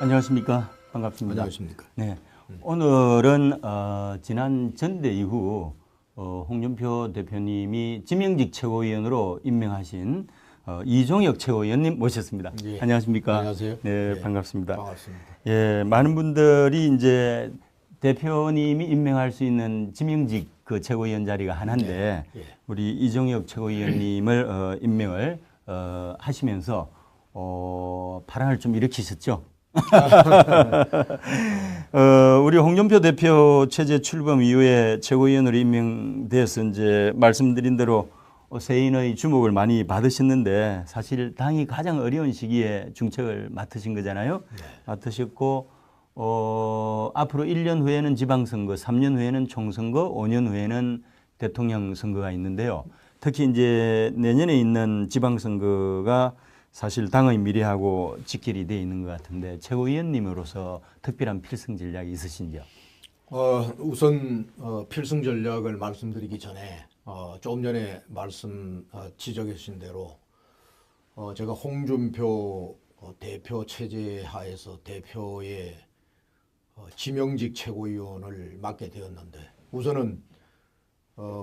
안녕하십니까. 반갑습니다. 안녕하십니까. 네. 오늘은 지난 전대 이후 홍준표 대표님이 지명직 최고위원으로 임명하신 이종혁 최고위원님 모셨습니다. 예. 안녕하십니까. 안녕하세요. 네, 예. 반갑습니다. 반갑습니다. 예, 많은 분들이 이제 대표님이 임명할 수 있는 지명직 그 최고위원 자리가 하나인데 예. 우리 이종혁 최고위원님을 임명을 하시면서 파란을 좀 일으키셨죠. 우리 홍준표 대표 체제 출범 이후에 최고위원으로 임명돼서 이제 말씀드린 대로 세인의 주목을 많이 받으셨는데 사실 당이 가장 어려운 시기에 중책을 맡으신 거잖아요. 네. 맡으셨고 앞으로 1년 후에는 지방선거, 3년 후에는 총선거, 5년 후에는 대통령 선거가 있는데요. 특히 이제 내년에 있는 지방선거가 사실 당의 미래하고 직결이 되어 있는 것 같은데 최고위원님으로서 특별한 필승 전략이 있으신지요? 우선 필승 전략을 말씀드리기 전에 조금 전에 지적해 주신 대로 제가 홍준표 대표 체제 하에서 대표의 지명직 최고위원을 맡게 되었는데 우선은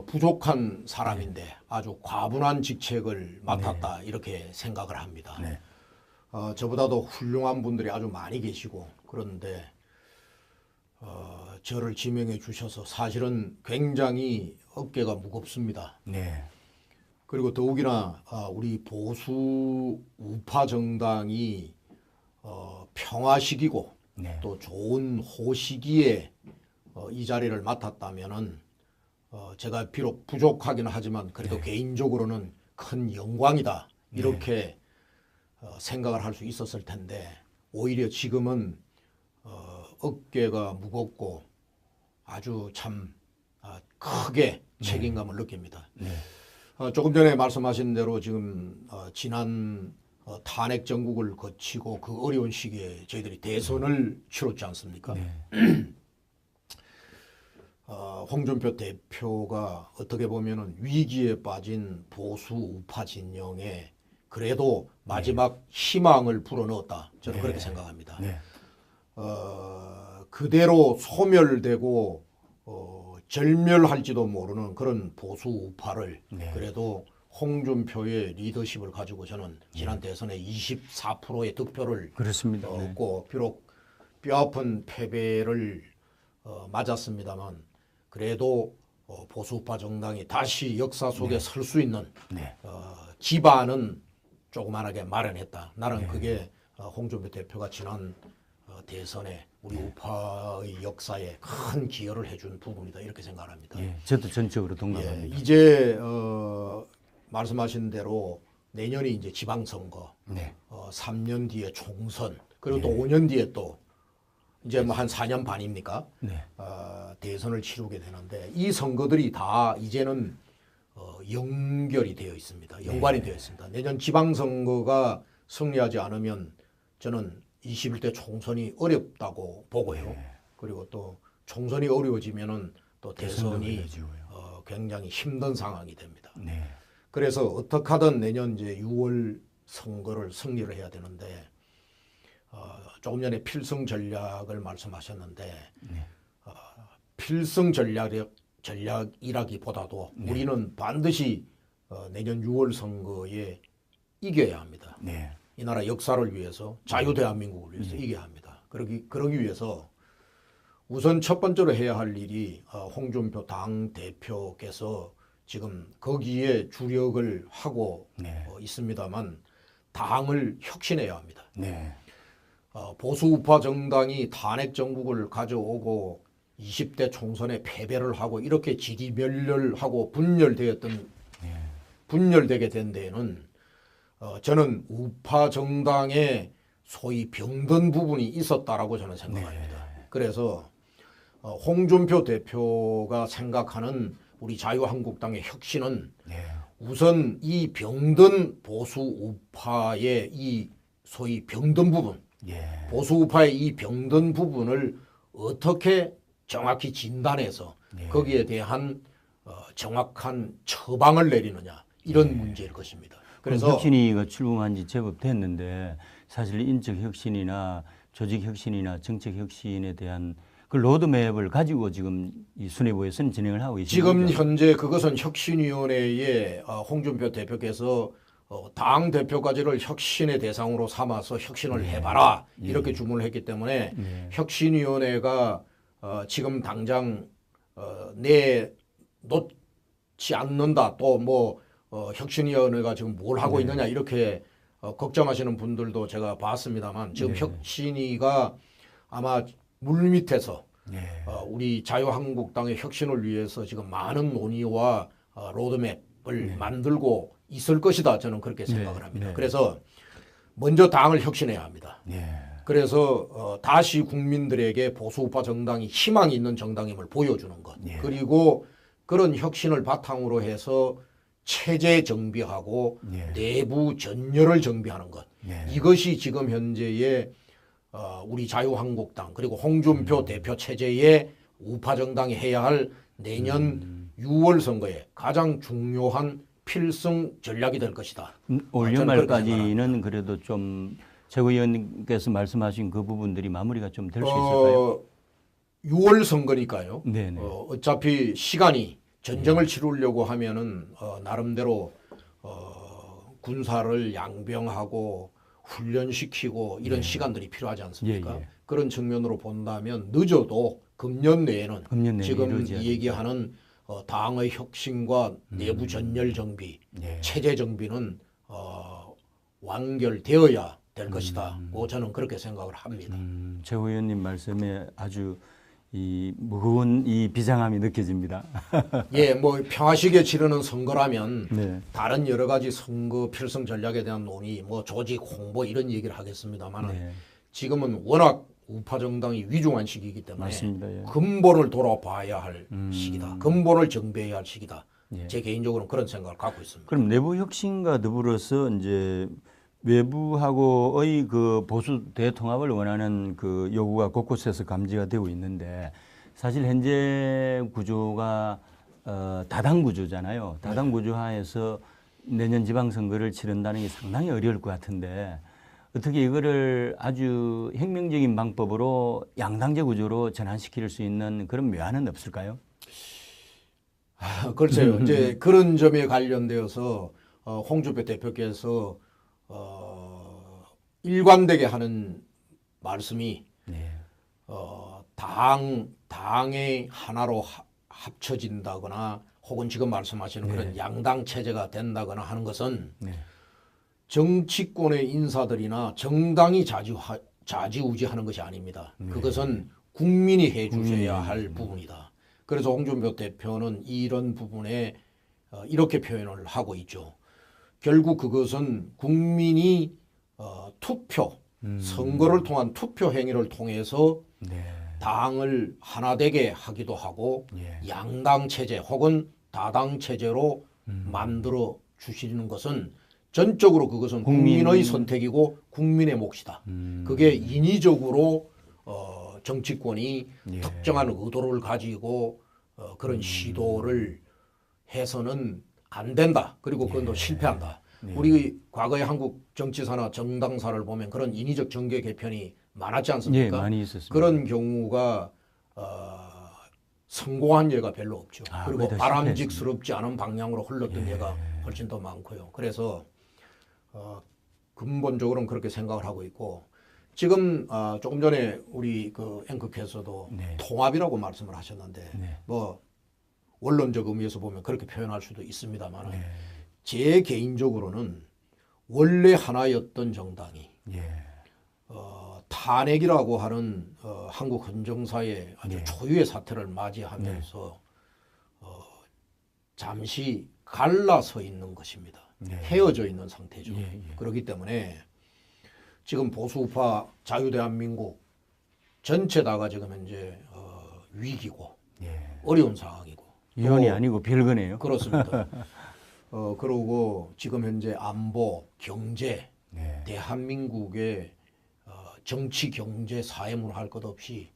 부족한 사람인데 아주 과분한 직책을 맡았다 이렇게 생각을 합니다. 네. 저보다도 훌륭한 분들이 아주 많이 계시고 그런데 저를 지명해 주셔서 사실은 굉장히 어깨가 무겁습니다. 네. 그리고 더욱이나 우리 보수 우파 정당이 평화 시기고 네. 또 좋은 호시기에 이 자리를 맡았다면은 제가 비록 부족하긴 하지만 그래도 개인적으로는 큰 영광이다 이렇게 생각을 할 수 있었을 텐데 오히려 지금은 어깨가 무겁고 아주 참 크게 책임감을 느낍니다. 네. 조금 전에 말씀하신 대로 지금 지난 탄핵 정국을 거치고 그 어려운 시기에 저희들이 대선을 치렀지 않습니까? 네. 홍준표 대표가 어떻게 보면은 위기에 빠진 보수 우파 진영에 그래도 마지막 희망을 불어넣었다. 저는 그렇게 생각합니다. 네. 그대로 소멸되고 절멸할지도 모르는 그런 보수 우파를 그래도 홍준표의 리더십을 가지고 저는 지난 대선에 24%의 득표를 그렇습니다. 얻고 비록 뼈아픈 패배를 맞았습니다만 그래도 보수우파 정당이 다시 역사 속에 설 수 있는 기반은 조그만하게 마련했다. 나는 그게 홍준표 대표가 지난 대선에 우리 우파의 역사에 큰 기여를 해준 부분이다 이렇게 생각합니다. 예, 저도 전적으로 동감합니다. 이제 말씀하신 대로 내년이 이제 지방선거, 3년 뒤에 총선, 그리고 또 5년 뒤에 또 이제 뭐 한 4년 반입니까? 대선을 치르게 되는데 이 선거들이 다 이제는 연결이 되어 있습니다. 연관이 되어 있습니다. 내년 지방선거가 승리하지 않으면 저는 21대 총선이 어렵다고 보고요. 그리고 또 총선이 어려워지면은 또 대선이 굉장히 힘든 상황이 됩니다. 그래서 어떻게 하든 내년 이제 6월 선거를 승리를 해야 되는데 조금 전에 필승 전략을 말씀하셨는데 필승 전략이라기보다도 우리는 반드시 내년 6월 선거에 이겨야 합니다. 이 나라 역사를 위해서 자유 대한민국을 위해서 이겨야 합니다. 그러기 위해서 우선 첫 번째로 해야 할 일이 홍준표 당 대표께서 지금 거기에 주력을 하고 있습니다만 당을 혁신해야 합니다. 보수 우파 정당이 탄핵 정국을 가져오고 20대 총선에 패배를 하고 이렇게 지리멸렬하고 분열되게 된 데에는 저는 우파 정당의 소위 병든 부분이 있었다라고 저는 생각합니다. 그래서 홍준표 대표가 생각하는 우리 자유한국당의 혁신은 우선 이 병든 보수 우파의 이 소위 병든 부분, 보수 우파의 이 병든 부분을 어떻게 정확히 진단해서 거기에 대한 정확한 처방을 내리느냐 이런 문제일 것입니다. 그래서 혁신위가 출범한 지 제법 됐는데 사실 인적 혁신이나 조직 혁신이나 정책 혁신에 대한 그 로드맵을 가지고 지금 이 수뇌부에서는 진행을 하고 있습니다. 지금 현재 그것은 혁신위원회에 홍준표 대표께서 당 대표까지를 혁신의 대상으로 삼아서 혁신을 해봐라 이렇게 주문을 했기 때문에 혁신위원회가 지금 당장 내놓지 않는다 또 뭐 혁신위원회가 지금 뭘 하고 있느냐 이렇게 걱정하시는 분들도 제가 봤습니다만 지금 혁신위가 아마 물밑에서 우리 자유한국당의 혁신을 위해서 지금 많은 논의와 로드맵을 만들고 있을 것이다 저는 그렇게 생각을 합니다. 그래서 먼저 당을 혁신해야 합니다. 그래서 다시 국민들에게 보수우파 정당이 희망이 있는 정당임을 보여주는 것 그리고 그런 혁신을 바탕으로 해서 체제 정비하고 내부 전열을 정비하는 것 이것이 지금 현재의 우리 자유한국당 그리고 홍준표 대표 체제의 우파 정당이 해야 할 내년 6월 선거에 가장 중요한 필승 전략이 될 것이다. 올 연말까지는 그래도 좀 최고위원님께서 말씀하신 그 부분들이 마무리가 좀 될 수 있을까요? 6월 선거니까요. 네네. 어차피 시간이 전쟁을 치르려고 하면은 나름대로 군사를 양병하고 훈련시키고 이런 시간들이 필요하지 않습니까? 그런 측면으로 본다면 늦어도 금년 내에는 지금 얘기하는 당의 혁신과 내부 전열 정비, 체제 정비는 완결되어야 될 것이다. 저는 그렇게 생각을 합니다. 최 의원님 말씀에 아주 이 무거운 이 비장함이 느껴집니다. 예, 뭐 평화시기에 치르는 선거라면 다른 여러 가지 선거 필승 전략에 대한 논의, 뭐 조직 홍보 이런 얘기를 하겠습니다만 지금은 워낙 우파 정당이 위중한 시기이기 때문에 맞습니다. 근본을 돌아봐야 할 시기다. 근본을 정비해야 할 시기다. 제 개인적으로는 그런 생각을 갖고 있습니다. 그럼 내부 혁신과 더불어서 이제 외부하고의 그 보수 대통합을 원하는 그 요구가 곳곳에서 감지가 되고 있는데 사실 현재 구조가 다당 구조잖아요. 다당 구조 하에서 내년 지방선거를 치른다는 게 상당히 어려울 것 같은데 어떻게 이거를 아주 혁명적인 방법으로 양당제 구조로 전환시킬 수 있는 그런 묘안은 없을까요? 글쎄요. 이제 그런 점에 관련되어서 홍준표 대표께서 일관되게 하는 말씀이 당의 하나로 합쳐진다거나 혹은 지금 말씀하시는 그런 양당 체제가 된다거나 하는 것은 정치권의 인사들이나 정당이 좌지우지하는 것이 아닙니다. 그것은 국민이 해 주셔야 할 부분이다. 그래서 홍준표 대표는 이런 부분에 이렇게 표현을 하고 있죠. 결국 그것은 국민이 투표, 선거를 통한 투표 행위를 통해서 당을 하나되게 하기도 하고 양당 체제 혹은 다당 체제로 만들어 주시는 것은 전적으로 그것은 국민의 선택이고 국민의 몫이다. 그게 인위적으로 정치권이 특정한 의도를 가지고 그런 시도를 해서는 안 된다. 그리고 그건 또 실패한다. 우리 과거의 한국 정치사나 정당사를 보면 그런 인위적 정계 개편이 많았지 않습니까? 많이 있었습니다. 그런 경우가 성공한 예가 별로 없죠. 그리고 바람직스럽지 않은 방향으로 흘렀던 예가 훨씬 더 많고요. 그래서 근본적으로는 그렇게 생각을 하고 있고 지금 조금 전에 우리 그 앵커께서도 통합이라고 말씀을 하셨는데 뭐 원론적 의미에서 보면 그렇게 표현할 수도 있습니다만 제 개인적으로는 원래 하나였던 정당이 탄핵이라고 하는 한국 헌정사의 아주 초유의 사태를 맞이하면서 잠시 갈라서 있는 것입니다. 헤어져 있는 상태죠. 그렇기 때문에 지금 보수우파 자유대한민국 전체다가 지금 현재 위기고 어려운 상황이고 이혼이 아니고 별거네요. 그렇습니다. 그러고 지금 현재 안보, 경제, 대한민국의 정치, 경제, 사회문화 할 것 없이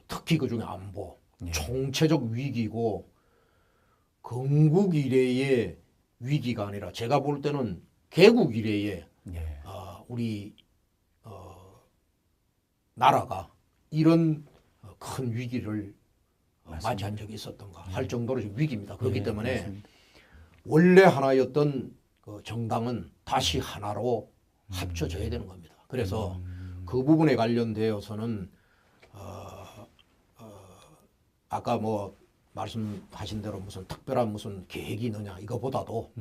특히 그중에 안보, 총체적 위기고 건국 이래의 위기가 아니라 제가 볼 때는 개국 이래의 우리 나라가 이런 큰 위기를 맞이한 적이 있었던가 할 정도로 지금 위기입니다. 그렇기 때문에 맞습니다. 원래 하나였던 그 정당은 다시 하나로 합쳐져야 되는 겁니다. 그래서 그 부분에 관련되어서는 아까 뭐 말씀하신 대로 무슨 특별한 무슨 계획이 있느냐 이거보다도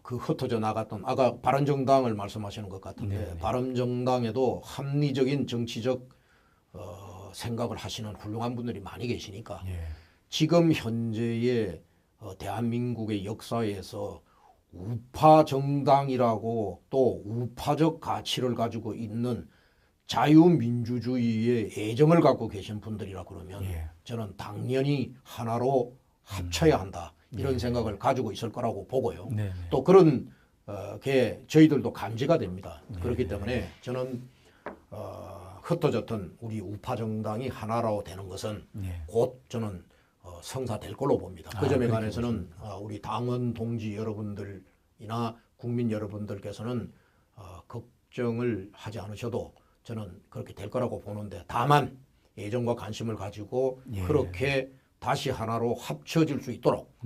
그 흩어져 나갔던 아까 바른정당을 말씀하시는 것 같은데 네네. 바른정당에도 합리적인 정치적 생각을 하시는 훌륭한 분들이 많이 계시니까 예. 지금 현재의 대한민국의 역사에서 우파 정당이라고 또 우파적 가치를 가지고 있는 자유민주주의의 애정을 갖고 계신 분들이라 그러면 예. 저는 당연히 하나로 합쳐야 한다 이런 생각을 가지고 있을 거라고 보고요. 네네. 또 그런 게 저희들도 감지가 됩니다. 그렇기 때문에 저는 흩어졌던 우리 우파 정당이 하나로 되는 것은 네. 곧 저는 성사될 걸로 봅니다. 그 점에 관해서는 우리 당원 동지 여러분들이나 국민 여러분들께서는 걱정을 하지 않으셔도 저는 그렇게 될 거라고 보는데 다만 애정과 관심을 가지고 예. 그렇게 다시 하나로 합쳐질 수 있도록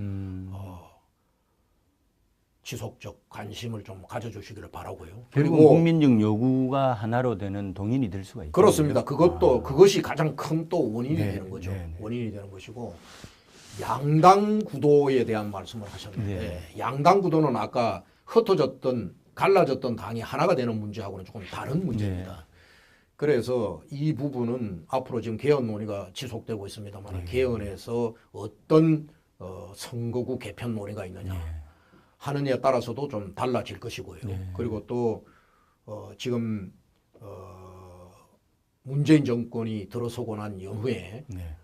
지속적 관심을 좀 가져주시기를 바라고요. 결국 국민적 요구가 하나로 되는 동인이 될 수가 있죠. 그렇습니다. 그것이 가장 큰 또 원인이 네, 되는 거죠. 네, 네. 원인이 되는 것이고 양당 구도에 대한 말씀을 하셨는데 네. 양당 구도는 아까 흩어졌던 갈라졌던 당이 하나가 되는 문제하고는 조금 다른 문제입니다. 네. 그래서 이 부분은 앞으로 지금 개헌 논의가 지속되고 있습니다만 네. 개헌에서 어떤 선거구 개편 논의가 있느냐 하느냐에 따라서도 좀 달라질 것이고요. 네. 그리고 또 지금 문재인 정권이 들어서고 난 이후에 네.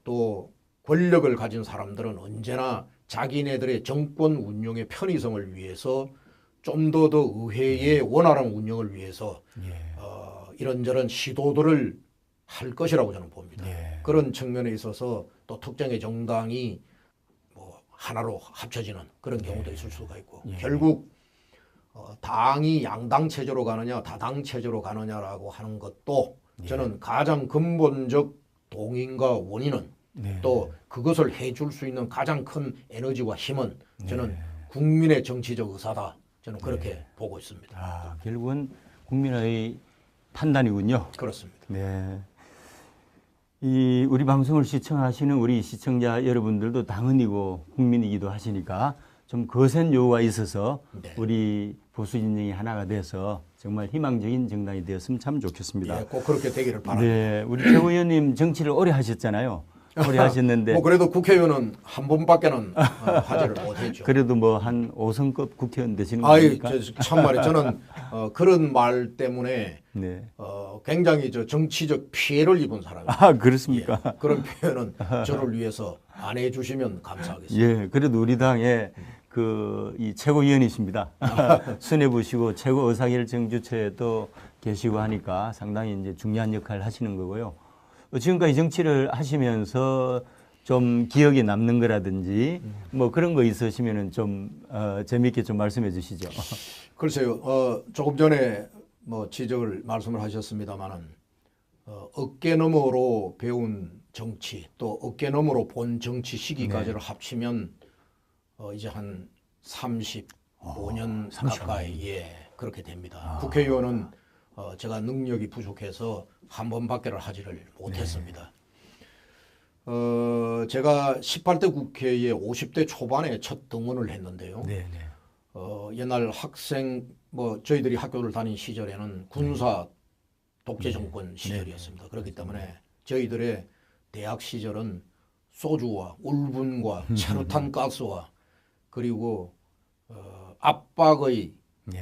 또 권력을 가진 사람들은 언제나 자기네들의 정권 운영의 편의성을 위해서 좀 더 의회의 원활한 운영을 위해서 예. 이런저런 시도들을 할 것이라고 저는 봅니다. 예. 그런 측면에 있어서 또 특정의 정당이 뭐 하나로 합쳐지는 그런 경우도 있을 수가 있고 결국 당이 양당 체제로 가느냐 다당 체제로 가느냐라고 하는 것도 저는 가장 근본적 동인과 원인은 네. 또 그것을 해줄 수 있는 가장 큰 에너지와 힘은 저는 국민의 정치적 의사다. 저는 그렇게 보고 있습니다. 결국은 국민의 판단이군요. 그렇습니다. 네. 이 우리 방송을 시청하시는 우리 시청자 여러분들도 당원이고 국민이기도 하시니까 좀 거센 요구가 있어서 네. 우리 보수 진영이 하나가 돼서 정말 희망적인 정당이 되었으면 참 좋겠습니다. 예, 꼭 그렇게 되기를 바랍니다. 네, 우리 최 의원님 정치를 오래 하셨잖아요. 오래 하셨는데 뭐 그래도 국회의원은 한 번밖에는 하지를 못했죠. 그래도 뭐 한 5성급 국회의원 되시는 아이, 겁니까? 참말이에요. 저는 그런 말 때문에 네. 굉장히 정치적 피해를 입은 사람이에요. 아, 그렇습니까? 예, 그런 표현은 저를 위해서 안 해주시면 감사하겠습니다. 예, 그래도 우리 당의 이 최고위원이십니다. 수뇌부시고 최고 의사결정 주체에도 계시고 하니까 상당히 이제 중요한 역할을 하시는 거고요. 지금까지 정치를 하시면서 좀 기억에 남는 거라든지 뭐 그런 거 있으시면은 좀 재미있게 좀 말씀해 주시죠. 글쎄요, 조금 전에 뭐 지적을 말씀을 하셨습니다만은 어깨 너머로 배운 정치 또 어깨 너머로 본 정치 시기까지를 합치면 이제 한 35년 가까이 그렇게 됩니다. 국회의원은 제가 능력이 부족해서 한 번밖에를 하지를 못했습니다. 제가 18대 국회에 50대 초반에 첫 등원을 했는데요. 네, 네. 옛날 학생 뭐 저희들이 학교를 다닌 시절에는 군사 독재 정권 시절이었습니다. 그렇기 때문에 저희들의 대학 시절은 소주와 울분과 체류탄 가스와 그리고 압박의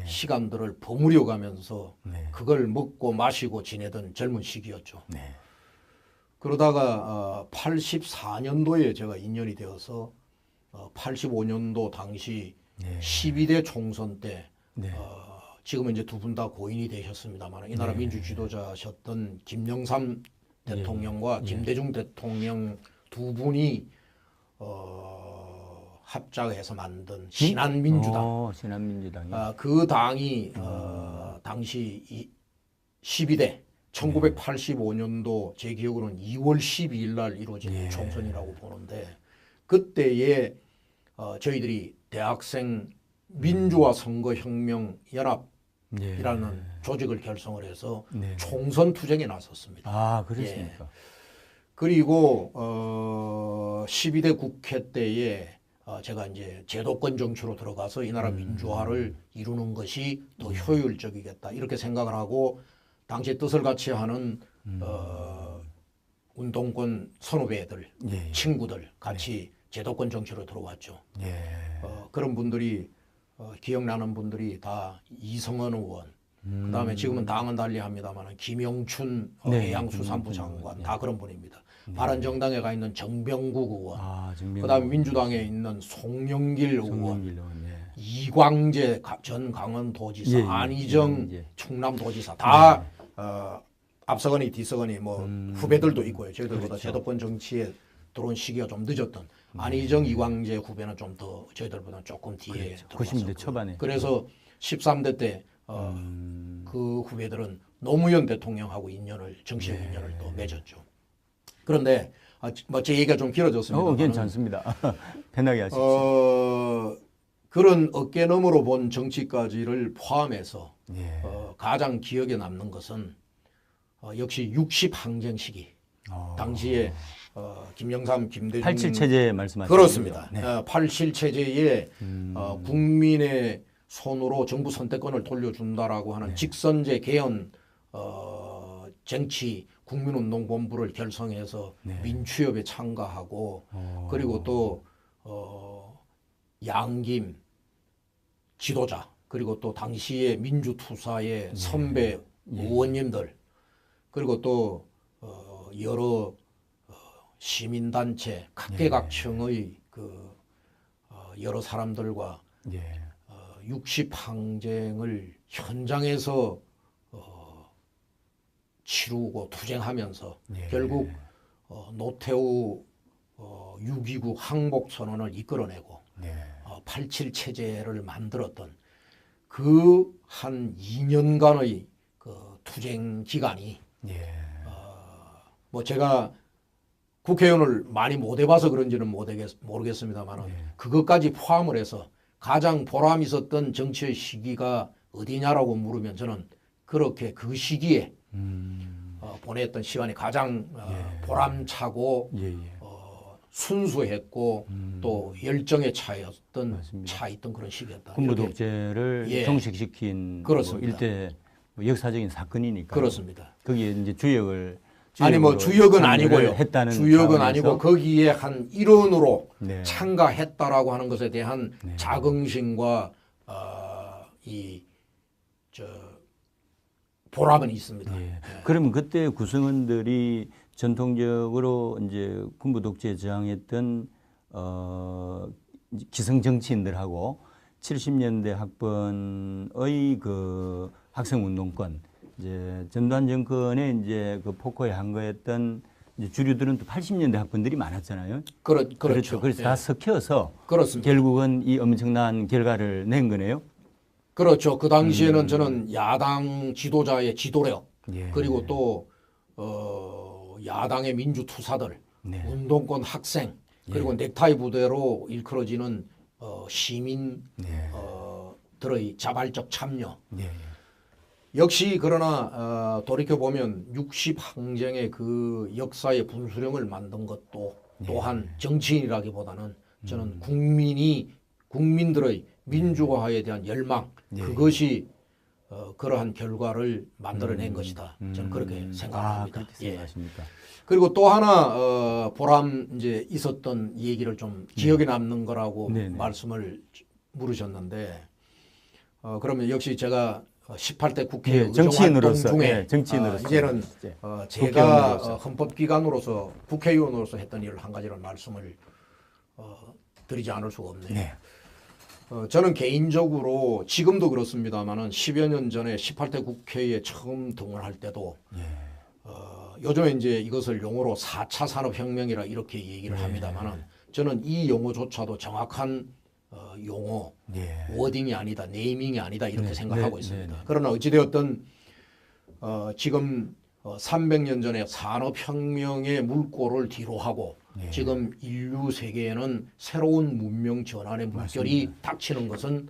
시간들을 버무려 가면서 그걸 먹고 마시고 지내던 젊은 시기였죠. 네. 그러다가 84년도에 제가 인연이 되어서 85년도 당시 12대 총선 때 지금은 이제 두 분 다 고인이 되셨습니다만 이 나라 민주 지도자셨던 김영삼 대통령과 김대중 대통령 두 분이 합작해서 만든 신한민주당. 신한민주당이. 그 당이 당시 12대 1985년도 제 기억으로는 2월 12일 날 이루어진 총선이라고 보는데 그때에 저희들이 대학생 민주화 선거혁명 연합이라는 조직을 결성을 해서 총선 투쟁에 나섰습니다. 아, 그렇습니까? 그리고 12대 국회 때에 제가 이제 제도권 정치로 들어가서 이 나라 민주화를 이루는 것이 더 효율적이겠다 이렇게 생각을 하고 당시 뜻을 같이 하는 운동권 선후배들, 친구들 같이 제도권 정치로 들어왔죠. 그런 분들이 기억나는 분들이 다 이성원 의원, 그다음에 지금은 당은 달리합니다만 김영춘 해양수산부 장관 다 그런 분입니다. 바른정당에 가 있는 정병국 의원, 그다음에 민주당에 있는 송영길 의원, 이광재 전 강원도지사, 안희정 충남도지사 다 앞서거니 뒤서거니 뭐 후배들도 있고요. 저희들보다 제도권 정치에 들어온 시기가 좀 늦었던 안희정, 이광재 후배는 좀 더 저희들보다 조금 뒤에 들어왔었고 90년대 초반에. 그래서 13대 때 그 후배들은 노무현 대통령하고 정치적 인연을 또 맺었죠. 그런데 뭐 제 얘기가 좀 길어졌습니다. 괜찮습니다. 편하게 하십시오. 그런 어깨너머로 본 정치까지를 포함해서 가장 기억에 남는 것은 역시 60 항쟁 시기. 당시에 김영삼, 김대중 87 체제 말씀하시죠? 그렇습니다. 87 체제에 국민의 손으로 정부 선택권을 돌려준다라고 하는 직선제 개헌 정치 국민운동본부를 결성해서 민추협에 참가하고 그리고 또 양김 지도자 그리고 또 당시의 민주투사의 선배 의원님들 그리고 또 여러 시민단체 각계각층의 그 여러 사람들과 60 항쟁을 현장에서 치르고 투쟁하면서 결국 노태우 6.29 항복선언을 이끌어내고 87 체제를 만들었던 그 한 2년간의 그 투쟁 기간이 뭐 제가 국회의원을 많이 못 해봐서 그런지는 모르겠습니다만 그것까지 포함을 해서 가장 보람 있었던 정치의 시기가 어디냐라고 물으면 저는 그렇게 그 시기에 보냈던 시간이 가장 보람차고 순수했고 또 열정에 차 있던 그런 시기였다. 군부 독재를 종식시킨 뭐 일대 역사적인 사건이니까. 그렇습니다. 거기에 이제 주역은 아니고요. 주역은 아니고 거기에 한 일원으로 참가했다라고 하는 것에 대한 자긍심과 보람은 있습니다. 그러면 그때 구성원들이 전통적으로 이제 군부 독재에 저항했던 기성 정치인들하고 70년대 학번의 그 학생 운동권 이제 전두환 정권에 이제 그 폭포에 항거했던 이제 주류들은 또 80년대 학번들이 많았잖아요. 그렇죠. 그래서 다 섞여서 그렇습니다. 결국은 이 엄청난 결과를 낸 거네요. 그렇죠. 그 당시에는 저는 야당 지도자의 지도력 그리고 또 야당의 민주투사들, 운동권 학생 그리고 넥타이 부대로 일컬어지는 시민들의 자발적 참여. 역시 그러나 돌이켜보면 60 항쟁의 그 역사의 분수령을 만든 것도 또한 정치인이라기보다는 저는 국민들의 민주화에 대한 열망 그것이 그러한 결과를 만들어낸 것이다. 저는 그렇게 생각합니다. 그렇게 생각하십니까? 그리고 또 하나 보람 이제 있었던 얘기를 좀 기억에 남는 거라고 말씀을 물으셨는데 그러면 역시 제가 18대 국회 정치인으로서 중에 정치인으로서 이제는 제가 헌법기관으로서 국회의원으로서 했던 일을 한 가지를 말씀을 드리지 않을 수가 없네요. 저는 개인적으로 지금도 그렇습니다만은 10여 년 전에 18대 국회에 처음 등원할 때도 요즘에 이제 이것을 용어로 4차 산업혁명이라 이렇게 얘기를 합니다만은 저는 이 용어조차도 정확한 용어, 워딩이 아니다, 네이밍이 아니다 이렇게 생각하고 있습니다. 그러나 어찌되었든 지금 300년 전에 산업혁명의 물꼬를 뒤로 하고 지금 인류 세계에는 새로운 문명 전환의 물결이 닥치는 것은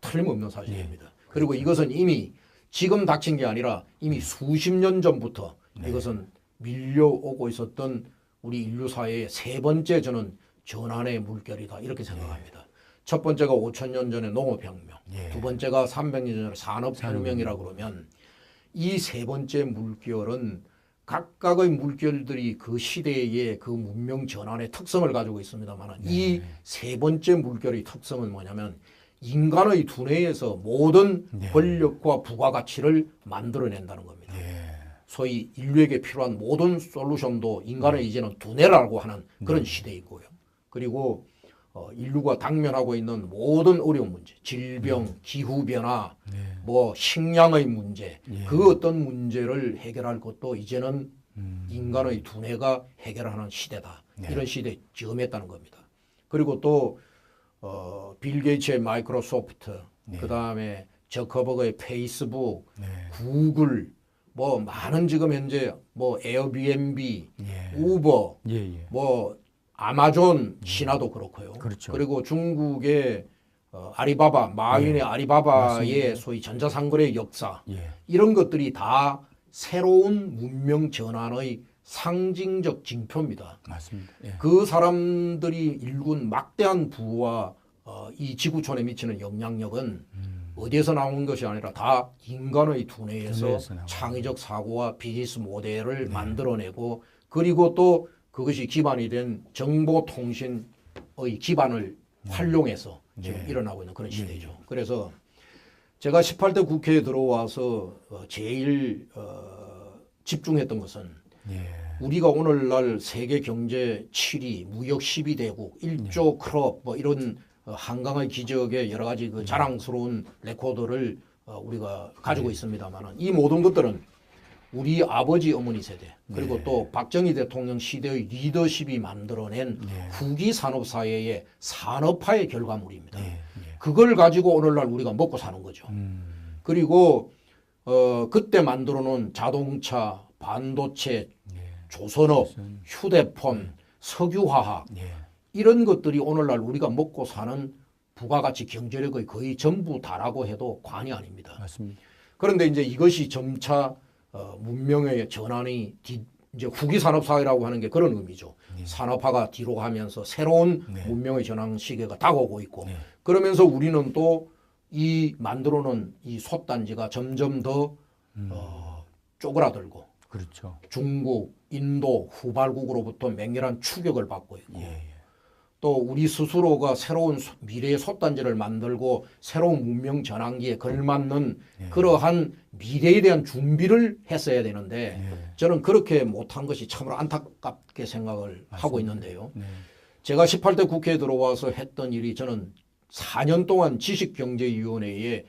틀림없는 사실입니다. 그리고 이것은 이미 지금 닥친 게 아니라 이미 수십 년 전부터 이것은 밀려오고 있었던 우리 인류 사회의 세 번째 저는 전환의 물결이다 이렇게 생각합니다. 첫 번째가 5,000년 전에 농업혁명, 두 번째가 300년 전에 산업혁명이라 그러면 이 세 번째 물결은 각각의 물결들이 그 시대의 그 문명 전환의 특성을 가지고 있습니다만 이 세 번째 물결의 특성은 뭐냐면 인간의 두뇌에서 모든 권력과 부가가치를 만들어낸다는 겁니다. 소위 인류에게 필요한 모든 솔루션도 인간의 이제는 두뇌라고 하는 그런 시대이고요. 그리고 인류가 당면하고 있는 모든 어려운 문제, 질병, 기후변화, 뭐 식량의 문제, 그 어떤 문제를 해결할 것도 이제는 인간의 두뇌가 해결하는 시대다. 이런 시대에 지음했다는 겁니다. 그리고 또 빌 게이츠의 마이크로소프트, 그 다음에 저커버그의 페이스북, 구글, 뭐 많은 지금 현재 뭐 에어비앤비, 우버, 뭐 아마존 신화도 그렇고요. 그렇죠. 그리고 중국의 아리바바, 마윈의 아리바바의 맞습니다. 소위 전자상거래의 역사 이런 것들이 다 새로운 문명 전환의 상징적 징표입니다. 맞습니다. 그 사람들이 일군 막대한 부와 이 지구촌에 미치는 영향력은 어디에서 나온 것이 아니라 다 인간의 두뇌에서 창의적 사고와 비즈니스 모델을 만들어내고 그리고 또 그것이 기반이 된 정보통신의 기반을 활용해서 지금 일어나고 있는 그런 시대죠. 그래서 제가 18대 국회에 들어와서 제일 집중했던 것은 우리가 오늘날 세계 경제 7위, 무역 12대국, 1조 클럽 뭐 이런 한강의 기적의 여러 가지 그 자랑스러운 레코드를 우리가 가지고 있습니다만은 이 모든 것들은 우리 아버지 어머니 세대 그리고 또 박정희 대통령 시대의 리더십이 만들어낸 후기 산업 사회의 산업화의 결과물입니다. 그걸 가지고 오늘날 우리가 먹고 사는 거죠. 그리고 그때 만들어 놓은 자동차, 반도체, 조선업, 휴대폰, 석유화학 이런 것들이 오늘날 우리가 먹고 사는 부가가치 경제력의 거의 전부 다라고 해도 과언이 아닙니다. 맞습니다. 그런데 이제 이것이 점차 문명의 전환이 이제 후기 산업 사회라고 하는 게 그런 의미죠. 산업화가 뒤로 가면서 새로운 문명의 전환 시기가 다가오고 있고 그러면서 우리는 또 이 만들어 놓은 이 솥단지가 점점 더 쪼그라들고 그렇죠. 중국, 인도, 후발국으로부터 맹렬한 추격을 받고 있고 또 우리 스스로가 새로운 미래의 솥단지를 만들고 새로운 문명 전환기에 걸맞는 그러한 미래에 대한 준비를 했어야 되는데 저는 그렇게 못한 것이 참으로 안타깝게 생각을 하고 있는데요. 제가 18대 국회에 들어와서 했던 일이 저는 4년 동안 지식경제위원회에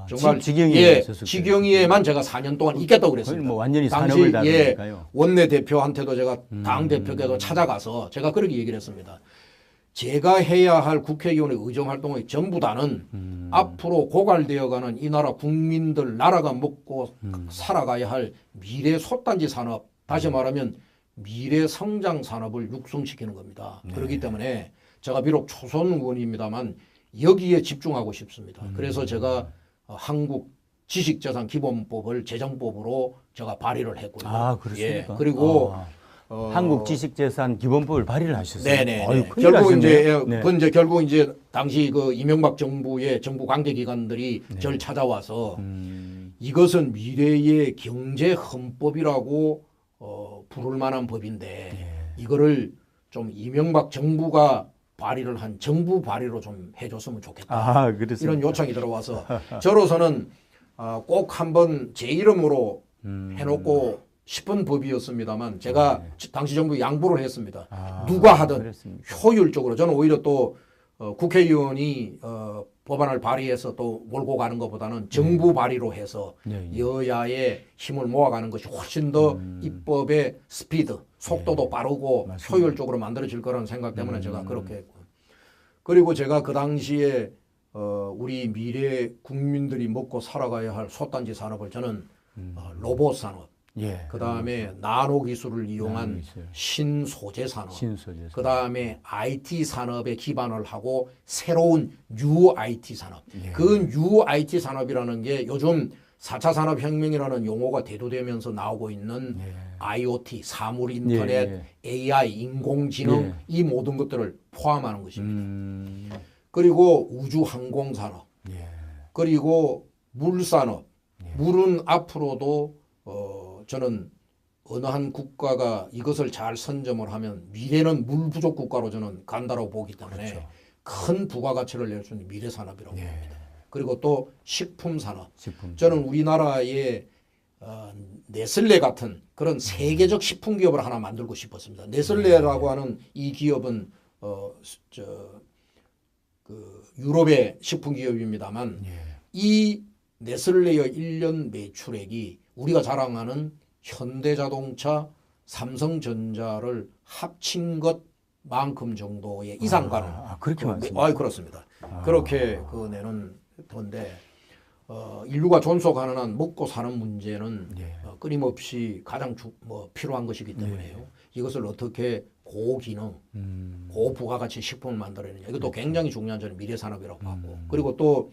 정말 지경위에만 제가 4년 동안 있겠다고 그랬습니다. 뭐 완전히 산업을 다루니까요. 원내 대표한테도 제가 당 대표께도 찾아가서 제가 그렇게 얘기를 했습니다. 제가 해야 할 국회의원의 의정 활동의 전부 다는 앞으로 고갈되어가는 이 나라 국민들 나라가 먹고 살아가야 할 미래 솥단지 산업 다시 말하면 미래 성장 산업을 육성시키는 겁니다. 그렇기 때문에 제가 비록 초선 의원입니다만 여기에 집중하고 싶습니다. 그래서 제가 한국 지식재산 기본법을 재정법으로 제가 발의를 했고요. 아, 그렇습니까? 그리고 한국 지식재산 기본법을 발의를 하셨어요. 네네. 어휴, 결국 이제 당시 그 이명박 정부의 정부 관계기관들이 저를 찾아와서 이것은 미래의 경제 헌법이라고 부를 만한 법인데 이거를 좀 이명박 정부가 발의를 한 정부 발의로 좀 해줬으면 좋겠다. 이런 요청이 들어와서 저로서는 꼭 한번 제 이름으로 해놓고 싶은 법이었습니다만 제가 당시 정부 양보를 했습니다. 누가 하든 그랬습니까? 효율적으로 저는 오히려 또 국회의원이 법안을 발의해서 또 몰고 가는 것보다는 정부 발의로 해서 여야의 힘을 모아가는 것이 훨씬 더 입법의 스피드, 속도도 빠르고 효율적으로 만들어질 거라는 생각 때문에 제가 그렇게 했고 그리고 제가 그 당시에 우리 미래 국민들이 먹고 살아가야 할 솥단지 산업을 저는 로봇 산업, 예. 그다음에 나노 기술을 이용한 나노기술. 신소재 산업, 신소재. 그다음에 IT 산업에 기반을 하고 새로운 UIT 산업. 예. 그 UIT 산업이라는 게 요즘 4차 산업혁명이라는 용어가 대두되면서 나오고 있는 예. IoT, 사물 인터넷, 예, AI, 인공지능 예. 이 모든 것들을 포함하는 것입니다. 그리고 우주 항공 산업, 예. 그리고 물 산업. 물은 앞으로도 저는 어느 한 국가가 이것을 잘 선점을 하면 미래는 물 부족 국가로 저는 간다고 보기 때문에 그렇죠. 큰 부가가치를 낼 수 있는 미래 산업이라고 예. 봅니다. 그리고 또 식품 산업. 식품. 저는 우리나라에 네슬레 같은 그런 세계적 식품 기업을 하나 만들고 싶었습니다. 네슬레라고 하는 이 기업은 유럽의 식품 기업입니다만 예. 이 네슬레의 1년 매출액이 우리가 자랑하는 현대자동차, 삼성전자를 합친 것만큼 정도의 이상 가는. 그렇게 많습니다. 그렇습니다. 그렇게 내는 건데 인류가 존속하는 한 먹고 사는 문제는 예. 끊임없이 가장 필요한 것이기 때문에요. 이것을 어떻게 고기능, 고부가가치 식품을 만들어내느냐. 이것도 굉장히 중요한 저는 미래 산업이라고 봤고. 그리고 또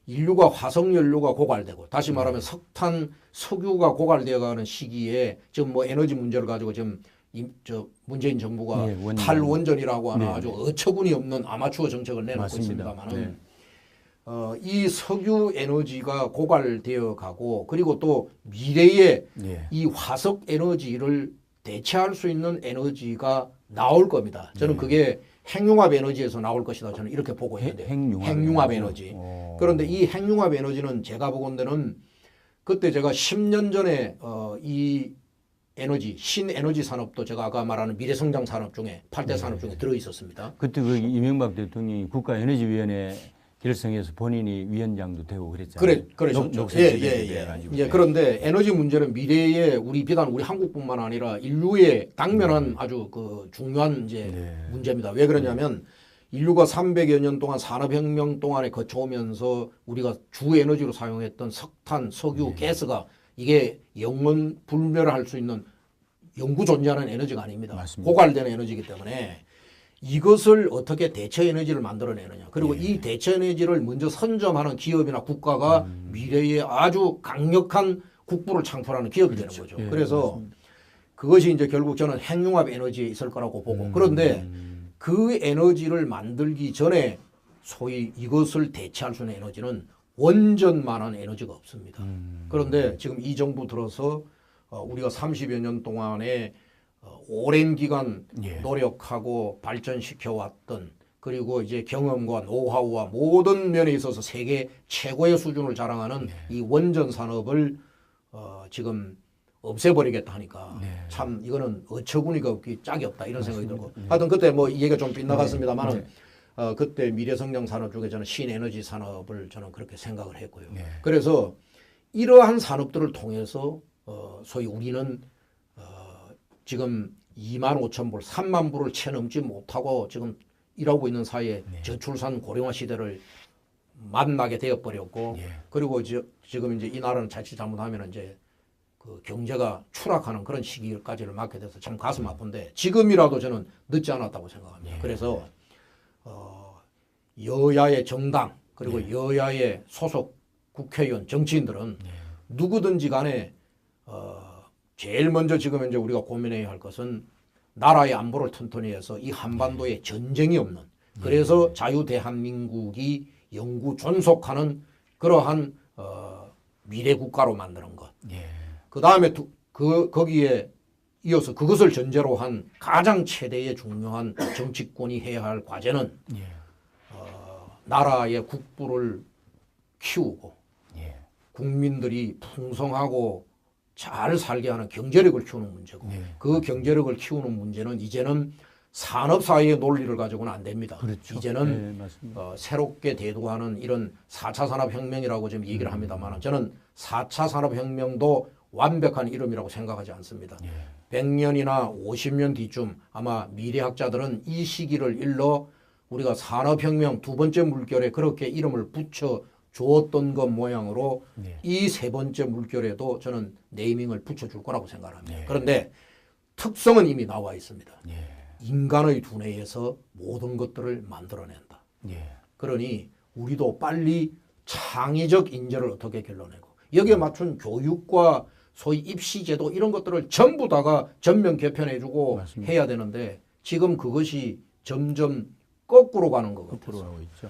인류가 화석연료가 고갈되고 다시 말하면 석탄, 석유가 고갈되어가는 시기에 지금 에너지 문제를 가지고 지금 문재인 정부가 탈원전이라고 하는 아주 어처구니 없는 아마추어 정책을 내놓고 있습니다만은 이 석유 에너지가 고갈되어 가고 그리고 또 미래에 이 화석 에너지를 대체할 수 있는 에너지가 나올 겁니다. 저는 그게 핵융합 에너지에서 나올 것이다. 저는 이렇게 보고 있는데 핵융합 에너지. 그런데 이 핵융합 에너지는 제가 보건대는 그때 제가 10년 전에 이 에너지 신에너지 산업도 제가 아까 말하는 미래성장 산업 중에 8대 산업 중에 들어 있었습니다. 그때 이명박 대통령이 국가에너지위원회 결성해서 본인이 위원장도 되고 그랬잖아요. 그렇죠. 예. 그런데 에너지 문제는 미래에 비단 우리 한국뿐만 아니라 인류의 당면한 아주 중요한 문제입니다. 왜 그러냐면 인류가 300여 년 동안 산업혁명 동안에 거쳐오면서 우리가 주 에너지로 사용했던 석탄, 석유, 가스가 이게 영원 불멸할 수 있는 영구 존재하는 에너지가 아닙니다. 맞습니다. 고갈되는 에너지이기 때문에 이것을 어떻게 대체 에너지를 만들어내느냐. 그리고 이 대체 에너지를 먼저 선점하는 기업이나 국가가 미래에 아주 강력한 국부를 창출하는 기업이 되는 거죠. 그래서 그것이 이제 결국 저는 핵융합 에너지에 있을 거라고 보고 그런데 그 에너지를 만들기 전에 소위 이것을 대체할 수 있는 에너지는 원전만한 에너지가 없습니다. 그런데 지금 이 정부 들어서 우리가 30여 년 동안에 오랜 기간 노력하고 발전시켜 왔던 그리고 이제 경험과 노하우와 모든 면에 있어서 세계 최고의 수준을 자랑하는 이 원전 산업을 지금 없애버리겠다 하니까 참 이거는 어처구니가 없기 짝이 없다 이런 생각이 들고 하여튼 그때 이 얘기가 좀 빗나갔습니다만은 그때 미래성장 산업 중에 저는 신에너지 산업을 저는 그렇게 생각을 했고요. 그래서 이러한 산업들을 통해서 소위 우리는 지금 2만 5천 불, 3만 불을 채 넘지 못하고 지금 일하고 있는 사이에 저출산 고령화 시대를 만나게 되어버렸고 그리고 지금 이제 이 나라는 자칫 잘못하면 이제 경제가 추락하는 그런 시기까지를 맞게 돼서 참 가슴 아픈데 지금이라도 저는 늦지 않았다고 생각합니다. 그래서 여야의 정당 그리고 여야의 소속 국회의원 정치인들은 누구든지 간에 제일 먼저 지금 이제 우리가 고민해야 할 것은 나라의 안보를 튼튼히 해서 이 한반도에 전쟁이 없는 그래서 자유대한민국이 영구 존속하는 그러한 미래 국가로 만드는 것. 그 다음에 거기에 이어서 그것을 전제로 한 가장 최대의 중요한 정치권이 해야 할 과제는 나라의 국부를 키우고 국민들이 풍성하고 잘 살게 하는 경제력을 키우는 문제고 그 경제력을 키우는 문제는 이제는 산업사회의 논리를 가지고는 안 됩니다. 그렇죠. 이제는 새롭게 대두하는 이런 4차 산업혁명이라고 지금 얘기를 합니다만 저는 4차 산업혁명도 완벽한 이름이라고 생각하지 않습니다. 100년이나 50년 뒤쯤 아마 미래학자들은 이 시기를 일러 우리가 산업혁명 두 번째 물결에 그렇게 이름을 붙여 주었던 것 모양으로 네. 이 세 번째 물결에도 저는 네이밍을 붙여줄 거라고 생각합니다. 네. 그런데 특성은 이미 나와 있습니다. 예. 인간의 두뇌에서 모든 것들을 만들어낸다. 예. 그러니 우리도 빨리 창의적 인재를 어떻게 길러내고 여기에 맞춘 교육과 소위 입시제도 이런 것들을 전부 다가 전면 개편해주고 맞습니다. 해야 되는데 지금 그것이 점점 거꾸로 가는 것 거꾸로 같아서 가고 있죠.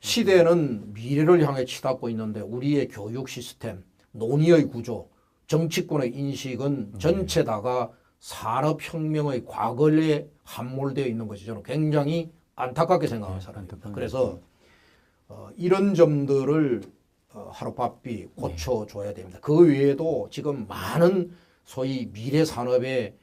시대는 미래를 향해 치닫고 있는데 우리의 교육 시스템, 논의의 구조, 정치권의 인식은 전체 다가 산업혁명의 과거에 함몰되어 있는 것이 저는 굉장히 안타깝게 생각하는 사람입니다. 그래서 이런 점들을 하루바삐 고쳐줘야 됩니다. 그 외에도 지금 많은 소위 미래 산업의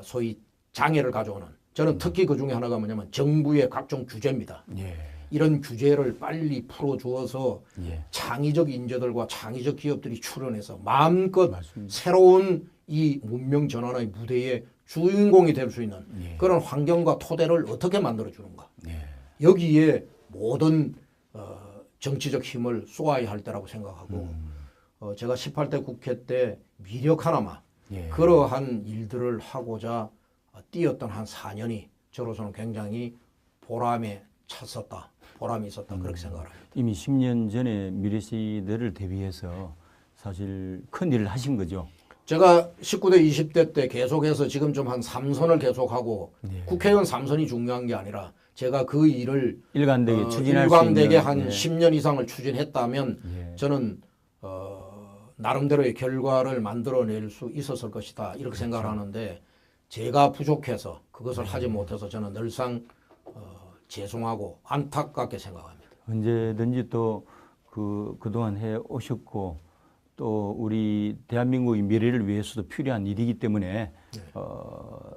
소위 장애를 가져오는 저는 특히 그 중에 하나가 뭐냐면 정부의 각종 규제입니다. 예. 이런 규제를 빨리 풀어주어서 예. 창의적 인재들과 창의적 기업들이 출연해서 마음껏 맞습니다. 새로운 이 문명 전환의 무대에 주인공이 될 수 있는 예. 그런 환경과 토대를 어떻게 만들어주는가. 예. 여기에 모든 정치적 힘을 쏘아야 할 때라고 생각하고 제가 18대 국회 때 미력 하나만 예. 그러한 일들을 하고자 뛰었던 한 4년이 저로서는 굉장히 보람에 찼었다. 보람이 있었다. 그렇게 생각을 합니다. 이미 10년 전에 미래 시대를 대비해서 사실 큰 일을 하신 거죠. 제가 19대, 20대 때 계속해서 지금 좀 한 3선을 계속하고 네. 국회의원 3선이 중요한 게 아니라 제가 그 일을 일관되게 추진할 수 일관되게 있는 한 예. 10년 이상을 추진했다면 예. 저는 나름대로의 결과를 만들어낼 수 있었을 것이다. 이렇게 생각을 하는데 제가 부족해서 그것을 하지 못해서 저는 늘상 죄송하고 안타깝게 생각합니다. 언제든지 또 그동안 해 오셨고 또 우리 대한민국의 미래를 위해서도 필요한 일이기 때문에 네.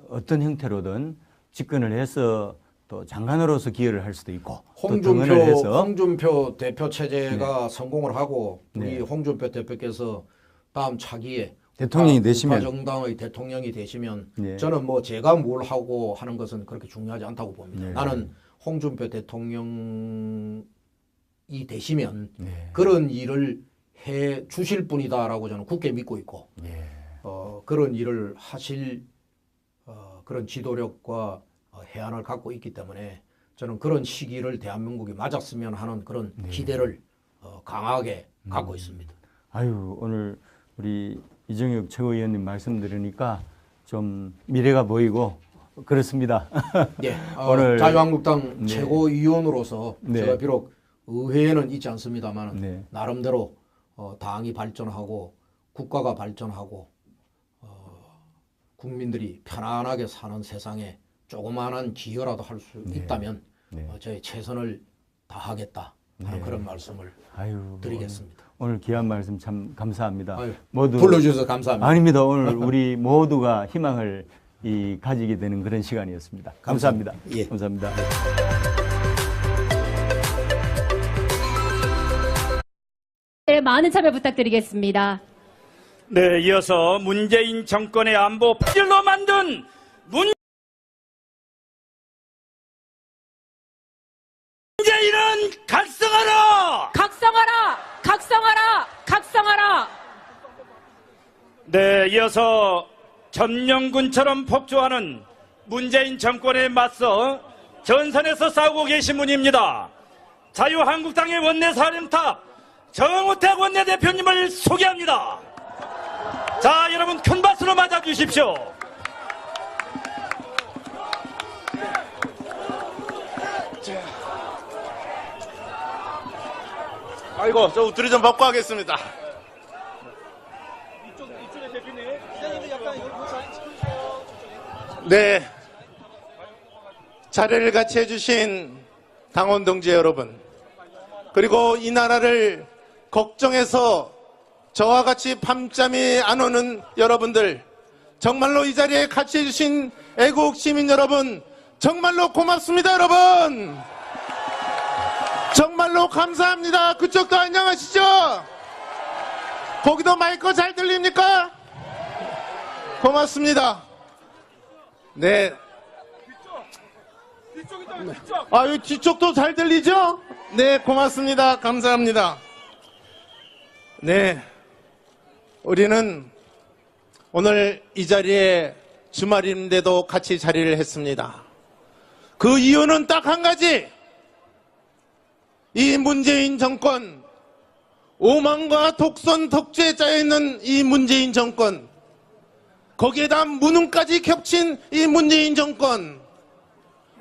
어떤 형태로든 집권을 해서 또 장관으로서 기여를 할 수도 있고 또 등원을 해서 홍준표 대표 체제가 성공을 하고 우리 홍준표 대표께서 다음 차기에 대통령이 되시면 정당의 대통령이 되시면 네. 저는 뭐 제가 뭘 하고 하는 것은 그렇게 중요하지 않다고 봅니다. 네. 나는 홍준표 대통령이 되시면 네. 그런 일을 해 주실 분이다라고 저는 굳게 믿고 있고 예. 그런 일을 하실 그런 지도력과 해안을 갖고 있기 때문에 저는 그런 시기를 대한민국이 맞았으면 하는 그런 기대를 강하게 갖고 있습니다. 아유 오늘 우리 이정혁 최고위원님 말씀 들으니까 좀 미래가 보이고 그렇습니다. 네, 오늘 자유한국당 네. 최고위원으로서 네. 제가 비록 의회에는 있지 않습니다만 네. 나름대로 당이 발전하고 국가가 발전하고 국민들이 편안하게 사는 세상에 조그마한 기여라도 할 수 있다면 저의 최선을 다하겠다 하는 그런 말씀을 아유, 드리겠습니다. 오늘 귀한 말씀 참 감사합니다. 아유, 모두 불러주셔서 감사합니다. 아닙니다. 오늘 우리 모두가 희망을 가지게 되는 그런 시간이었습니다. 감사합니다. 예. 감사합니다. 네, 많은 참여 부탁드리겠습니다. 네, 이어서 문재인 정권의 안보 파일로 만든 문재인은 각성하라! 각성하라! 각성하라! 각성하라! 네, 이어서 점령군처럼 폭주하는 문재인 정권에 맞서 전선에서 싸우고 계신 분입니다. 자유한국당의 원내사령탑 정우택 원내대표님을 소개합니다. 자, 여러분 큰 박수로 맞아주십시오. 아이고, 저 우투리 좀 벗고 하겠습니다. 네, 자리를 같이 해주신 당원 동지 여러분, 그리고 이 나라를 걱정해서 저와 같이 밤잠이 안 오는 여러분들, 정말로 이 자리에 같이 해주신 애국 시민 여러분, 정말로 고맙습니다, 여러분. 정말로 감사합니다. 그쪽도 안녕하시죠? 거기도 마이크 잘 들립니까? 고맙습니다. 네. 아, 이 뒤쪽도 잘 들리죠? 네, 고맙습니다. 감사합니다. 네, 우리는 오늘 이 자리에 주말인데도 같이 자리를 했습니다. 그 이유는 딱 한 가지. 이 문재인 정권, 오만과 독선, 독재에 짜여있는 이 문재인 정권, 거기에다 무능까지 겹친 이 문재인 정권,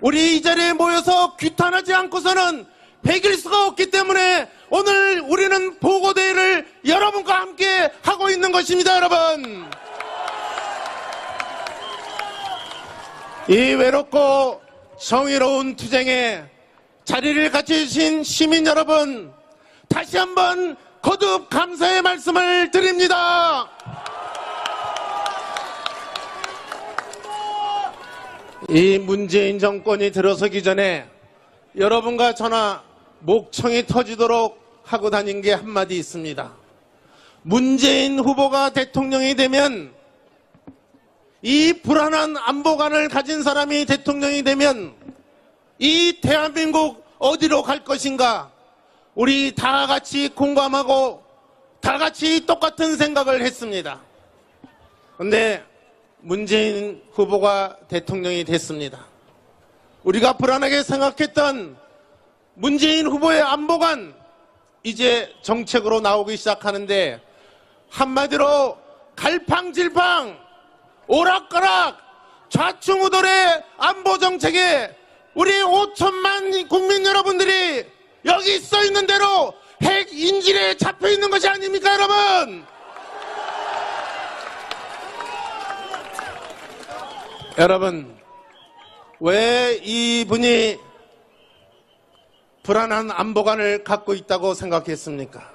우리 이 자리에 모여서 규탄하지 않고서는 배길 수가 없기 때문에 오늘 우리는 보고대회를 여러분과 함께 하고 있는 것입니다, 여러분. 이 외롭고 정의로운 투쟁에 자리를 같이 주신 시민 여러분, 다시 한번 거듭 감사의 말씀을 드립니다. 이 문재인 정권이 들어서기 전에 여러분과 저나 목청이 터지도록 하고 다닌 게 한마디 있습니다. 문재인 후보가 대통령이 되면, 이 불안한 안보관을 가진 사람이 대통령이 되면 이 대한민국 어디로 갈 것인가, 우리 다 같이 공감하고 다 같이 똑같은 생각을 했습니다. 그런데 문재인 후보가 대통령이 됐습니다. 우리가 불안하게 생각했던 문재인 후보의 안보관, 이제 정책으로 나오기 시작하는데, 한마디로 갈팡질팡, 오락가락, 좌충우돌의 안보 정책에 우리 5천만 국민 여러분들이 여기 써 있는 대로 핵 인질에 잡혀 있는 것이 아닙니까, 여러분? 여러분, 왜 이분이 불안한 안보관을 갖고 있다고 생각했습니까?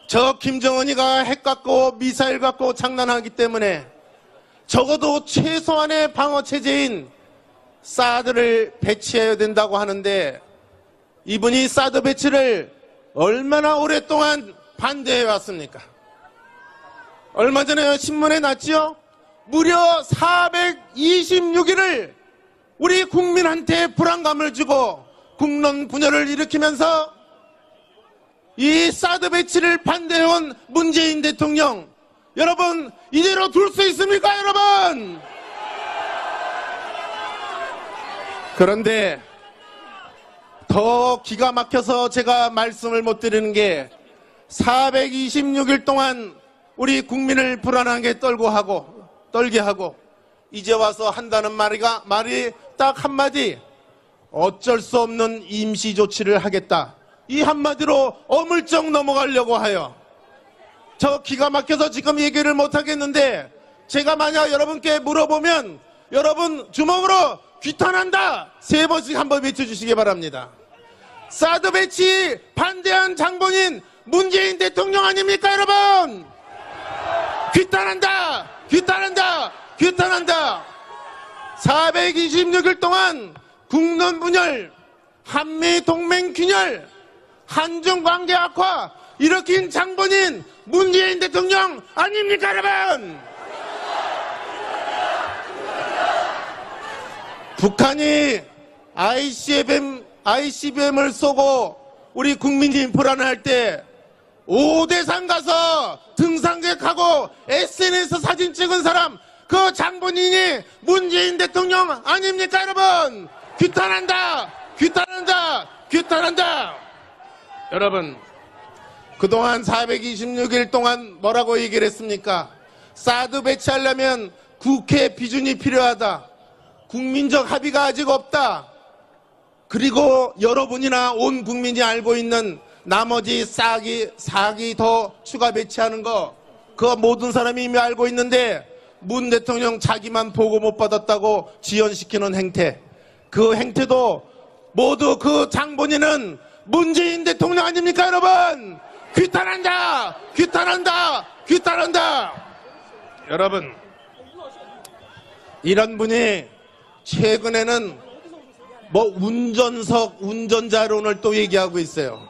저 김정은이가 핵 갖고 미사일 갖고 장난하기 때문에 적어도 최소한의 방어체제인 사드를 배치해야 된다고 하는데, 이분이 사드 배치를 얼마나 오랫동안 반대해 왔습니까? 얼마 전에 신문에 났지요? 무려 426일을 우리 국민한테 불안감을 주고 국론 분열을 일으키면서 이 사드 배치를 반대해온 문재인 대통령, 여러분 이대로 둘 수 있습니까, 여러분? 그런데 더 기가 막혀서 제가 말씀을 못 드리는 게, 426일 동안 우리 국민을 불안하게 떨게 하고 이제 와서 한다는 말이 딱 한마디, 어쩔 수 없는 임시 조치를 하겠다, 이 한마디로 어물쩍 넘어가려고 하여, 저 기가 막혀서 지금 얘기를 못 하겠는데, 제가 만약 여러분께 물어보면 여러분 주먹으로 규탄한다 3번씩 한번 외쳐주시기 바랍니다. 사드 배치 반대한 장본인 문재인 대통령 아닙니까, 여러분? 규탄한다, 규탄한다, 규탄한다. 426일 동안 국론 분열, 한미 동맹 균열, 한중 관계 악화 일으킨 장본인 문재인 대통령 아닙니까, 여러분? 북한이 ICBM을 쏘고 우리 국민이 불안할 때 오대산 가서 등산객하고 SNS 사진 찍은 사람, 그 장본인이 문재인 대통령 아닙니까, 여러분? 규탄한다, 규탄한다, 규탄한다. 여러분, 그동안 426일 동안 뭐라고 얘기를 했습니까? 사드 배치하려면 국회 비준이 필요하다, 국민적 합의가 아직 없다, 그리고 여러분이나 온 국민이 알고 있는 나머지 4기 더 추가 배치하는 거, 그거 모든 사람이 이미 알고 있는데 문 대통령 자기만 보고 못 받았다고 지연시키는 행태, 그 행태도 모두 그 장본인은 문재인 대통령 아닙니까, 여러분? 규탄한다, 규탄한다, 규탄한다. 여러분, 이런 분이 최근에는 뭐 운전자론을 또 얘기하고 있어요.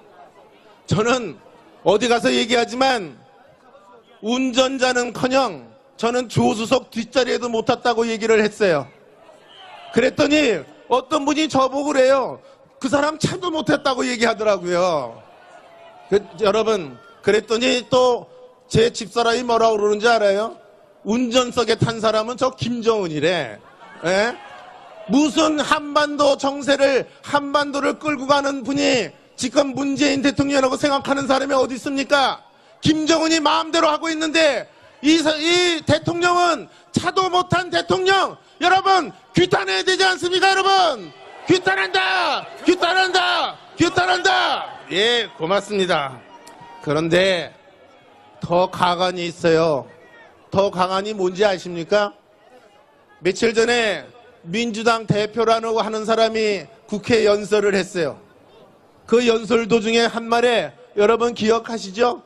저는 어디 가서 얘기하지만 운전자는커녕 저는 조수석 뒷자리에도 못 탔다고 얘기를 했어요. 그랬더니 어떤 분이 저보고 그래요. 그 사람 차도 못했다고 얘기하더라고요. 여러분, 그랬더니 또 제 집사람이 뭐라고 그러는지 알아요? 운전석에 탄 사람은 저 김정은이래. 예? 무슨 한반도를 끌고 가는 분이 지금 문재인 대통령이라고 생각하는 사람이 어디 있습니까? 김정은이 마음대로 하고 있는데 이 대통령은 차도 못한 대통령, 여러분 규탄해야 되지 않습니까? 여러분 규탄한다. 예, 고맙습니다. 그런데 더 가관이 있어요. 더 가관이 뭔지 아십니까? 며칠 전에 민주당 대표라고 하는 사람이 국회 연설을 했어요. 그 연설 도중에 한 말에 여러분 기억하시죠?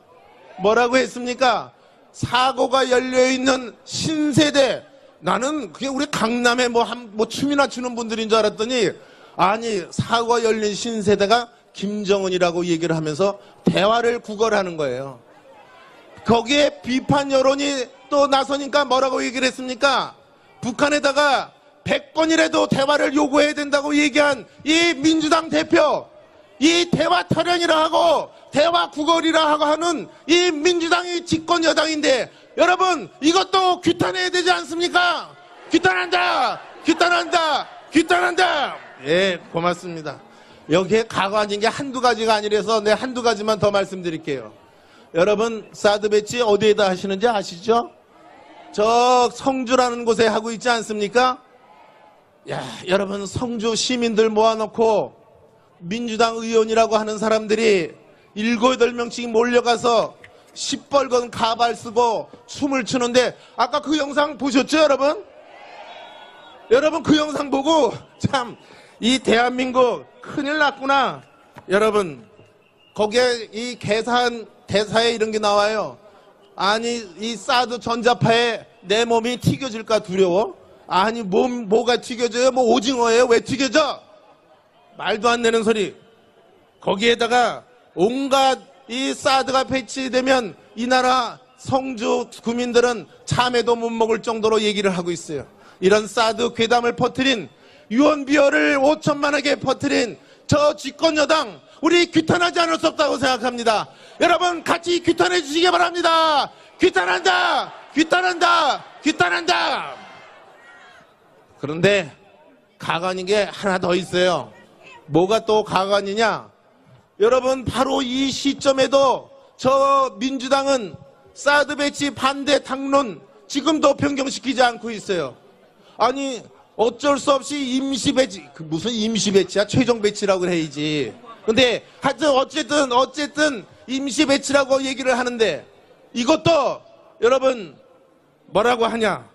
뭐라고 했습니까? 사고가 열려있는 신세대. 나는 그게 우리 강남에 뭐 춤이나 추는 분들인 줄 알았더니 아니, 사고가 열린 신세대가 김정은이라고 얘기를 하면서 대화를 구걸하는 거예요. 거기에 비판 여론이 또 나서니까 뭐라고 얘기를 했습니까? 북한에다가 100번이라도 대화를 요구해야 된다고 얘기한 이 민주당 대표, 이 대화 탈연이라 하고 대화 구걸이라 하고 하는 이 민주당이 집권 여당인데 여러분 이것도 규탄해야 되지 않습니까? 규탄한다. 예, 고맙습니다. 여기에 가관인 게 한두 가지가 아니라서 내 한두 가지만 더 말씀드릴게요. 여러분 사드 배치 어디에다 하시는지 아시죠? 저 성주라는 곳에 하고 있지 않습니까? 야, 여러분 성주 시민들 모아놓고 민주당 의원이라고 하는 사람들이 7, 8명씩 몰려가서 시뻘건 가발 쓰고 춤을 추는데 아까 그 영상 보셨죠, 여러분? 여러분 그 영상 보고 참 이 대한민국 큰일 났구나. 여러분 거기에 이 계산 대사에 이런 게 나와요. 아니 이 사드 전자파에 내 몸이 튀겨질까 두려워? 아니 뭐가 튀겨져요? 뭐 오징어예요? 왜 튀겨져? 말도 안 되는 소리. 거기에다가 온갖 이 사드가 배치되면 이 나라 성주 구민들은 참외도 못 먹을 정도로 얘기를 하고 있어요. 이런 사드 괴담을 퍼뜨린 유언비어를 5천만 원에 퍼뜨린 저 집권여당 우리 규탄하지 않을 수 없다고 생각합니다. 여러분 같이 규탄해 주시기 바랍니다. 규탄한다. 그런데 가관인 게 하나 더 있어요. 뭐가 또 가관이냐? 여러분 바로 이 시점에도 저 민주당은 사드 배치 반대 당론 지금도 변경시키지 않고 있어요. 아니 어쩔 수 없이 임시 배치, 무슨 임시 배치야? 최종 배치라고 해야지. 근데 하여튼 어쨌든 임시 배치라고 얘기를 하는데 이것도 여러분 뭐라고 하냐?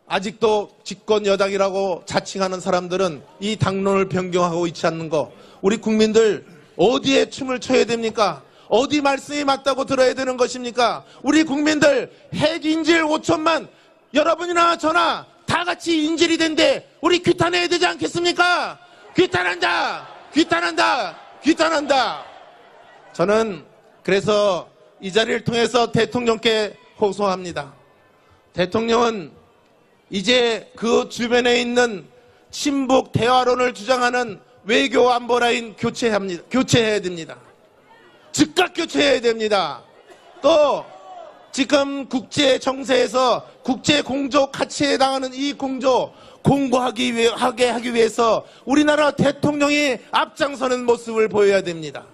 아직도 집권 여당이라고 자칭하는 사람들은 이 당론을 변경하고 있지 않는 거. 우리 국민들 어디에 춤을 춰야 됩니까? 어디 말씀이 맞다고 들어야 되는 것입니까? 우리 국민들 핵인질 5천만 여러분이나 저나 다 같이 인질이 된데 우리 규탄해야 되지 않겠습니까? 규탄한다. 저는 그래서 이 자리를 통해서 대통령께 호소합니다. 대통령은 이제 그 주변에 있는 친북 대화론을 주장하는 외교 안보 라인 교체해야 됩니다. 즉각 교체해야 됩니다. 또 지금 국제 정세에서 국제 공조 가치에 당하는 이 공조 공고하게 하기 위해서 우리나라 대통령이 앞장서는 모습을 보여야 됩니다.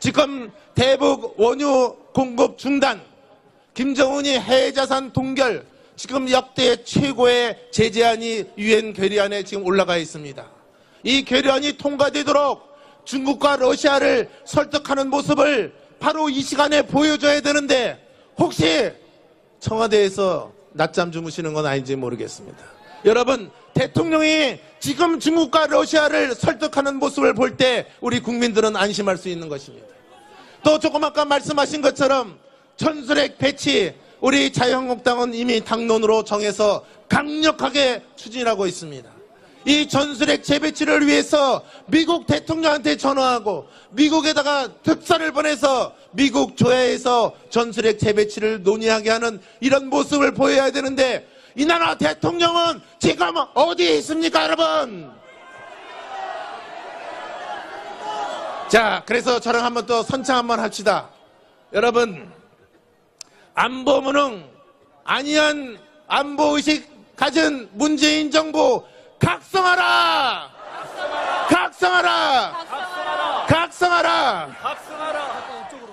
지금 대북 원유 공급 중단, 김정은이 해외자산 동결, 지금 역대 최고의 제재안이 유엔 결의안에 지금 올라가 있습니다. 이 결의안이 통과되도록 중국과 러시아를 설득하는 모습을 바로 이 시간에 보여줘야 되는데 혹시 청와대에서 낮잠 주무시는 건 아닌지 모르겠습니다. 여러분 대통령이 지금 중국과 러시아를 설득하는 모습을 볼 때 우리 국민들은 안심할 수 있는 것입니다. 또 조금 아까 말씀하신 것처럼 전술핵 배치 우리 자유한국당은 이미 당론으로 정해서 강력하게 추진하고 있습니다. 이 전술핵 재배치를 위해서 미국 대통령한테 전화하고 미국에다가 특사를 보내서 미국 조야에서 전술핵 재배치를 논의하게 하는 이런 모습을 보여야 되는데 이 나라 대통령은 지금 어디에 있습니까, 여러분? 자, 그래서 저랑 한번 또 선창 한번 합시다. 여러분, 안보 무능, 안이한 안보의식 가진 문재인 정부 각성하라! 각성하라! 각성하라!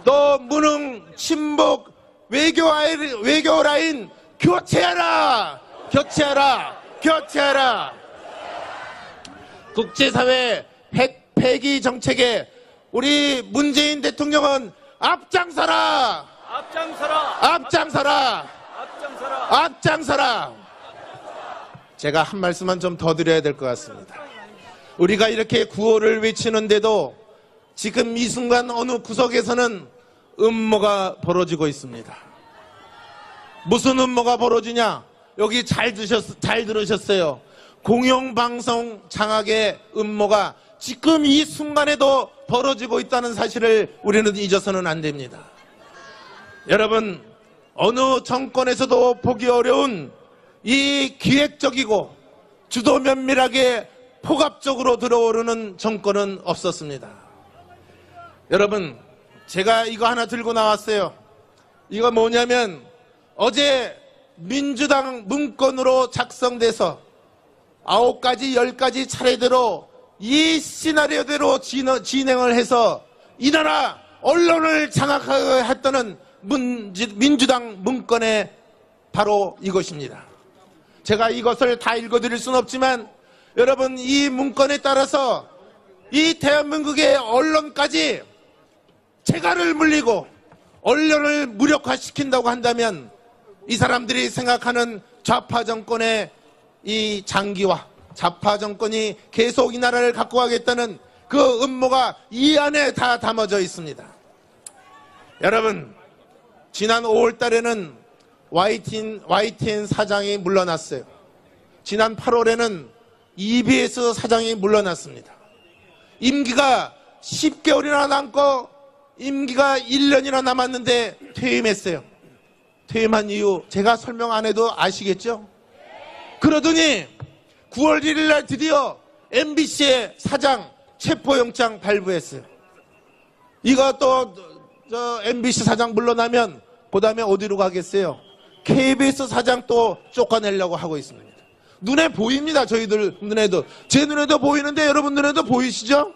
또 무능, 친복, 외교 라인 교체하라! 교체하라! 교체하라! 국제사회 폐기 정책에 우리 문재인 대통령은 앞장서라! 앞장서라! 앞장서라! 제가 한 말씀만 좀 더 드려야 될 것 같습니다. 우리가 이렇게 구호를 외치는데도 지금 이 순간 어느 구석에서는 음모가 벌어지고 있습니다. 무슨 음모가 벌어지냐? 여기 잘 들으셨어요. 공영방송 장악의 음모가 지금 이 순간에도 벌어지고 있다는 사실을 우리는 잊어서는 안 됩니다. 여러분, 어느 정권에서도 보기 어려운 이 기획적이고 주도 면밀하게 포괄적으로 들어오르는 정권은 없었습니다. 여러분, 제가 이거 하나 들고 나왔어요. 이거 뭐냐면 어제 민주당 문건으로 작성돼서 9가지, 10가지 차례대로 이 시나리오대로 진행을 해서 이 나라 언론을 장악했다는 민주당 문건의 바로 이것입니다. 제가 이것을 다 읽어드릴 수는 없지만 여러분, 이 문건에 따라서 이 대한민국의 언론까지 재갈을 물리고 언론을 무력화시킨다고 한다면 이 사람들이 생각하는 좌파 정권의 이 장기화, 좌파 정권이 계속 이 나라를 갖고 가겠다는 그 음모가 이 안에 다 담아져 있습니다. 여러분, 지난 5월 달에는 YTN 사장이 물러났어요. 지난 8월에는 EBS 사장이 물러났습니다. 임기가 10개월이나 남고 임기가 1년이나 남았는데 퇴임했어요. 퇴임한 이유 제가 설명 안 해도 아시겠죠? 그러더니 9월 1일 날 드디어 MBC의 사장 체포영장 발부했어요. 이거 또 MBC 사장 물러나면 그 다음에 어디로 가겠어요? KBS 사장 또 쫓아내려고 하고 있습니다. 눈에 보입니다. 저희들 눈에도. 제 눈에도 보이는데 여러분 눈에도 보이시죠?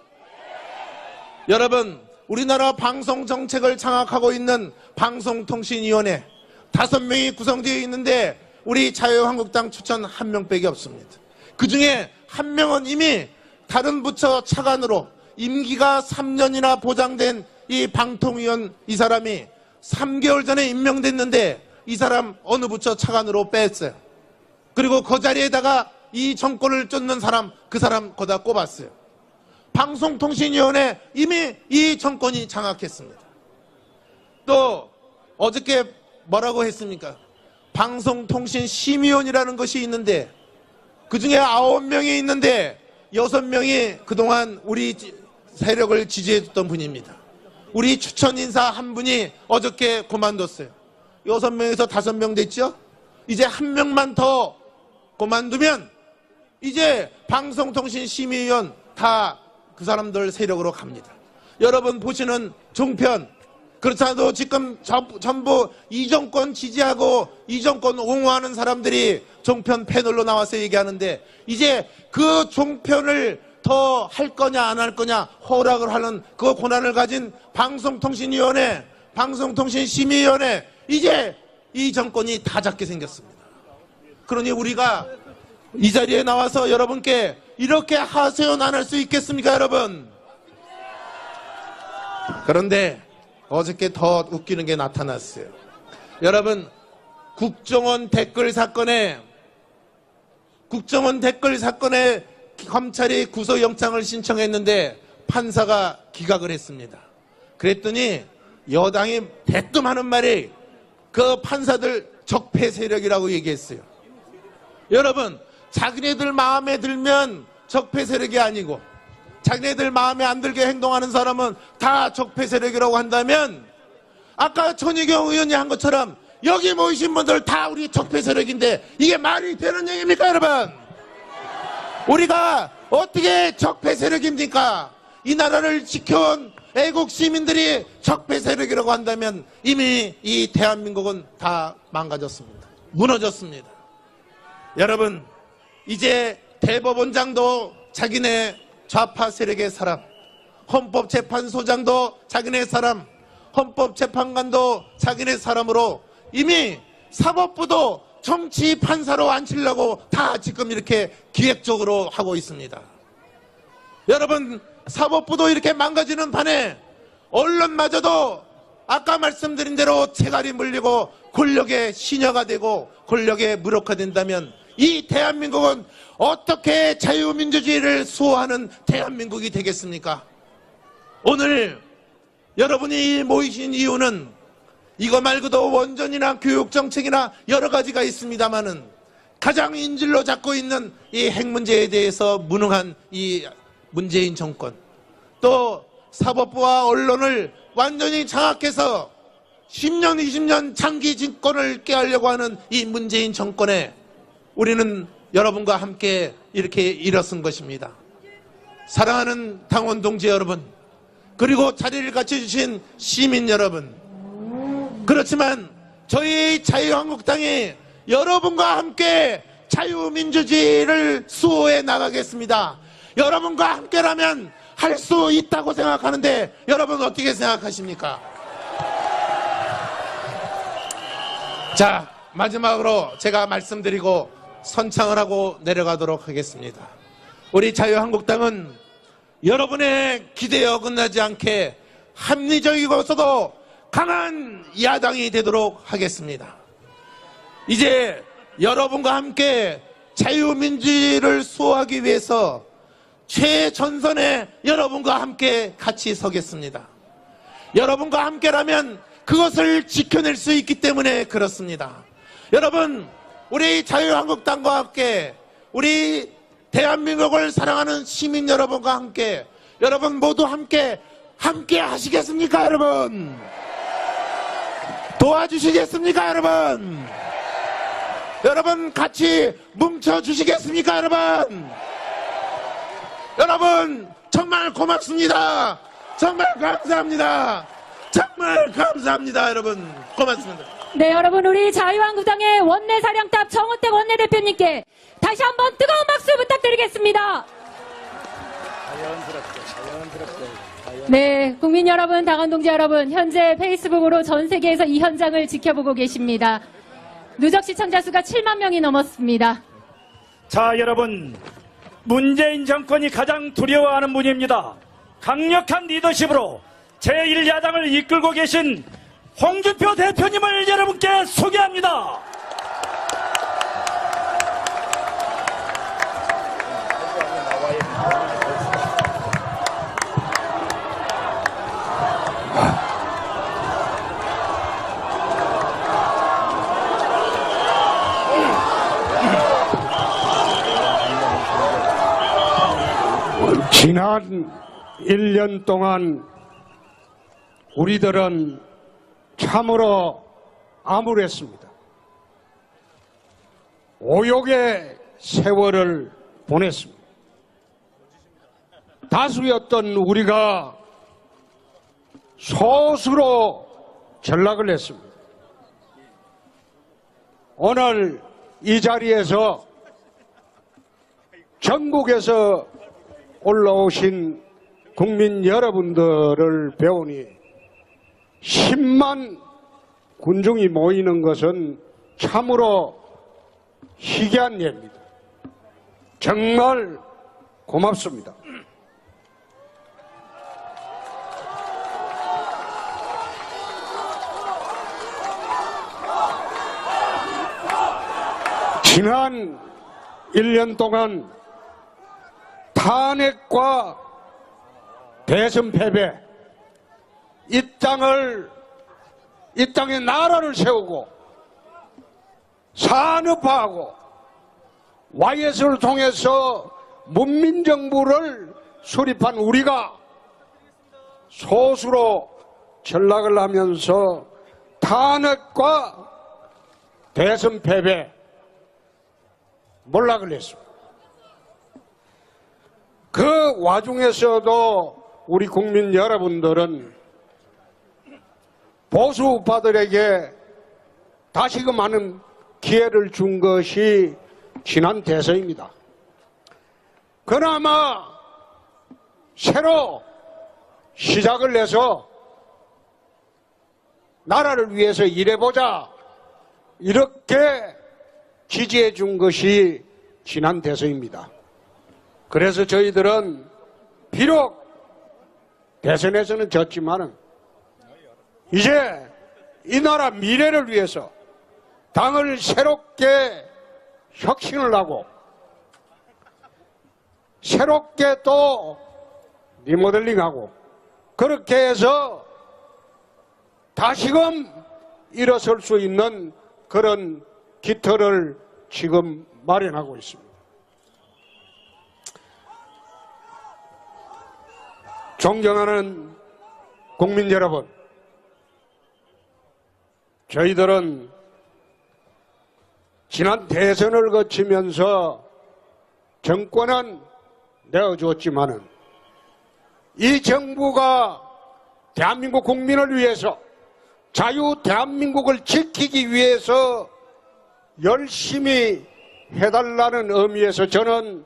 여러분, 우리나라 방송 정책을 장악하고 있는 방송통신위원회 5명이 구성되어 있는데 우리 자유한국당 추천 1명밖에 없습니다. 그 중에 1명은 이미 다른 부처 차관으로 임기가 3년이나 보장된 이 방통위원 이 사람이 3개월 전에 임명됐는데 이 사람 어느 부처 차관으로 뺐어요. 그리고 그 자리에다가 이 정권을 쫓는 사람, 그 사람 거다 꼽았어요. 방송통신위원회 이미 이 정권이 장악했습니다. 또 어저께 뭐라고 했습니까? 방송통신심의위원이라는 것이 있는데 그 중에 9명이 있는데 6명이 그동안 우리 세력을 지지해줬던 분입니다. 우리 추천 인사 한 분이 어저께 그만뒀어요. 6명에서 5명 됐죠? 이제 1명만 더 그만두면 이제 방송통신심의위원 다 그 사람들 세력으로 갑니다. 여러분 보시는 종편, 그렇지 않아도 지금 전부 이 정권 지지하고 이 정권 옹호하는 사람들이 종편 패널로 나와서 얘기하는데 이제 그 종편을 더 할 거냐 안 할 거냐 허락을 하는 그 권한을 가진 방송통신위원회, 방송통신심의위원회 이제 이 정권이 다 잡게 생겼습니다. 그러니 우리가 이 자리에 나와서 여러분께 이렇게 하소연 안 할 수 있겠습니까, 여러분? 그런데 어저께 더 웃기는 게 나타났어요. 여러분, 국정원 댓글 사건에 검찰이 구속영장을 신청했는데 판사가 기각을 했습니다. 그랬더니 여당이 대뜸 하는 말이 그 판사들 적폐 세력이라고 얘기했어요. 여러분, 자기네들 마음에 들면 적폐 세력이 아니고 자기네들 마음에 안 들게 행동하는 사람은 다 적폐 세력이라고 한다면 아까 천희경 의원이 한 것처럼 여기 모이신 분들 다 우리 적폐 세력인데 이게 말이 되는 얘기입니까, 여러분? 우리가 어떻게 적폐 세력입니까? 이 나라를 지켜온 애국 시민들이 적폐 세력이라고 한다면 이미 이 대한민국은 다 망가졌습니다. 무너졌습니다. 여러분, 이제 대법원장도 자기네 좌파 세력의 사람, 헌법재판소장도 자기네 사람, 헌법재판관도 자기네 사람으로 이미 사법부도 정치 판사로 앉히려고 다 지금 이렇게 기획적으로 하고 있습니다. 여러분, 사법부도 이렇게 망가지는 판에 언론마저도 아까 말씀드린 대로 체갈이 물리고 권력의 시녀가 되고 권력에 무력화된다면 이 대한민국은 어떻게 자유민주주의를 수호하는 대한민국이 되겠습니까? 오늘 여러분이 모이신 이유는 이거 말고도 원전이나 교육정책이나 여러 가지가 있습니다마는 가장 인질로 잡고 있는 이 핵 문제에 대해서 무능한 이 문재인 정권, 또 사법부와 언론을 완전히 장악해서 10년, 20년 장기 집권을 꾀하려고 하는 이 문재인 정권에 우리는 여러분과 함께 이렇게 일어선 것입니다. 사랑하는 당원 동지 여러분, 그리고 자리를 갖춰주신 시민 여러분, 그렇지만 저희 자유한국당이 여러분과 함께 자유민주주의를 수호해 나가겠습니다. 여러분과 함께라면 할 수 있다고 생각하는데 여러분 어떻게 생각하십니까? 자, 마지막으로 제가 말씀드리고 선창을 하고 내려가도록 하겠습니다. 우리 자유한국당은 여러분의 기대에 어긋나지 않게 합리적이고서도 강한 야당이 되도록 하겠습니다. 이제 여러분과 함께 자유민주주의를 수호하기 위해서 최전선에 여러분과 함께 같이 서겠습니다. 여러분과 함께라면 그것을 지켜낼 수 있기 때문에 그렇습니다. 여러분, 우리 자유한국당과 함께, 우리 대한민국을 사랑하는 시민 여러분과 함께, 여러분 모두 함께 하시겠습니까, 여러분? 도와주시겠습니까, 여러분? 여러분 같이 뭉쳐주시겠습니까, 여러분? 여러분 정말 고맙습니다. 정말 감사합니다. 정말 감사합니다. 여러분 고맙습니다. 네, 여러분, 우리 자유한국당의 원내사령탑 정우택 원내대표님께 다시 한번 뜨거운 박수 부탁드리겠습니다. 네, 국민 여러분, 당원 동지 여러분, 현재 페이스북으로 전 세계에서 이 현장을 지켜보고 계십니다. 누적 시청자 수가 7만 명이 넘었습니다. 자, 여러분, 문재인 정권이 가장 두려워하는 분입니다. 강력한 리더십으로 제1야당을 이끌고 계신 홍준표 대표님을 여러분께 소개합니다. 지난 1년 동안 우리들은 참으로 암울했습니다. 오욕의 세월을 보냈습니다. 다수였던 우리가 소수로 전락을 했습니다. 오늘 이 자리에서 전국에서 올라오신 국민 여러분들을 배우니 10만 군중이 모이는 것은 참으로 희귀한 예입니다. 정말 고맙습니다. 지난 1년 동안 탄핵과 대선 패배, 이 땅에 나라를 세우고 산업화하고 YS를 통해서 문민정부를 수립한 우리가 소수로 전락을 하면서 탄핵과 대선 패배, 몰락을 했습니다. 그 와중에서도 우리 국민 여러분들은 보수 우파들에게 다시금 하는 기회를 준 것이 지난 대선입니다. 그나마 새로 시작을 해서 나라를 위해서 일해보자 이렇게 지지해 준 것이 지난 대선입니다. 그래서 저희들은 비록 대선에서는 졌지만은 이제 이 나라 미래를 위해서 당을 새롭게 혁신을 하고 새롭게 또 리모델링하고 그렇게 해서 다시금 일어설 수 있는 그런 깃털을 지금 마련하고 있습니다. 존경하는 국민 여러분, 저희들은 지난 대선을 거치면서 정권은 내어주었지만은 이 정부가 대한민국 국민을 위해서 자유 대한민국을 지키기 위해서 열심히 해달라는 의미에서 저는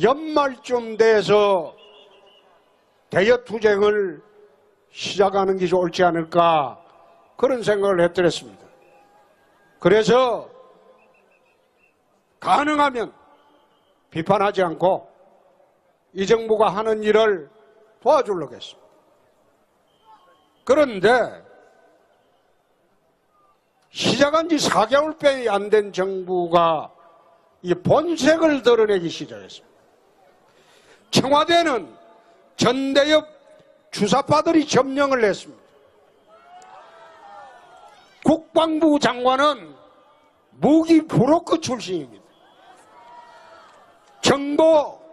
연말쯤 돼서 대여투쟁을 시작하는 게 옳지 않을까 그런 생각을 했더랬습니다. 그래서 가능하면 비판하지 않고 이 정부가 하는 일을 도와주려고 했습니다. 그런데 시작한 지 4개월밖에 안 된 정부가 이 본색을 드러내기 시작했습니다. 청와대는 전대협 주사파들이 점령을 했습니다. 국방부 장관은 무기 브로커 출신입니다.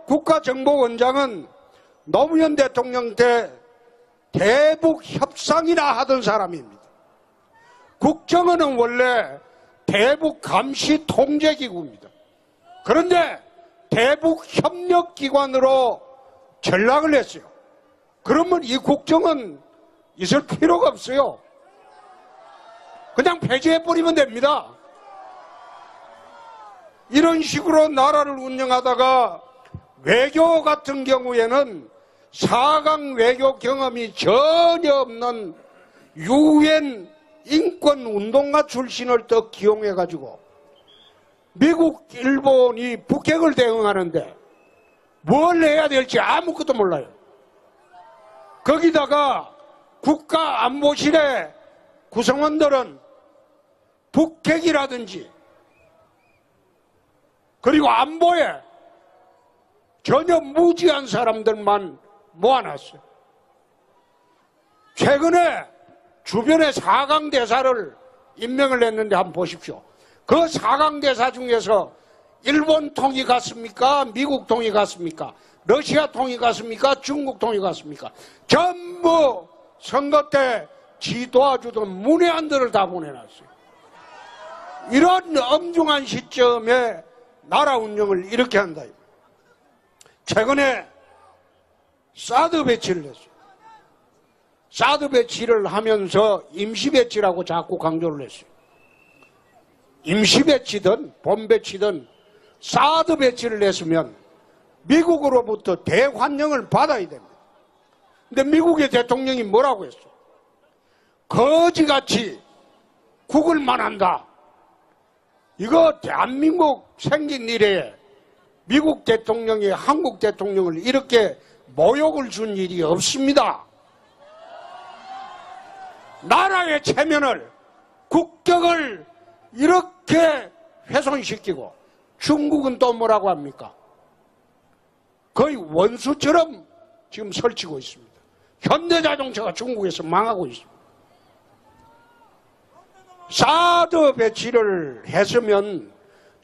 국가정보원장은 노무현 대통령 때 대북 협상이나 하던 사람입니다. 국정원은 원래 대북 감시 통제기구입니다. 그런데 대북 협력기관으로 전락을 했어요. 그러면 이 국정은 있을 필요가 없어요. 그냥 폐지해버리면 됩니다. 이런 식으로 나라를 운영하다가 외교 같은 경우에는 4강 외교 경험이 전혀 없는 유엔 인권운동가 출신을 또 기용해가지고 미국, 일본이 북핵을 대응하는데 뭘 해야 될지 아무것도 몰라요. 거기다가 국가안보실의 구성원들은 북핵이라든지 그리고 안보에 전혀 무지한 사람들만 모아놨어요. 최근에 주변에 4강 대사를 임명을 했는데 한번 보십시오. 그 4강 대사 중에서 일본 통이 갔습니까? 미국 통이 갔습니까? 러시아 통이 갔습니까? 중국 통이 갔습니까? 전부 선거 때 지 도와주던 문외한들을 다 보내놨어요. 이런 엄중한 시점에 나라 운영을 이렇게 한다. 최근에 사드 배치를 했어요. 사드 배치를 하면서 임시 배치라고 자꾸 강조를 했어요. 임시 배치든 본 배치든 사드 배치를 했으면 미국으로부터 대환영을 받아야 됩니다. 근데 미국의 대통령이 뭐라고 했어? 거지같이 국을만 한다. 이거 대한민국 생긴 이래에 미국 대통령이 한국 대통령을 이렇게 모욕을 준 일이 없습니다. 나라의 체면을, 국격을 이렇게 훼손시키고 중국은 또 뭐라고 합니까? 거의 원수처럼 지금 설치고 있습니다. 현대자동차가 중국에서 망하고 있습니다. 사드 배치를 했으면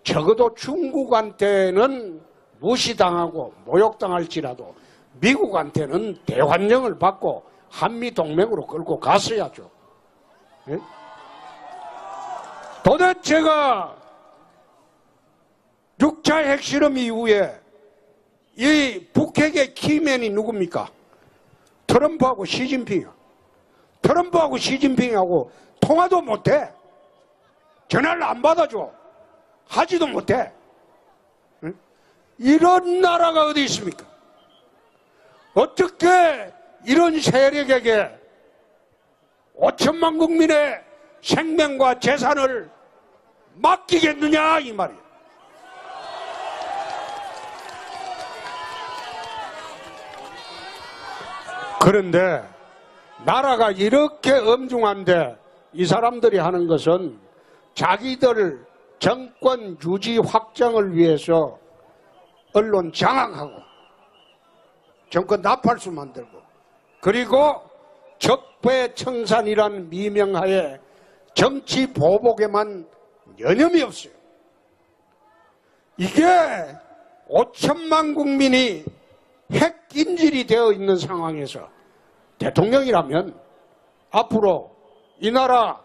적어도 중국한테는 무시당하고 모욕당할지라도 미국한테는 대환영을 받고 한미동맹으로 끌고 갔어야죠. 네? 도대체가 6차 핵실험 이후에 이 북핵의 키맨이 누굽니까? 트럼프하고 시진핑이야. 트럼프하고 시진핑하고 통화도 못해. 전화를 안 받아줘. 하지도 못해. 응? 이런 나라가 어디 있습니까? 어떻게 이런 세력에게 5천만 국민의 생명과 재산을 맡기겠느냐 이 말이에요. 그런데 나라가 이렇게 엄중한데 이 사람들이 하는 것은 자기들 정권 유지 확장을 위해서 언론 장악하고 정권 나팔수 만들고 그리고 적폐청산이라는 미명하에 정치 보복에만 여념이 없어요. 이게 5천만 국민이 핵인질이 되어 있는 상황에서 대통령이라면 앞으로 이 나라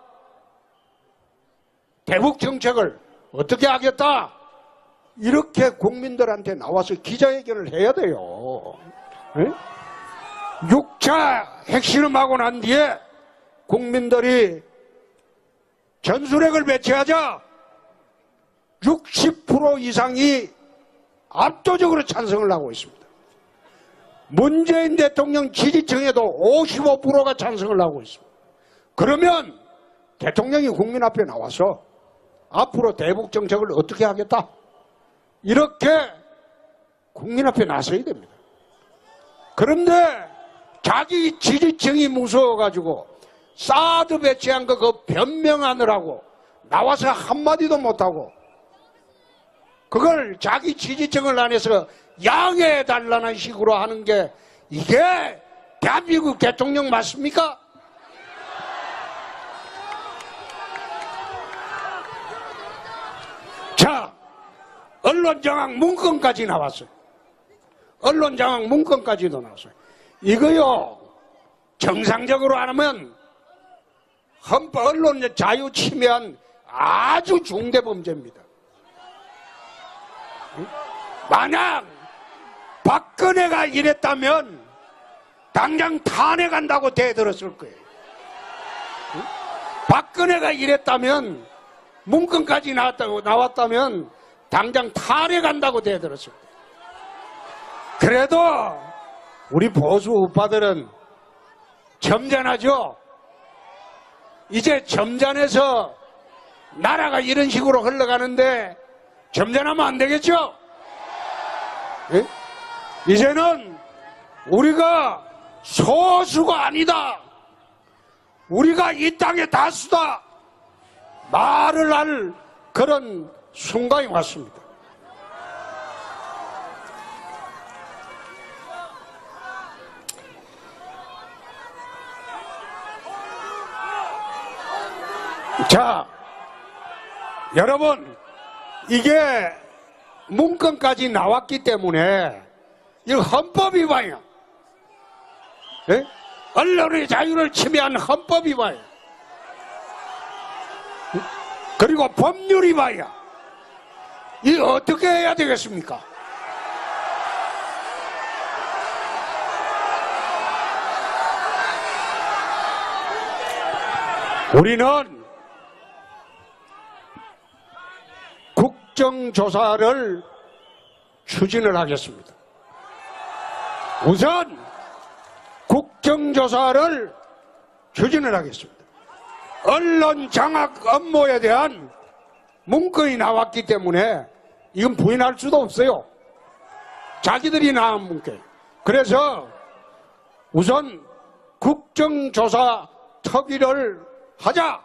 대북 정책을 어떻게 하겠다 이렇게 국민들한테 나와서 기자회견을 해야 돼요. 네? 6차 핵실험하고 난 뒤에 국민들이 전술핵을 배치하자 60% 이상이 압도적으로 찬성을 하고 있습니다. 문재인 대통령 지지층에도 55%가 찬성을 하고 있습니다. 그러면 대통령이 국민 앞에 나와서 앞으로 대북 정책을 어떻게 하겠다 이렇게 국민 앞에 나서야 됩니다. 그런데 자기 지지층이 무서워가지고 사드 배치한 거 그 변명하느라고 나와서 한마디도 못하고 그걸 자기 지지층을 안에서 양해해달라는 식으로 하는 게 이게 대한민국 대통령 맞습니까? 자, 언론장악 문건까지 나왔어요. 언론장악 문건까지도 나왔어요. 이거요, 정상적으로 안 하면 헌법 언론 자유 침해한 아주 중대 범죄입니다. 만약 박근혜가 이랬다면 당장 탄핵한다고 대들었을 거예요. 박근혜가 이랬다면 문건까지 나왔다면 당장 탄핵한다고 대들었을 거예요. 그래도 우리 보수 우파들은 점잖하죠. 이제 점잖해서 나라가 이런 식으로 흘러가는데 점잖하면 안 되겠죠? 예? 이제는 우리가 소수가 아니다. 우리가 이 땅의 다수다. 말을 할 그런 순간이 왔습니다. 자, 여러분, 이게 문건까지 나왔기 때문에 이거 헌법 위반이야. 예? 언론의 자유를 침해한 헌법 위반이야. 그리고 법률 위반이야. 이거 어떻게 해야 되겠습니까? 우리는 국정조사를 추진을 하겠습니다. 우선 국정조사를 추진을 하겠습니다. 언론 장악 업무에 대한 문건이 나왔기 때문에 이건 부인할 수도 없어요. 자기들이 나온 문건. 그래서 우선 국정조사 특위를 하자.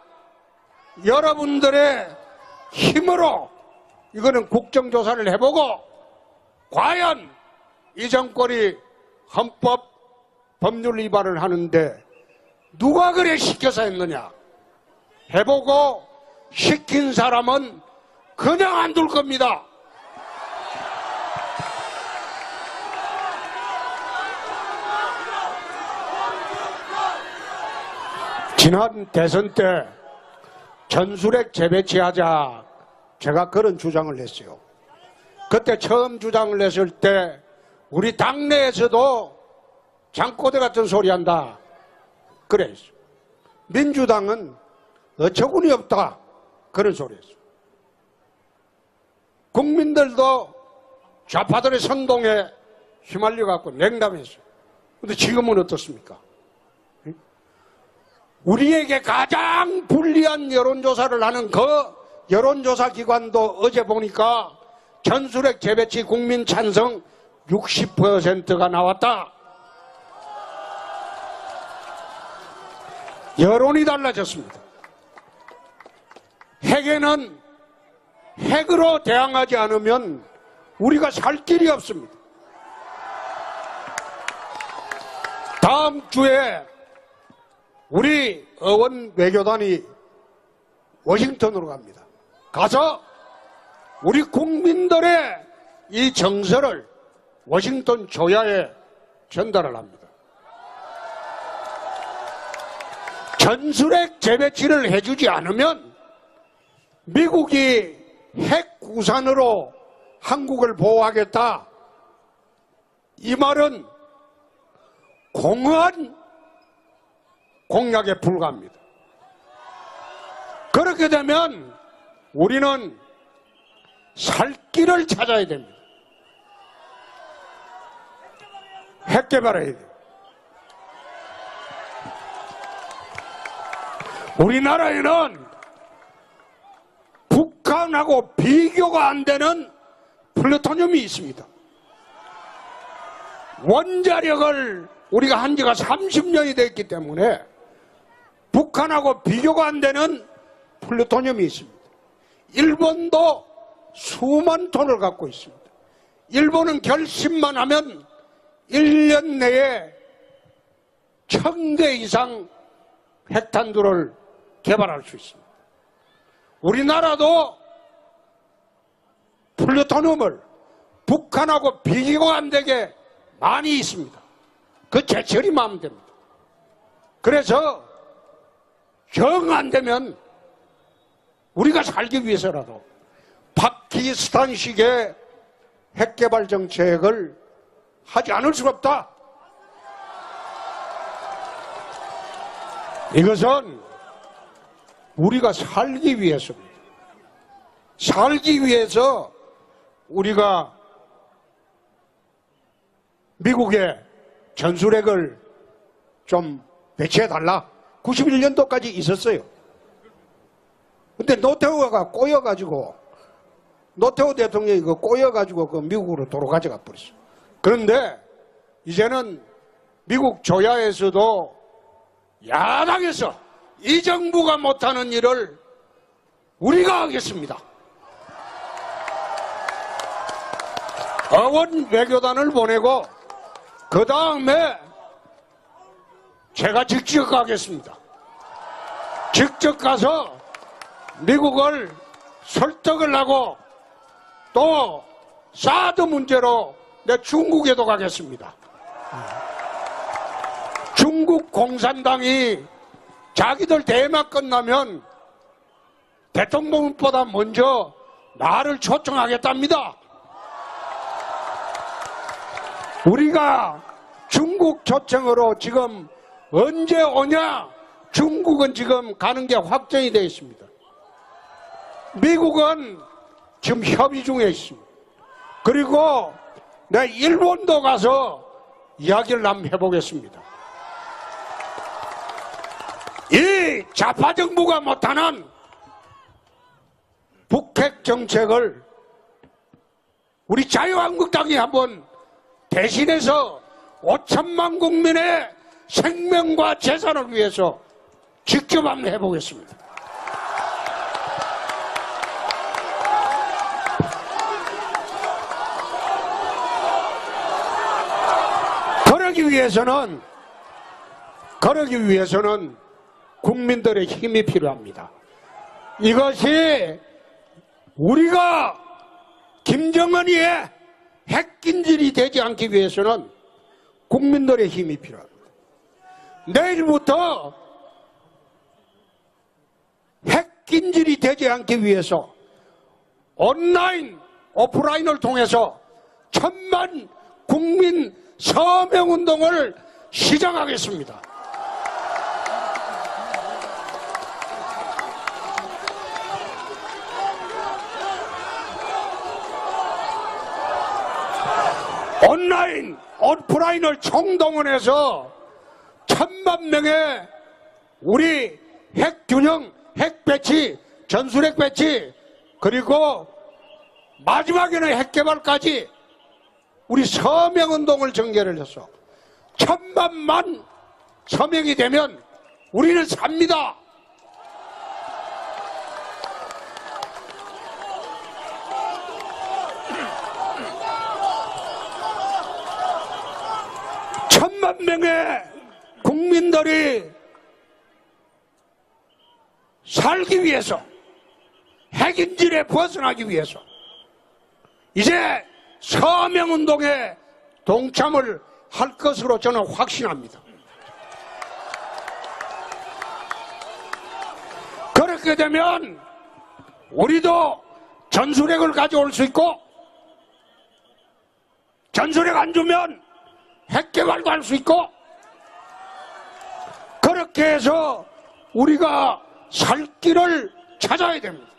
여러분들의 힘으로 이거는 국정조사를 해보고 과연 이 정권이 헌법 법률 위반을 하는데 누가 그래 시켜서 했느냐 해보고 시킨 사람은 그냥 안 둘 겁니다. 지난 대선 때 전술핵 재배치하자 제가 그런 주장을 했어요. 그때 처음 주장을 했을 때 우리 당내에서도 장꼬대 같은 소리 한다. 그래. 민주당은 어처구니 없다. 그런 소리 했어. 국민들도 좌파들의 선동에 휘말려갖고 냉담했어요. 근데 지금은 어떻습니까? 우리에게 가장 불리한 여론조사를 하는 그 여론조사 기관도 어제 보니까 전술핵 재배치 국민 찬성 60%가 나왔다. 여론이 달라졌습니다. 핵에는 핵으로 대항하지 않으면 우리가 살 길이 없습니다. 다음 주에 우리 의원 외교단이 워싱턴으로 갑니다. 가서 우리 국민들의 이 정서를 워싱턴 조야에 전달을 합니다. 전술핵 재배치를 해주지 않으면 미국이 핵 구산으로 한국을 보호하겠다. 이 말은 공허한 공약에 불과합니다. 그렇게 되면 우리는 살 길을 찾아야 됩니다. 핵 개발해야 돼요. 우리나라에는 북한하고 비교가 안 되는 플루토늄이 있습니다. 원자력을 우리가 한 지가 30년이 됐기 때문에 북한하고 비교가 안 되는 플루토늄이 있습니다. 일본도 수만 톤을 갖고 있습니다. 일본은 결심만 하면 1년 내에 1000개 이상 핵탄두를 개발할 수 있습니다. 우리나라도 플루토늄을 북한하고 비교가 안 되게 많이 있습니다. 그 제철이면 하면 됩니다. 그래서 정 안 되면 우리가 살기 위해서라도 파키스탄식의 핵개발 정책을 하지 않을 수가 없다. 이것은 우리가 살기 위해서입니다. 살기 위해서 우리가 미국의 전술핵을 좀 배치해달라. 91년도까지 있었어요. 근데 노태우가 꼬여가지고, 노태우 대통령이 꼬여가지고 미국으로 도로 가져가 버렸어요. 그런데 이제는 미국 조야에서도 야당에서 이 정부가 못하는 일을 우리가 하겠습니다. 의원 외교단을 보내고 그 다음에 제가 직접 가겠습니다. 직접 가서 미국을 설득을 하고 또 사드 문제로 내 중국에도 가겠습니다. 중국 공산당이 자기들 대회만 끝나면 대통령보다 먼저 나를 초청하겠답니다. 우리가 중국 초청으로 지금 언제 오냐? 중국은 지금 가는 게 확정이 되어 있습니다. 미국은 지금 협의 중에 있습니다. 그리고 내가 일본도 가서 이야기를 한번 해보겠습니다. 이 좌파 정부가 못하는 북핵 정책을 우리 자유한국당이 한번 대신해서 5천만 국민의 생명과 재산을 위해서 직접 한번 해보겠습니다. 그러기 위해서는 국민들의 힘이 필요합니다. 이것이 우리가 김정은이의 핵긴질이 되지 않기 위해서는 국민들의 힘이 필요합니다. 내일부터 핵긴질이 되지 않기 위해서 온라인, 오프라인을 통해서 1000만 국민 서명운동을 시작하겠습니다. 온라인, 오프라인을 총동원해서 1000만 명의 우리 핵균형, 핵배치, 전술핵 배치, 그리고 마지막에는 핵개발까지 우리 서명운동을 전개를 해서 1000만만 서명이 되면 우리는 삽니다. 천만 명의 국민들이 살기 위해서, 핵인질에 벗어나기 위해서 이제 서명운동에 동참을 할 것으로 저는 확신합니다. 그렇게 되면 우리도 전술핵을 가져올 수 있고, 전술핵 안 주면 핵개발도 할 수 있고, 그렇게 해서 우리가 살 길을 찾아야 됩니다.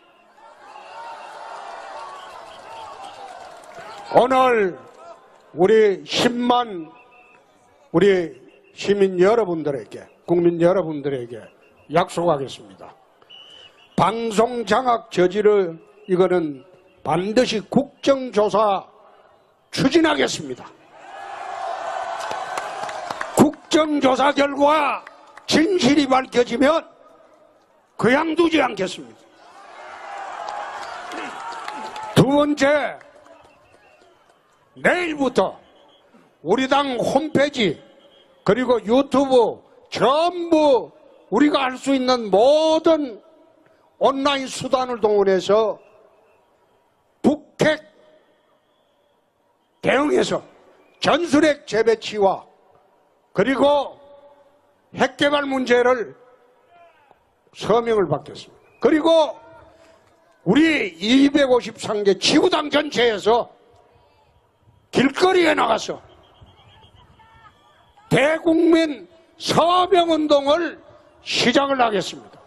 오늘 우리 10만 우리 시민 여러분들에게, 국민 여러분들에게 약속하겠습니다. 방송 장악 저지를 이거는 반드시 국정조사 추진하겠습니다. 국정조사 결과 진실이 밝혀지면 그냥 두지 않겠습니다. 두 번째, 내일부터 우리 당 홈페이지 그리고 유튜브 전부 우리가 할 수 있는 모든 온라인 수단을 동원해서 북핵 대응해서 전술핵 재배치와 그리고 핵개발 문제를 서명을 받겠습니다. 그리고 우리 253개 지구당 전체에서 길거리에 나가서 대국민 서명운동을 시작을 하겠습니다.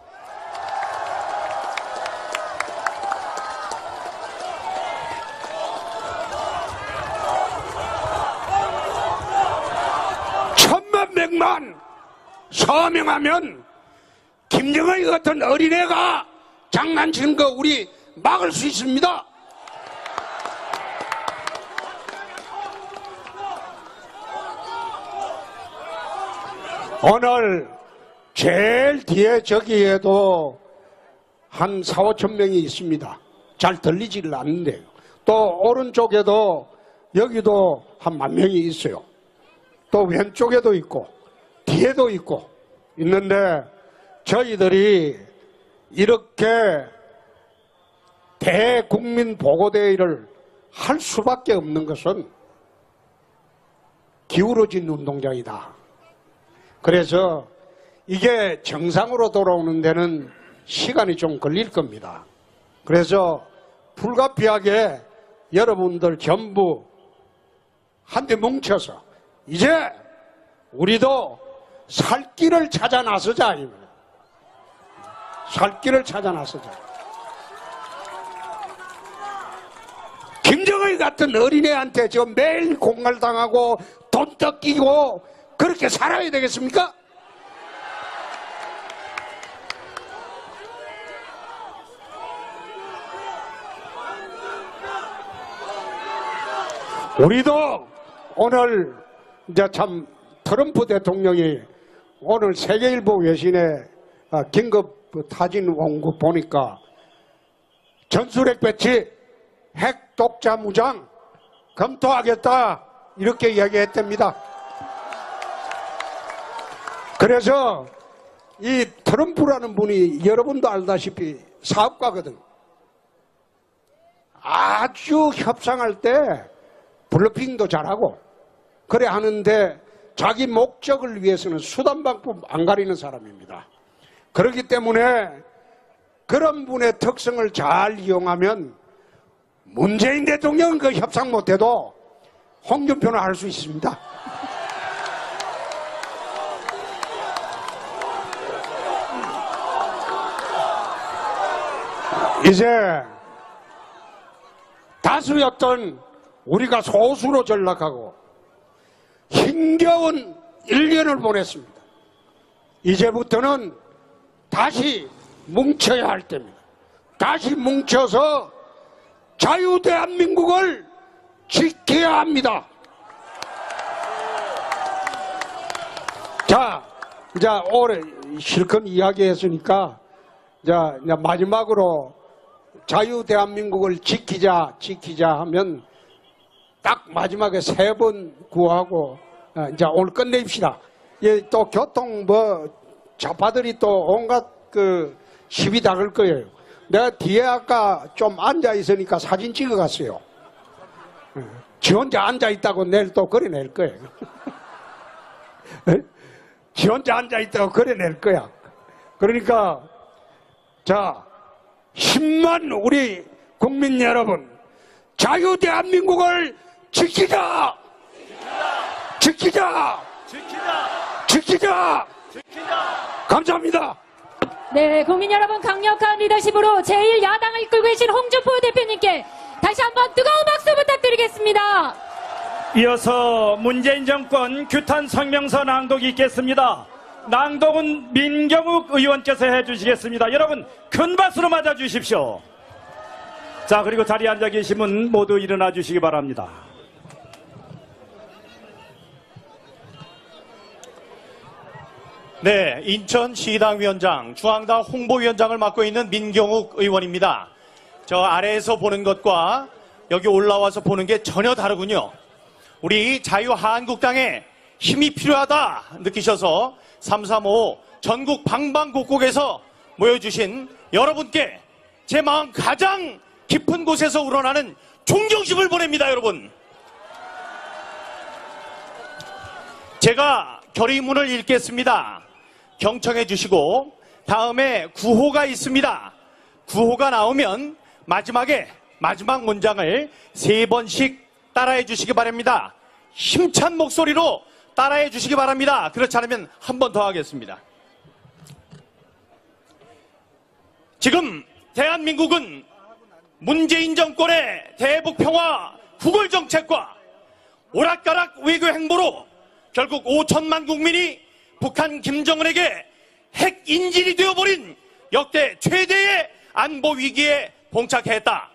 천만 백만 서명하면 김정은이 같은 어린애가 장난치는 거 우리 막을 수 있습니다. 오늘 제일 뒤에 저기에도 한 4, 5천 명이 있습니다. 잘 들리지를 않는데요. 또 오른쪽에도 여기도 한 10,000명이 있어요. 또 왼쪽에도 있고 뒤에도 있고 있는데, 저희들이 이렇게 대국민 보고대회를 할 수밖에 없는 것은 기울어진 운동장이다. 그래서 이게 정상으로 돌아오는 데는 시간이 좀 걸릴 겁니다. 그래서 불가피하게 여러분들 전부 한데 뭉쳐서 이제 우리도 살 길을 찾아 나서자. 살 길을 찾아 나서자. 김정은 같은 어린애한테 지금 매일 공갈당하고 돈 뜯기고 그렇게 살아야 되겠습니까? 우리도 오늘 이제 참 트럼프 대통령이 오늘 세계일보 외신에 긴급 타진 온 거 보니까 전술핵 배치, 핵 독자 무장 검토하겠다 이렇게 이야기했답니다. 그래서 이 트럼프라는 분이 여러분도 알다시피 사업가거든. 아주 협상할 때 블러핑도 잘하고 그래 하는데 자기 목적을 위해서는 수단 방법 안 가리는 사람입니다. 그렇기 때문에 그런 분의 특성을 잘 이용하면 문재인 대통령은 그 협상 못해도 홍준표는 할 수 있습니다. 이제 다수였던 우리가 소수로 전락하고 힘겨운 1년을 보냈습니다. 이제부터는 다시 뭉쳐야 할 때입니다. 다시 뭉쳐서 자유대한민국을 지켜야 합니다. 자, 이제 올해 실컷 이야기했으니까 이제 마지막으로 자유대한민국을 지키자 하면 딱 마지막에 3번 구하고 이제 오늘 끝내입시다. 예, 또 교통 좌파들이 또 온갖 시비 다 걸 거예요. 내가 뒤에 아까 좀 앉아 있으니까 사진 찍어 갔어요. 지 혼자 앉아 있다고 내일 또 그려낼 거예요. 지 혼자 앉아 있다고 그려낼 거야. 그러니까 자, 10만 우리 국민 여러분, 자유대한민국을 지키자! 지키자! 감사합니다. 네, 국민 여러분 강력한 리더십으로 제1야당을 이끌고 계신 홍준표 대표님께 다시 한번 뜨거운 박수 부탁드리겠습니다. 이어서 문재인 정권 규탄 성명서 낭독이 있겠습니다. 낭독은 민경욱 의원께서 해주시겠습니다. 여러분 큰 박수로 맞아주십시오. 자, 그리고 자리에 앉아 계신 분 모두 일어나 주시기 바랍니다. 네, 인천시당위원장, 중앙당 홍보위원장을 맡고 있는 민경욱 의원입니다. 저 아래에서 보는 것과 여기 올라와서 보는 게 전혀 다르군요. 우리 자유한국당에 힘이 필요하다 느끼셔서 335 전국 방방곡곡에서 모여주신 여러분께 제 마음 가장 깊은 곳에서 우러나는 존경심을 보냅니다, 여러분. 제가 결의문을 읽겠습니다. 경청해 주시고 다음에 구호가 있습니다. 구호가 나오면 마지막 문장을 3번씩 따라해 주시기 바랍니다. 힘찬 목소리로 따라해 주시기 바랍니다. 그렇지 않으면 한 번 더 하겠습니다. 지금 대한민국은 문재인 정권의 대북 평화 구걸 정책과 오락가락 외교 행보로 결국 5천만 국민이 북한 김정은에게 핵 인질이 되어버린 역대 최대의 안보 위기에 봉착했다.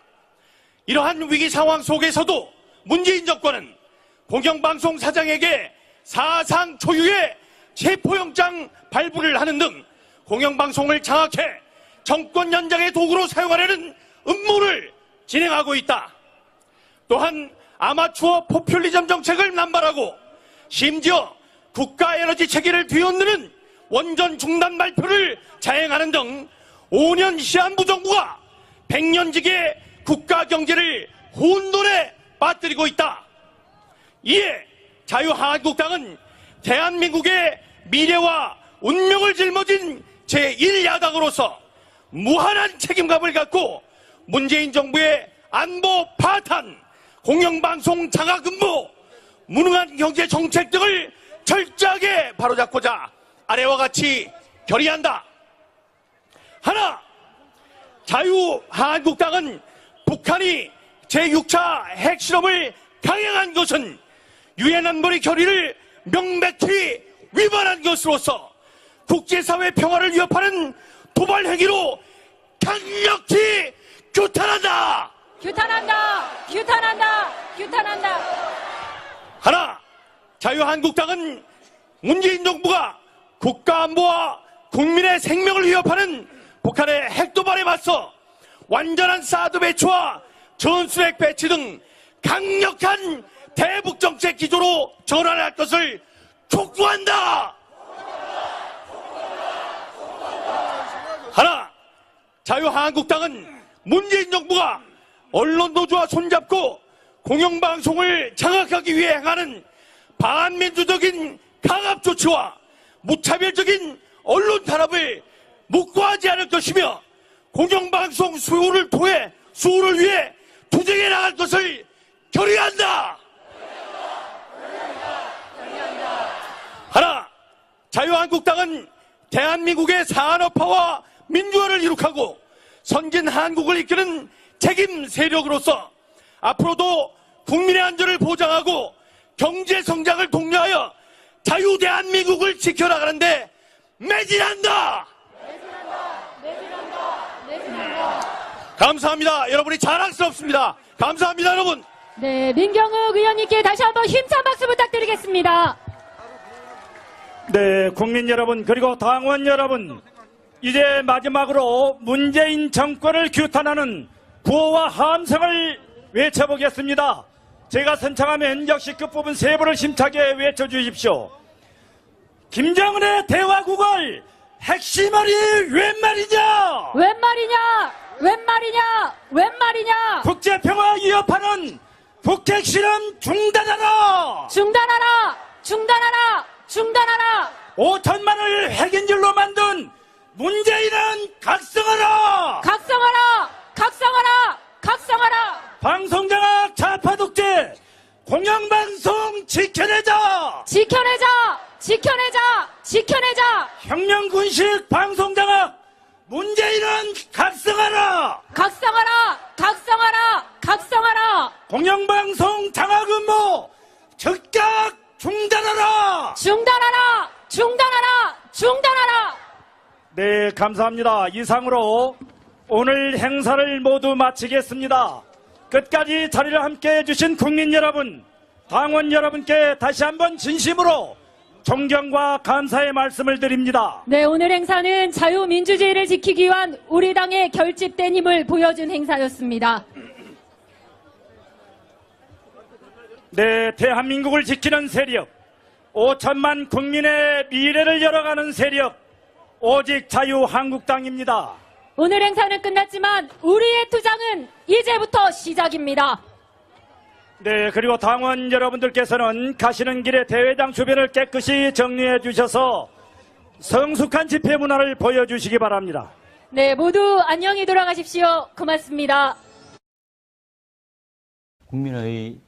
이러한 위기 상황 속에서도 문재인 정권은 공영방송 사장에게 사상 초유의 체포영장 발부를 하는 등 공영방송을 장악해 정권 연장의 도구로 사용하려는 음모를 진행하고 있다. 또한 아마추어 포퓰리즘 정책을 남발하고 심지어 국가 에너지 체계를 뒤흔드는 원전 중단 발표를 자행하는 등 5년 시한부 정부가 100년직의 국가 경제를 혼돈에 빠뜨리고 있다. 이에 자유한국당은 대한민국의 미래와 운명을 짊어진 제1야당으로서 무한한 책임감을 갖고 문재인 정부의 안보 파탄, 공영방송 장악 음모, 무능한 경제 정책 등을 철저하게 바로잡고자 아래와 같이 결의한다. 하나, 자유한국당은 북한이 제6차 핵실험을 강행한 것은 유엔 안보리 결의를 명백히 위반한 것으로서 국제사회 평화를 위협하는 도발 행위로 강력히 규탄한다. 규탄한다. 하나, 자유한국당은 문재인 정부가 국가안보와 국민의 생명을 위협하는 북한의 핵도발에 맞서 완전한 사드 배치와 전술핵 배치 등 강력한 대북정책 기조로 전환할 것을 촉구한다. 하나, 자유한국당은 문재인 정부가 언론 노조와 손잡고 공영방송을 장악하기 위해 행하는 반민주적인 강압 조치와 무차별적인 언론 탄압을 묵과하지 않을 것이며 공영방송 수호를 위해 투쟁해 나갈 것을 결의한다. 하나, 자유한국당은 대한민국의 산업화와 민주화를 이룩하고 선진 한국을 이끄는 책임 세력으로서 앞으로도 국민의 안전을 보장하고 경제 성장을 독려하여 자유 대한민국을 지켜나가는데 매진한다. 감사합니다. 여러분이 자랑스럽습니다. 감사합니다, 여러분. 네, 민경욱 의원님께 다시 한번 힘찬 박수 부탁드리겠습니다. 네, 국민 여러분 그리고 당원 여러분, 이제 마지막으로 문재인 정권을 규탄하는 구호와 함성을 외쳐보겠습니다. 제가 선창하면 역시 끝부분 세 번을 힘차게 외쳐주십시오. 김정은의 대화국을 핵심어리 웬 말이냐? 웬 말이냐? 웬 말이냐? 웬 말이냐? 국제평화 위협하는 북핵 실험 중단하라! 중단하라! 중단하라! 중단하라! 5천만을 핵인질로 만든 문재인은 각성하라! 각성하라! 각성하라! 각성하라! 방송장악 좌파독재 공영방송 지켜내자! 지켜내자! 지켜내자! 지켜내자! 혁명군식 방송장악 문재인은 각성하라! 각성하라! 각성하라! 각성하라! 공영방송 장악 음모 즉각 중단하라! 중단하라! 중단하라! 중단하라! 네, 감사합니다. 이상으로 오늘 행사를 모두 마치겠습니다. 끝까지 자리를 함께 해주신 국민 여러분, 당원 여러분께 다시 한번 진심으로 존경과 감사의 말씀을 드립니다. 네, 오늘 행사는 자유민주주의를 지키기 위한 우리 당의 결집된 힘을 보여준 행사였습니다. 네, 대한민국을 지키는 세력, 5천만 국민의 미래를 열어가는 세력, 오직 자유한국당입니다. 오늘 행사는 끝났지만 우리의 투쟁은 이제부터 시작입니다. 네, 그리고 당원 여러분들께서는 가시는 길에 대회장 주변을 깨끗이 정리해 주셔서 성숙한 집회 문화를 보여주시기 바랍니다. 네, 모두 안녕히 돌아가십시오. 고맙습니다. 국민의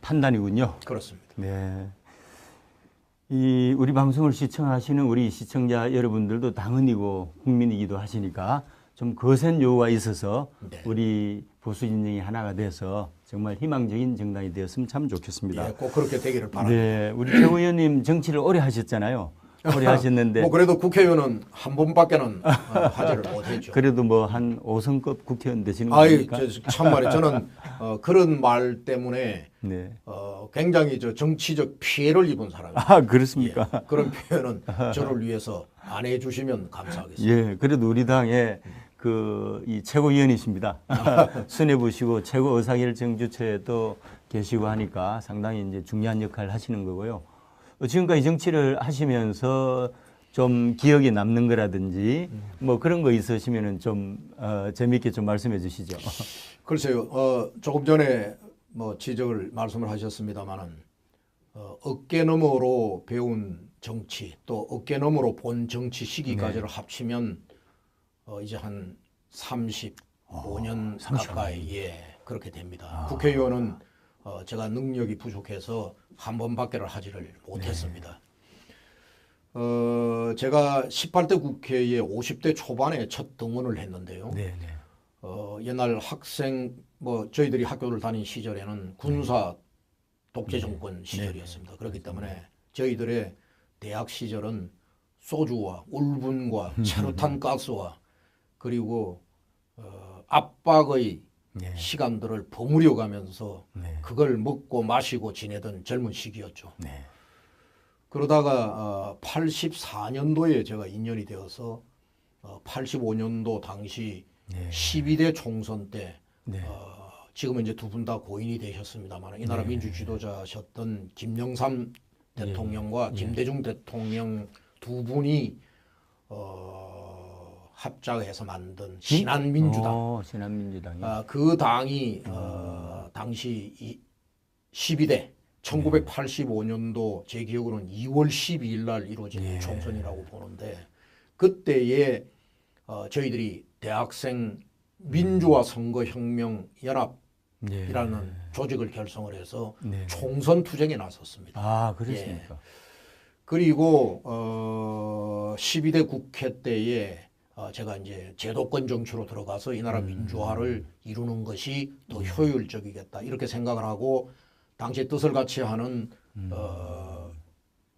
판단이군요. 그렇습니다. 네. 우리 방송을 시청하시는 우리 시청자 여러분들도 당원이고 국민이기도 하시니까 좀 거센 요구가 있어서 네. 우리 보수 진영이 하나가 돼서 정말 희망적인 정당이 되었으면 참 좋겠습니다. 예, 꼭 그렇게 되기를 바랍니다. 네, 우리 최 의원님 정치를 오래 하셨잖아요. 오래 하셨는데 뭐 그래도 국회의원은 한 번밖에는 하지를 못했죠. 그래도 뭐 한 5선급 국회의원 되시는 아이, 겁니까? 참말이에요. 저는 그런 말 때문에 네. 굉장히 정치적 피해를 입은 사람입니다. 아, 그렇습니까? 예, 그런 표현은 저를 위해서 안 해주시면 감사하겠습니다. 예, 그래도 우리 당의 이 최고위원이십니다. 수뇌부시고 최고 의사결정주체도 계시고 하니까 상당히 이제 중요한 역할을 하시는 거고요. 지금까지 정치를 하시면서 좀 기억에 남는 거라든지 뭐 그런 거 있으시면은 좀 재미있게 좀 말씀해 주시죠. 글쎄요, 조금 전에 뭐 지적을 말씀을 하셨습니다만은 어깨너머로 배운 정치 또 어깨너머로 본 정치 시기까지를 합치면 이제 한 35년 가까이 그렇게 됩니다. 국회의원은 제가 능력이 부족해서 한 번밖에 하지를 못했습니다. 제가 18대 국회에 50대 초반에 첫 등원을 했는데요. 네, 네. 옛날 학생 저희들이 학교를 다닌 시절에는 군사 독재 정권 시절이었습니다. 그렇기 때문에 저희들의 대학 시절은 소주와 울분과 체류탄 가스와 그리고 압박의 시간들을 버무려 가면서 그걸 먹고 마시고 지내던 젊은 시기였죠. 네. 그러다가 84년도에 제가 인연이 되어서 85년도 당시 12대 총선 때 지금은 이제 두 분 다 고인이 되셨습니다만 이 나라 민주 지도자셨던 김영삼 대통령과 김대중 대통령 두 분이 합작해서 만든 신한민주당. 신한민주당이. 그 당이 당시 12대 1985년도 제 기억으로는 2월 12일 날 이루어진 총선이라고 보는데 그때에 저희들이 대학생 민주화 선거혁명 연합이라는 조직을 결성을 해서 총선 투쟁에 나섰습니다. 아, 그렇습니까? 그리고 12대 국회 때에 제가 이제 제도권 정치로 들어가서 이 나라 민주화를 이루는 것이 더 효율적이겠다 이렇게 생각을 하고 당시 뜻을 같이 하는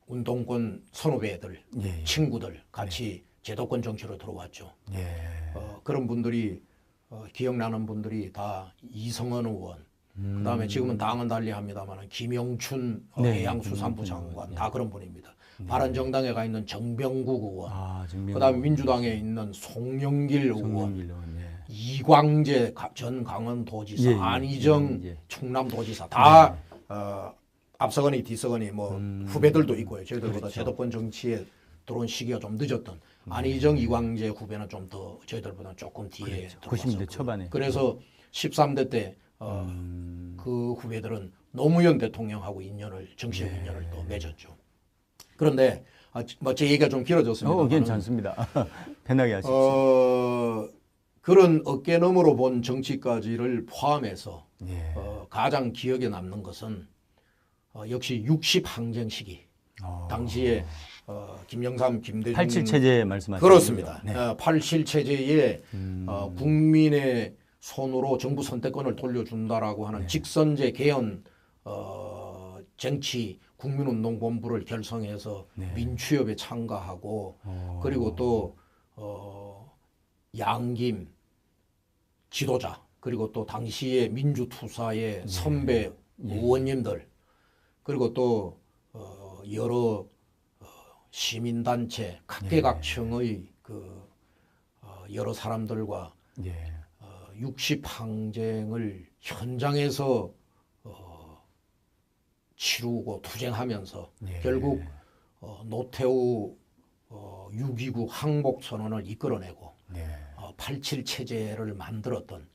운동권 선후배들, 예. 친구들 같이 제도권 정치로 들어왔죠. 예. 그런 분들이 기억나는 분들이 다 이성헌 의원, 그다음에 지금은 당은 달리합니다만 김영춘 네, 해양수산부 장관 다 그런 분입니다. 바른정당에 가 있는 정병국 의원, 정병국 그다음에 민주당에 있는 송영길 의원, 송영길 의원, 예. 이광재 전 강원도지사, 예, 예, 안희정 예. 충남도지사 다 앞서거니 뒤서거니 뭐 후배들도 있고요. 저희들보다 그렇죠. 제도권 정치에 들어온 시기가 좀 늦었던 안희정, 이광재 후배는 좀 더 저희들보다 조금 뒤에 그렇죠. 들어왔었고 90대 초반에. 그래서 13대 때 그 후배들은 노무현 대통령하고 인연을 정치적 네. 인연을 또 맺었죠. 그런데 뭐 제 얘기가 좀 길어졌습니다. 괜찮습니다. 편하게 하십시오. 그런 어깨너머로 본 정치까지를 포함해서 예. 가장 기억에 남는 것은 역시 60 항쟁 시기. 당시에 김영삼, 김대중 87 체제 말씀하시는 그렇습니다. 거죠? 네. 87 체제에 국민의 손으로 정부 선택권을 돌려준다라고 하는 직선제 개헌 정치 국민운동본부를 결성해서 민추협에 참가하고 그리고 또 양김 지도자 그리고 또 당시의 민주투사의 선배 의원님들 그리고 또 여러 시민단체 각계각층의 그 여러 사람들과 60 항쟁을 현장에서 치르고 투쟁하면서 결국 노태우 6.29 항복선언을 이끌어내고 87 체제를 만들었던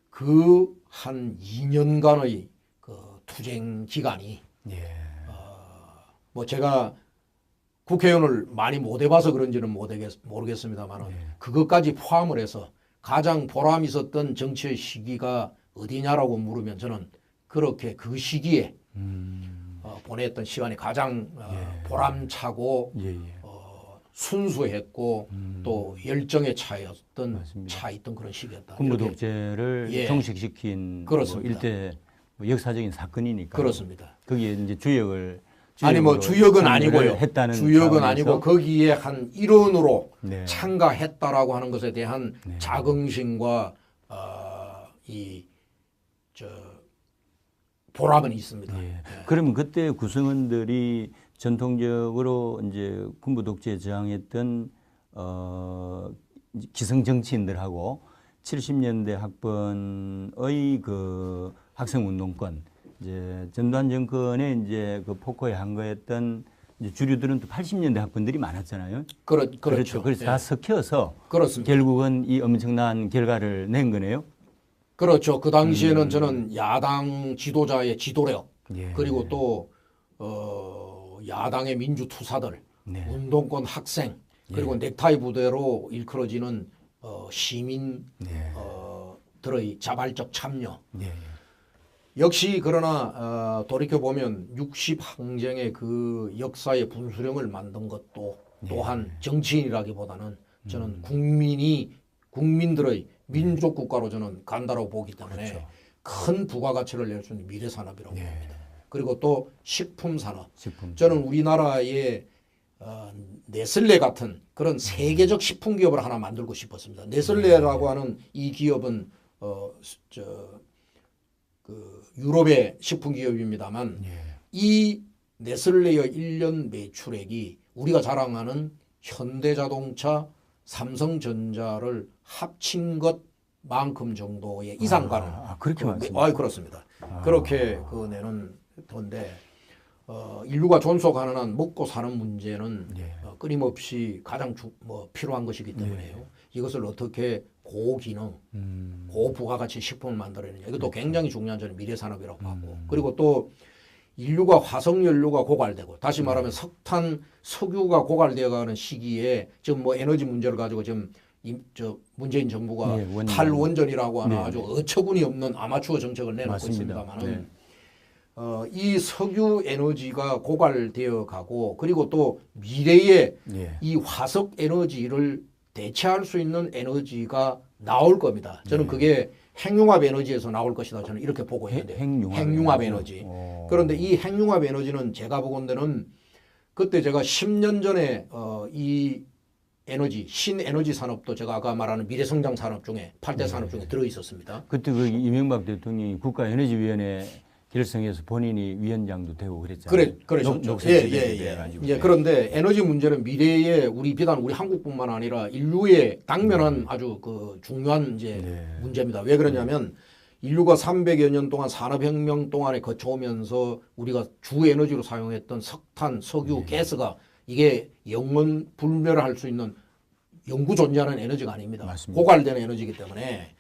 그 한 2년간의 그 투쟁 기간이 뭐 제가 국회의원을 많이 못 해봐서 그런지는 모르겠습니다만 그것까지 포함을 해서 가장 보람 있었던 정치의 시기가 어디냐라고 물으면 저는 그렇게 그 시기에 보냈던 시간이 가장 보람차고 순수했고 또 열정에 차 있던 그런 시기였다. 군부 독재를 종식시킨 그렇습니다. 뭐 일대 역사적인 사건이니까. 그렇습니다. 거기에 이제 주역은 아니고요. 했다는 주역은 차원에서 아니고 거기에 한 일원으로 네. 참가했다라고 하는 것에 대한 자긍심과 보람은 있습니다. 그러면 그때 구성원들이 전통적으로 이제 군부 독재에 저항했던 기성 정치인들하고 70년대 학번의 그 학생 운동권 이제 전두환 정권에 이제 그 폭포에 항거했던 이제 주류들은 또 80년대 학번들이 많았잖아요. 그렇죠. 그래서 다 섞여서 그렇습니다. 결국은 이 엄청난 결과를 낸 거네요. 그렇죠. 그 당시에는 저는 야당 지도자의 지도력 그리고 또 야당의 민주투사들, 운동권 학생 그리고 넥타이 부대로 일컬어지는 시민 들의 자발적 참여. 역시 그러나 돌이켜보면 60 항쟁의 그 역사의 분수령을 만든 것도 또한 정치인이라기보다는 저는 국민들의 민족 국가로 저는 간다라고 보기 때문에 큰 부가가치를 낼 수 있는 미래산업이라고 봅니다. 그리고 또 식품산업. 저는 우리나라의 네슬레 같은 그런 세계적 식품기업을 하나 만들고 싶었습니다. 네슬레라고 하는 이 기업은 그 유럽의 식품기업입니다만 이 네슬레의 1년 매출액이 우리가 자랑하는 현대자동차, 삼성전자를 합친 것만큼 정도의 이상가는 그렇게 많습니다. 그렇습니다. 그렇게 그 내는 건데 인류가 존속하는 한 먹고 사는 문제는 끊임없이 가장 필요한 것이기 때문에요. 이것을 어떻게 고기능, 고부가가치 식품을 만들어내느냐. 이것도 굉장히 중요한 저는 미래산업이라고 하고 그리고 또 인류가 화석연료가 고갈되고 다시 말하면 석탄, 석유가 고갈되어가는 시기에 지금 뭐 에너지 문제를 가지고 지금 문재인 정부가 탈원전이라고 하는 아주 어처구니 없는 아마추어 정책을 내놓고 있습니다만은 이 석유 에너지가 고갈되어 가고 그리고 또 미래에 이 화석 에너지를 대체할 수 있는 에너지가 나올 겁니다. 저는 그게 핵융합 에너지에서 나올 것이다. 저는 이렇게 보고 있는데 핵융합 에너지. 그런데 이 핵융합 에너지는 제가 보건대는 그때 제가 10년 전에 이 에너지 신에너지 산업도 제가 아까 말하는 미래성장 산업 중에 8대 산업 중에 들어 있었습니다. 그때 그 이명박 대통령이 국가에너지위원회 결성해서 본인이 위원장도 되고 그랬잖아요. 그러셨죠. 예. 그런데 에너지 문제는 미래에 비단 우리 한국뿐만 아니라 인류의 당면한 아주 그 중요한 이제 문제입니다. 왜 그러냐면 인류가 300여 년 동안 산업혁명 동안에 거쳐오면서 우리가 주 에너지로 사용했던 석탄, 석유, 가스가 이게 영원 불멸할 수 있는 영구 존재하는 에너지가 아닙니다. 맞습니다. 고갈되는 에너지이기 때문에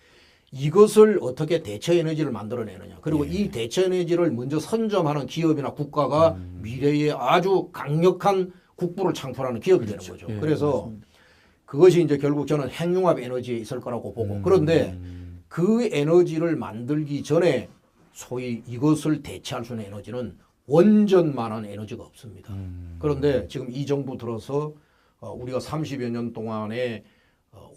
이것을 어떻게 대체 에너지를 만들어내느냐. 그리고 이 대체 에너지를 먼저 선점하는 기업이나 국가가 미래에 아주 강력한 국부를 창출하는 기업이 되는 거죠. 그래서 맞습니다. 그것이 이제 결국 저는 핵융합 에너지에 있을 거라고 보고 그런데 그 에너지를 만들기 전에 소위 이것을 대체할 수 있는 에너지는 원전만한 에너지가 없습니다. 그런데 지금 이 정부 들어서 우리가 30여 년 동안에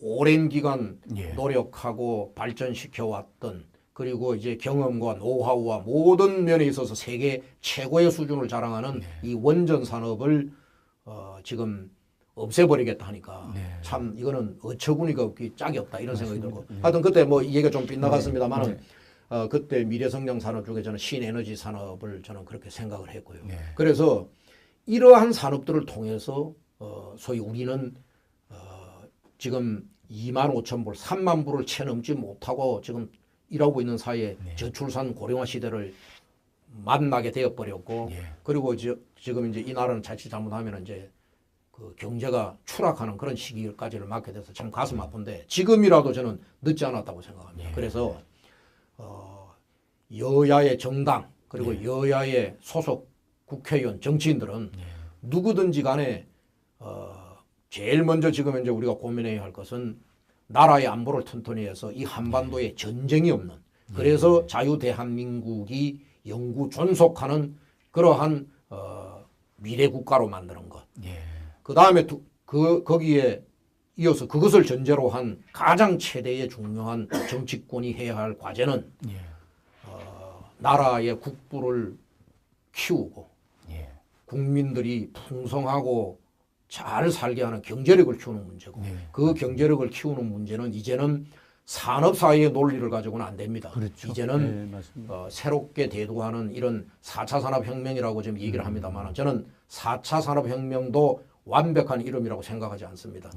오랜 기간 노력하고 발전시켜 왔던 그리고 이제 경험과 노하우와 모든 면에 있어서 세계 최고의 수준을 자랑하는 이 원전 산업을 지금 없애버리겠다 하니까 참 이거는 어처구니가 없기 짝이 없다 이런 생각이 들고 하여튼 그때 뭐 이 얘기가 좀 빗나갔습니다만은 그때 미래성장 산업 중에 저는 신에너지 산업을 저는 그렇게 생각을 했고요. 그래서 이러한 산업들을 통해서 소위 우리는 지금 25,000불, 3만 불을 채 넘지 못하고 지금 일하고 있는 사이에 저출산 고령화 시대를 만나게 되어버렸고 그리고 지금 이제 이 나라는 자칫 잘못하면 이제 그 경제가 추락하는 그런 시기까지를 맞게 돼서 참 가슴 아픈데 지금이라도 저는 늦지 않았다고 생각합니다. 그래서 여야의 정당 그리고 여야의 소속 국회의원 정치인들은 누구든지 간에 제일 먼저 지금 이제 우리가 고민해야 할 것은 나라의 안보를 튼튼히 해서 이 한반도에 전쟁이 없는 그래서 자유 대한민국이 영구 존속하는 그러한 미래 국가로 만드는 것. 그 다음에 거기에 이어서 그것을 전제로 한 가장 최대의 중요한 정치권이 해야 할 과제는 나라의 국부를 키우고 국민들이 풍성하고 잘 살게 하는 경제력을 키우는 문제고 그 경제력을 키우는 문제는 이제는 산업사회의 논리를 가지고는 안 됩니다. 그렇죠. 이제는 새롭게 대두하는 이런 4차 산업혁명이라고 지금 얘기를 합니다만 저는 4차 산업혁명도 완벽한 이름이라고 생각하지 않습니다.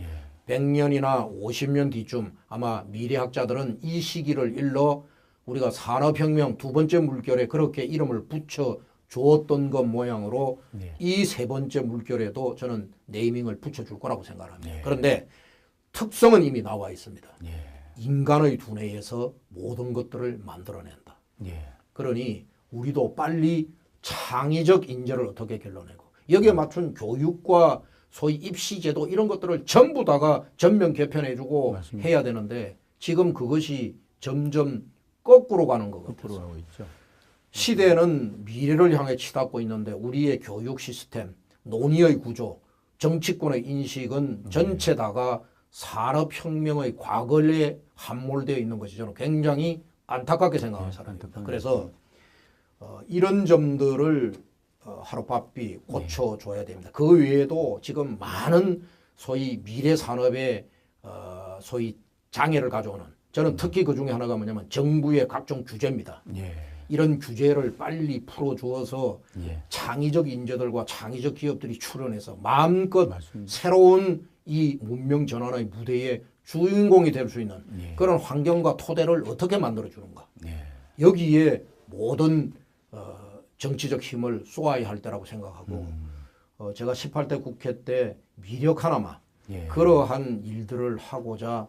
100년이나 50년 뒤쯤 아마 미래학자들은 이 시기를 일러 우리가 산업혁명 두 번째 물결에 그렇게 이름을 붙여 주었던 것 모양으로 이 세 번째 물결에도 저는 네이밍을 붙여줄 거라고 생각합니다. 그런데 특성은 이미 나와 있습니다. 인간의 두뇌에서 모든 것들을 만들어낸다. 그러니 우리도 빨리 창의적 인재를 어떻게 길러내고 여기에 맞춘 교육과 소위 입시제도 이런 것들을 전부 다가 전면 개편해주고 맞습니다. 해야 되는데 지금 그것이 점점 거꾸로 가는 것 같아요. 가고 있죠. 시대는 미래를 향해 치닫고 있는데 우리의 교육 시스템, 논의의 구조, 정치권의 인식은 전체 다가 산업혁명의 과거에 함몰되어 있는 것이 저는 굉장히 안타깝게 생각하는 사람입니다. 그래서 이런 점들을 하루바삐 고쳐줘야 됩니다. 그 외에도 지금 많은 소위 미래 산업의 소위 장애를 가져오는 저는 특히 그 중에 하나가 뭐냐면 정부의 각종 규제입니다. 이런 규제를 빨리 풀어주어서 창의적 인재들과 창의적 기업들이 출연해서 마음껏 맞습니다. 새로운 이 문명 전환의 무대에 주인공이 될 수 있는 그런 환경과 토대를 어떻게 만들어주는가. 여기에 모든 정치적 힘을 쏘아야 할 때라고 생각하고 제가 18대 국회 때 미력 하나마 그러한 일들을 하고자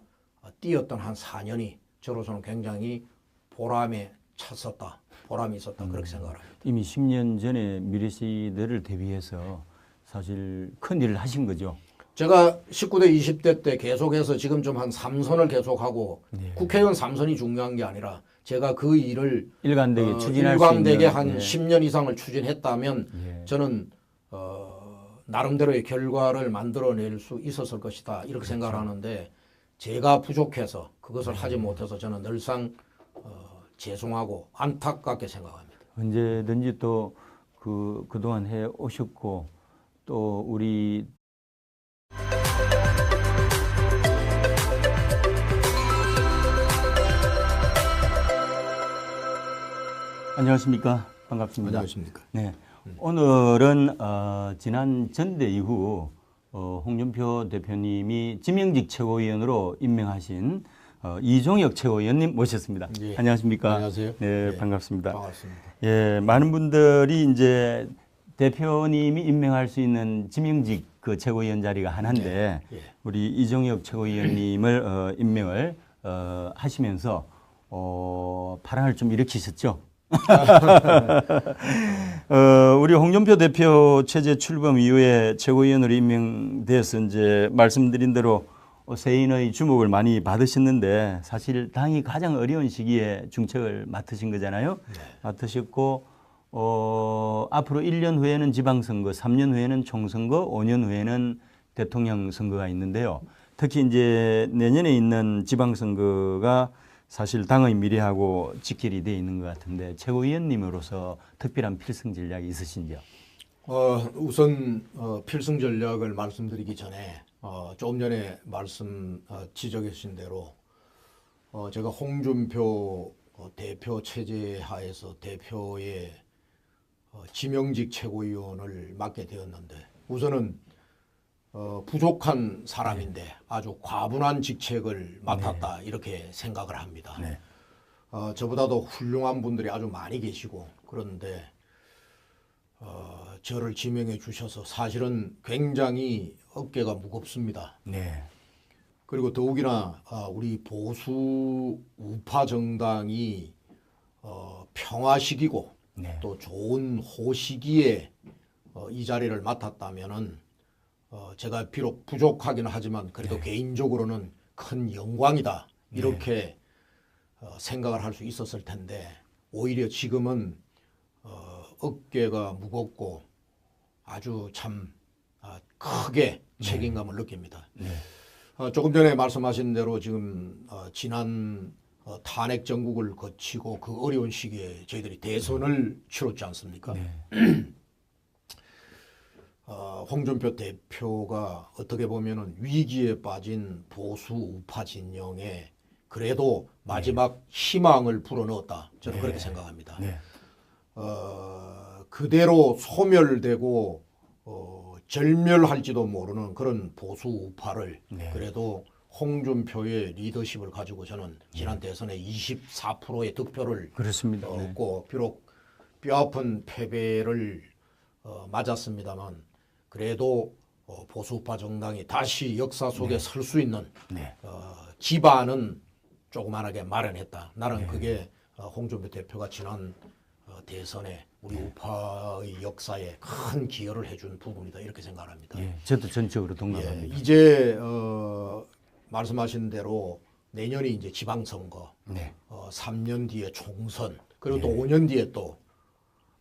뛰었던 한 4년이 저로서는 굉장히 보람에 찼었다. 보람이 있었다. 그렇게 생각을 합니다. 이미 10년 전에 미래시대를 대비해서 사실 큰 일을 하신 거죠. 제가 19대 20대 때 계속해서 지금 좀 한 3선을 계속하고 국회의원 3선이 중요한 게 아니라 제가 그 일을 일관되게 추진할 수 있는 일관되게 한 10년 이상을 추진했다면 저는 나름대로의 결과를 만들어낼 수 있었을 것이다 이렇게 생각을 하는데 제가 부족해서 그것을 하지 못해서 저는 늘상 죄송하고 안타깝게 생각합니다. 언제든지 또 그동안 해 오셨고 또 우리 안녕하십니까. 반갑습니다. 안녕하십니까. 네. 오늘은 지난 전대 이후 홍준표 대표님이 지명직 최고위원으로 임명하신 이종혁 최고위원님 모셨습니다. 예. 안녕하십니까? 안녕하세요. 네, 예. 반갑습니다. 반갑습니다. 예, 많은 분들이 이제 대표님이 임명할 수 있는 지명직 그 최고위원 자리가 하나인데 예. 우리 이종혁 최고위원님을 임명을 하시면서 파란을 좀 일으키셨죠. 우리 홍준표 대표 체제 출범 이후에 최고위원으로 임명돼서 이제 말씀드린 대로 세인의 주목을 많이 받으셨는데 사실 당이 가장 어려운 시기에 중책을 맡으신 거잖아요. 네. 맡으셨고 앞으로 1년 후에는 지방선거, 3년 후에는 총선거, 5년 후에는 대통령 선거가 있는데요. 특히 이제 내년에 있는 지방선거가 사실 당의 미래하고 직결이 되어 있는 것 같은데 최고위원님으로서 특별한 필승 전략이 있으신지요? 우선 필승 전략을 말씀드리기 전에 조금 전에 지적해 주신 대로 제가 홍준표 대표 체제 하에서 대표의 지명직 최고위원을 맡게 되었는데 우선은 부족한 사람인데 아주 과분한 직책을 맡았다 이렇게 생각을 합니다. 네. 저보다도 훌륭한 분들이 아주 많이 계시고 그런데 저를 지명해 주셔서 사실은 굉장히 어깨가 무겁습니다. 네. 그리고 더욱이나 우리 보수 우파 정당이 평화시기고 네. 또 좋은 호시기에 이 자리를 맡았다면은 제가 비록 부족하기는 하지만 그래도 네. 개인적으로는 큰 영광이다 이렇게 생각을 할 수 있었을 텐데 오히려 지금은 어깨가 무겁고 아주 참 크게 책임감을 느낍니다. 네. 조금 전에 말씀하신 대로 지금 지난 탄핵 정국을 거치고 그 어려운 시기에 저희들이 대선을 치렀지 않습니까? 네. 홍준표 대표가 어떻게 보면은 위기에 빠진 보수 우파 진영에 그래도 마지막 희망을 불어넣었다. 저는 그렇게 생각합니다. 네. 그대로 소멸되고 절멸할지도 모르는 그런 보수 우파를 네. 그래도 홍준표의 리더십을 가지고 저는 지난 대선에 24%의 득표를 그렇습니다. 네. 얻고 비록 뼈아픈 패배를 맞았습니다만 그래도 보수우파 정당이 다시 역사 속에 설 수 있는 네. 기반은 조그만하게 마련했다. 나는 그게 홍준표 대표가 지난 대선에 우리 우파의 역사에 큰 기여를 해준 부분이다 이렇게 생각합니다. 예, 저도 전적으로 동감합니다. 이제 말씀하신 대로 내년이 이제 지방선거, 네. 3년 뒤에 총선, 그리고 또 5년 뒤에 또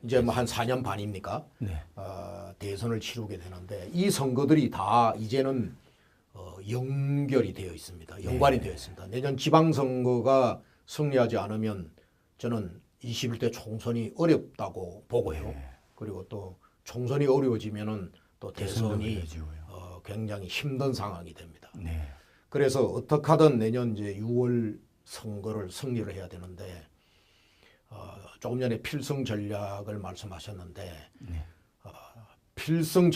이제 뭐 한 4년 반입니까? 네. 대선을 치르게 되는데 이 선거들이 다 이제는 연결이 되어 있습니다. 연관이 되어 있습니다. 내년 지방선거가 승리하지 않으면 저는 21대 총선이 어렵다고 보고요. 그리고 또 총선이 어려워지면은 또 대선이 굉장히 힘든 상황이 됩니다. 네. 그래서 어떻게 하든 내년 이제 6월 선거를 승리를 해야 되는데 조금 전에 필승 전략을 말씀하셨는데 필승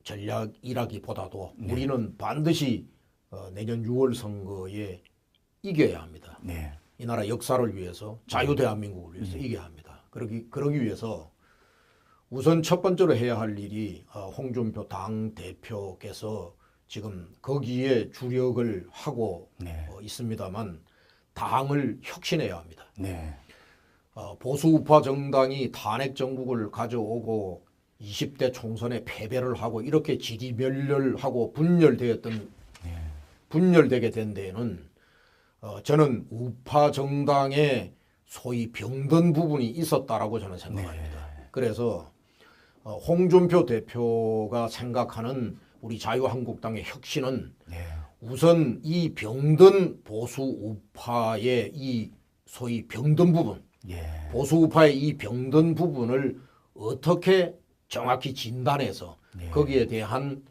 전략이라기보다도 우리는 반드시 내년 6월 선거에 이겨야 합니다. 네. 이 나라 역사를 위해서 자유대한민국을 위해서 이겨야 합니다. 그러기 위해서 우선 첫 번째로 해야 할 일이 홍준표 당 대표께서 지금 거기에 주력을 하고 있습니다만 당을 혁신해야 합니다. 네. 보수 우파 정당이 탄핵 정국을 가져오고 20대 총선에 패배를 하고 이렇게 지리멸렬하고 분열되게 된 데에는 저는 우파 정당의 소위 병든 부분이 있었다라고 저는 생각합니다. 그래서 홍준표 대표가 생각하는 우리 자유한국당의 혁신은 우선 이 병든 보수 우파의 이 소위 병든 부분, 보수 우파의 이 병든 부분을 어떻게 정확히 진단해서 거기에 대한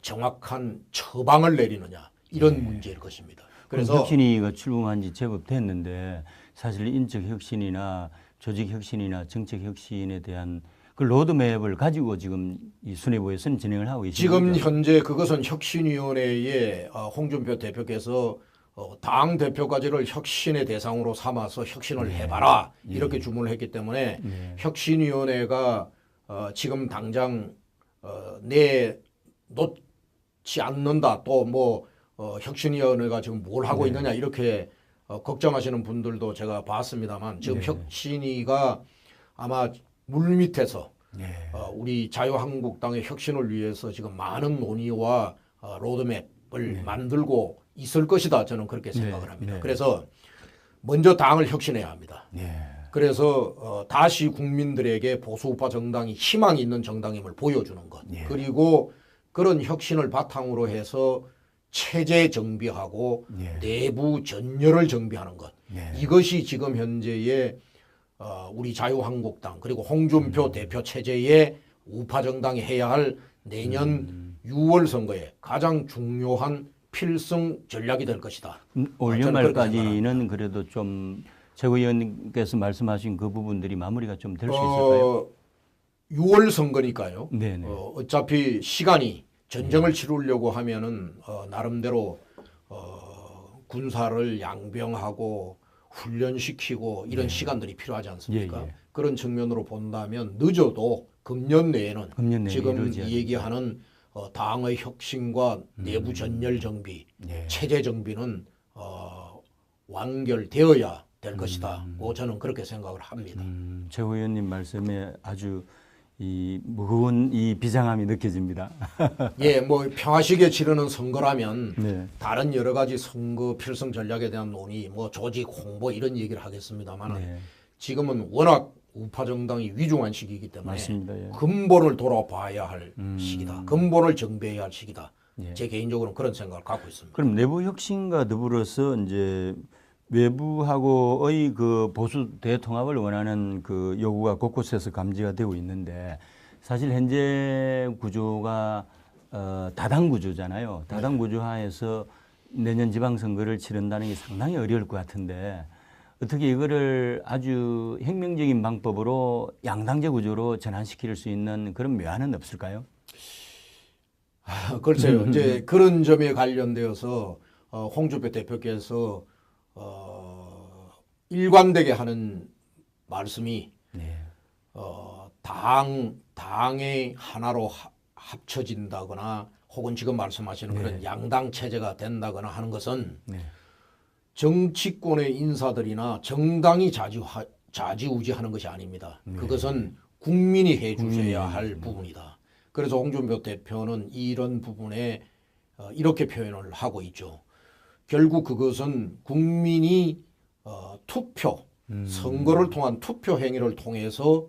정확한 처방을 내리느냐 이런 문제일 것입니다. 그래서 혁신위가 출범한 지 제법 됐는데 사실 인적 혁신이나 조직 혁신이나 정책 혁신에 대한 그 로드맵을 가지고 지금 이 수뇌부에서는 진행을 하고 계십니다. 지금 현재 그것은 혁신위원회에 홍준표 대표께서 당 대표까지를 혁신의 대상으로 삼아서 혁신을 해봐라 이렇게 주문을 했기 때문에 혁신위원회가 지금 당장 내놓지 않는다 또 뭐 혁신위원회가 지금 뭘 하고 있느냐 이렇게 걱정하시는 분들도 제가 봤습니다만 지금 혁신위가 아마 물밑에서 우리 자유한국당의 혁신을 위해서 지금 많은 논의와 로드맵을 만들고 있을 것이다 저는 그렇게 생각을 합니다. 그래서 먼저 당을 혁신해야 합니다. 그래서 다시 국민들에게 보수우파 정당이 희망이 있는 정당임을 보여주는 것 그리고 그런 혁신을 바탕으로 해서 체제 정비하고 내부 전열을 정비하는 것 이것이 지금 현재의 우리 자유한국당 그리고 홍준표 대표 체제의 우파 정당이 해야 할 내년 6월 선거에 가장 중요한 필승 전략이 될 것이다. 올 연말까지는 그래도 좀 최고위원님께서 말씀하신 그 부분들이 마무리가 좀 될 수 있을까요? 6월 선거니까요. 네네. 어차피 시간이 전쟁을 치르려고 하면은 나름대로 군사를 양병하고 훈련시키고 이런 시간들이 필요하지 않습니까? 그런 측면으로 본다면 늦어도 금년 내에는 지금 얘기하는 당의 혁신과 내부 전열 정비, 체제 정비는 완결되어야 될 것이다. 저는 그렇게 생각을 합니다. 최 의원님 말씀에 아주 이 무거운 이 비장함이 느껴집니다. 예, 뭐 평화시기에 치르는 선거라면 다른 여러 가지 선거 필승 전략에 대한 논의, 뭐 조직 홍보 이런 얘기를 하겠습니다만 지금은 워낙 우파 정당이 위중한 시기이기 때문에 맞습니다. 근본을 돌아봐야 할 시기다. 근본을 정비해야 할 시기다. 제 개인적으로는 그런 생각을 갖고 있습니다. 그럼 내부 혁신과 더불어서 이제 외부하고의 그 보수 대통합을 원하는 그 요구가 곳곳에서 감지가 되고 있는데 사실 현재 구조가 다당 구조잖아요. 다당 구조 하에서 내년 지방선거를 치른다는 게 상당히 어려울 것 같은데 어떻게 이거를 아주 혁명적인 방법으로 양당제 구조로 전환시킬 수 있는 그런 묘안은 없을까요? 글쎄요. 이제 그런 점에 관련되어서 홍준표 대표께서 일관되게 하는 말씀이 당의 하나로 합쳐진다거나 혹은 지금 말씀하시는 그런 양당 체제가 된다거나 하는 것은 정치권의 인사들이나 정당이 좌지우지하는 것이 아닙니다. 그것은 국민이 해 주셔야 할 부분이다. 그래서 홍준표 대표는 이런 부분에 이렇게 표현을 하고 있죠. 결국 그것은 국민이 투표, 선거를 통한 투표 행위를 통해서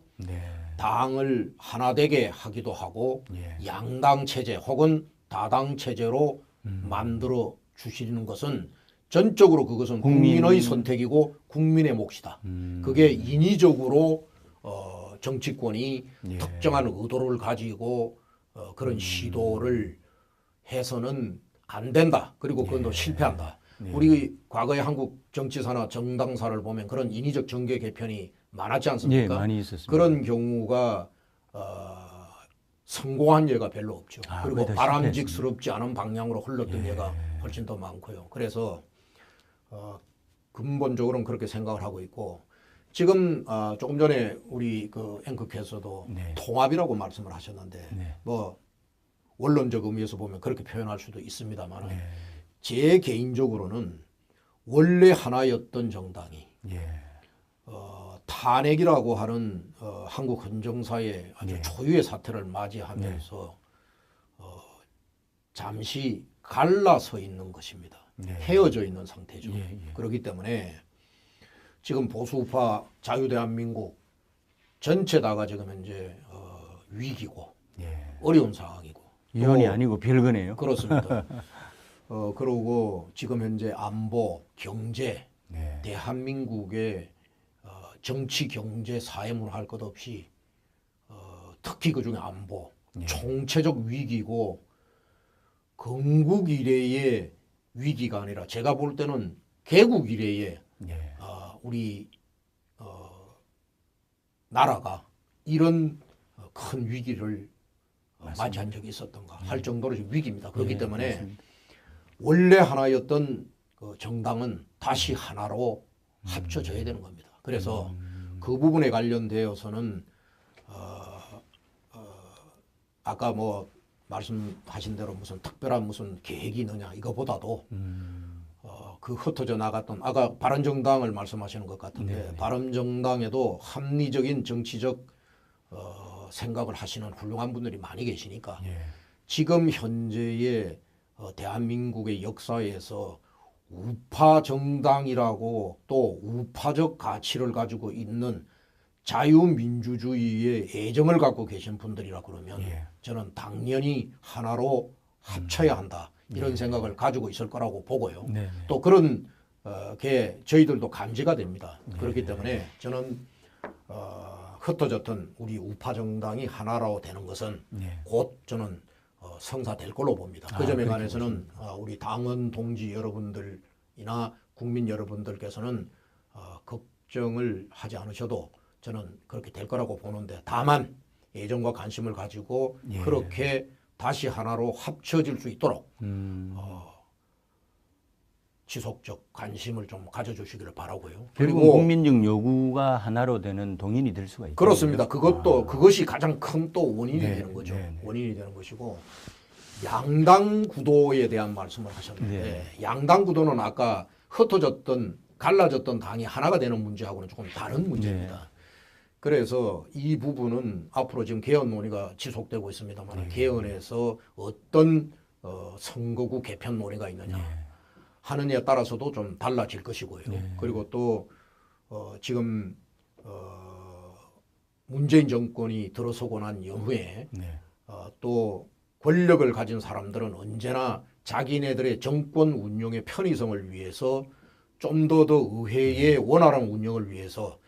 당을 하나되게 하기도 하고 양당 체제 혹은 다당 체제로 만들어 주시는 것은 전적으로 그것은 국민의 선택이고 국민의 몫이다. 그게 인위적으로 정치권이 특정한 의도를 가지고 그런 시도를 해서는 안 된다. 그리고 그건 실패한다. 우리 과거의 한국 정치사나 정당사를 보면 그런 인위적 정계 개편이 많았지 않습니까? 많이 있었습니다. 그런 경우가 성공한 예가 별로 없죠. 그리고 바람직스럽지 않은 방향으로 흘렀던 예가 훨씬 더 많고요. 그래서 근본적으로는 그렇게 생각을 하고 있고 지금 조금 전에 우리 그 앵커께서도 통합이라고 말씀을 하셨는데 뭐 원론적 의미에서 보면 그렇게 표현할 수도 있습니다만 제 개인적으로는 원래 하나였던 정당이 탄핵이라고 하는 한국 헌정사의 아주 초유의 사태를 맞이하면서 잠시 갈라서 있는 것입니다. 헤어져 있는 상태죠. 그렇기 때문에 지금 보수우파 자유대한민국 전체 다가 지금 현재 위기고 예. 어려운 상황이고 이혼이 또 아니고 별거네요. 그렇습니다. 그리고 지금 현재 안보, 경제, 네. 대한민국의 정치, 경제, 사회문 할 것 없이 특히 그중에 안보, 예. 총체적 위기고 건국 이래의 위기가 아니라 제가 볼 때는 개국 이래의 예. 우리 나라가 이런 큰 위기를 맞이한 적이 있었던가 할 정도로 지금 위기입니다. 그렇기 예, 때문에 맞습니다. 원래 하나였던 그 정당은 다시 하나로 합쳐져야 되는 겁니다. 그래서 그 부분에 관련되어서는 아까 뭐 말씀하신 대로 무슨 특별한 무슨 계획이 있느냐 이거보다도 그 흩어져 나갔던 아까 바른정당을 말씀하시는 것 같은데 네. 바른정당에도 합리적인 정치적 생각을 하시는 훌륭한 분들이 많이 계시니까 예. 지금 현재의 대한민국의 역사에서 우파 정당이라고 또 우파적 가치를 가지고 있는 자유민주주의의 애정을 갖고 계신 분들이라 그러면 예. 저는 당연히 하나로 합쳐야 한다 이런 생각을 가지고 있을 거라고 보고요. 네. 또 그런 게 저희들도 감지가 됩니다. 그렇기 때문에 저는 흩어졌던 우리 우파 정당이 하나로 되는 것은 네. 곧 저는 성사될 걸로 봅니다. 그 점에 관해서는 우리 당원 동지 여러분들이나 국민 여러분들께서는 걱정을 하지 않으셔도 저는 그렇게 될 거라고 보는데 다만 애정과 관심을 가지고 예. 그렇게 다시 하나로 합쳐질 수 있도록 지속적 관심을 좀 가져주시기를 바라고요. 결국 국민적 요구가 하나로 되는 동인이 될 수가 있죠. 그렇습니다. 그것이 가장 큰 또 원인이 네, 되는 거죠. 네, 네. 원인이 되는 것이고 양당 구도에 대한 말씀을 하셨는데 네. 양당 구도는 아까 흩어졌던 갈라졌던 당이 하나가 되는 문제하고는 조금 다른 문제입니다. 네. 그래서 이 부분은 앞으로 지금 개헌 논의가 지속되고 있습니다만 네. 개헌에서 어떤 선거구 개편 논의가 있느냐 하느냐에 따라서도 좀 달라질 것이고요. 그리고 또 지금 문재인 정권이 들어서고 난 이후에 또 권력을 가진 사람들은 언제나 자기네들의 정권 운영의 편의성을 위해서 좀 더 의회의 원활한 운영을 위해서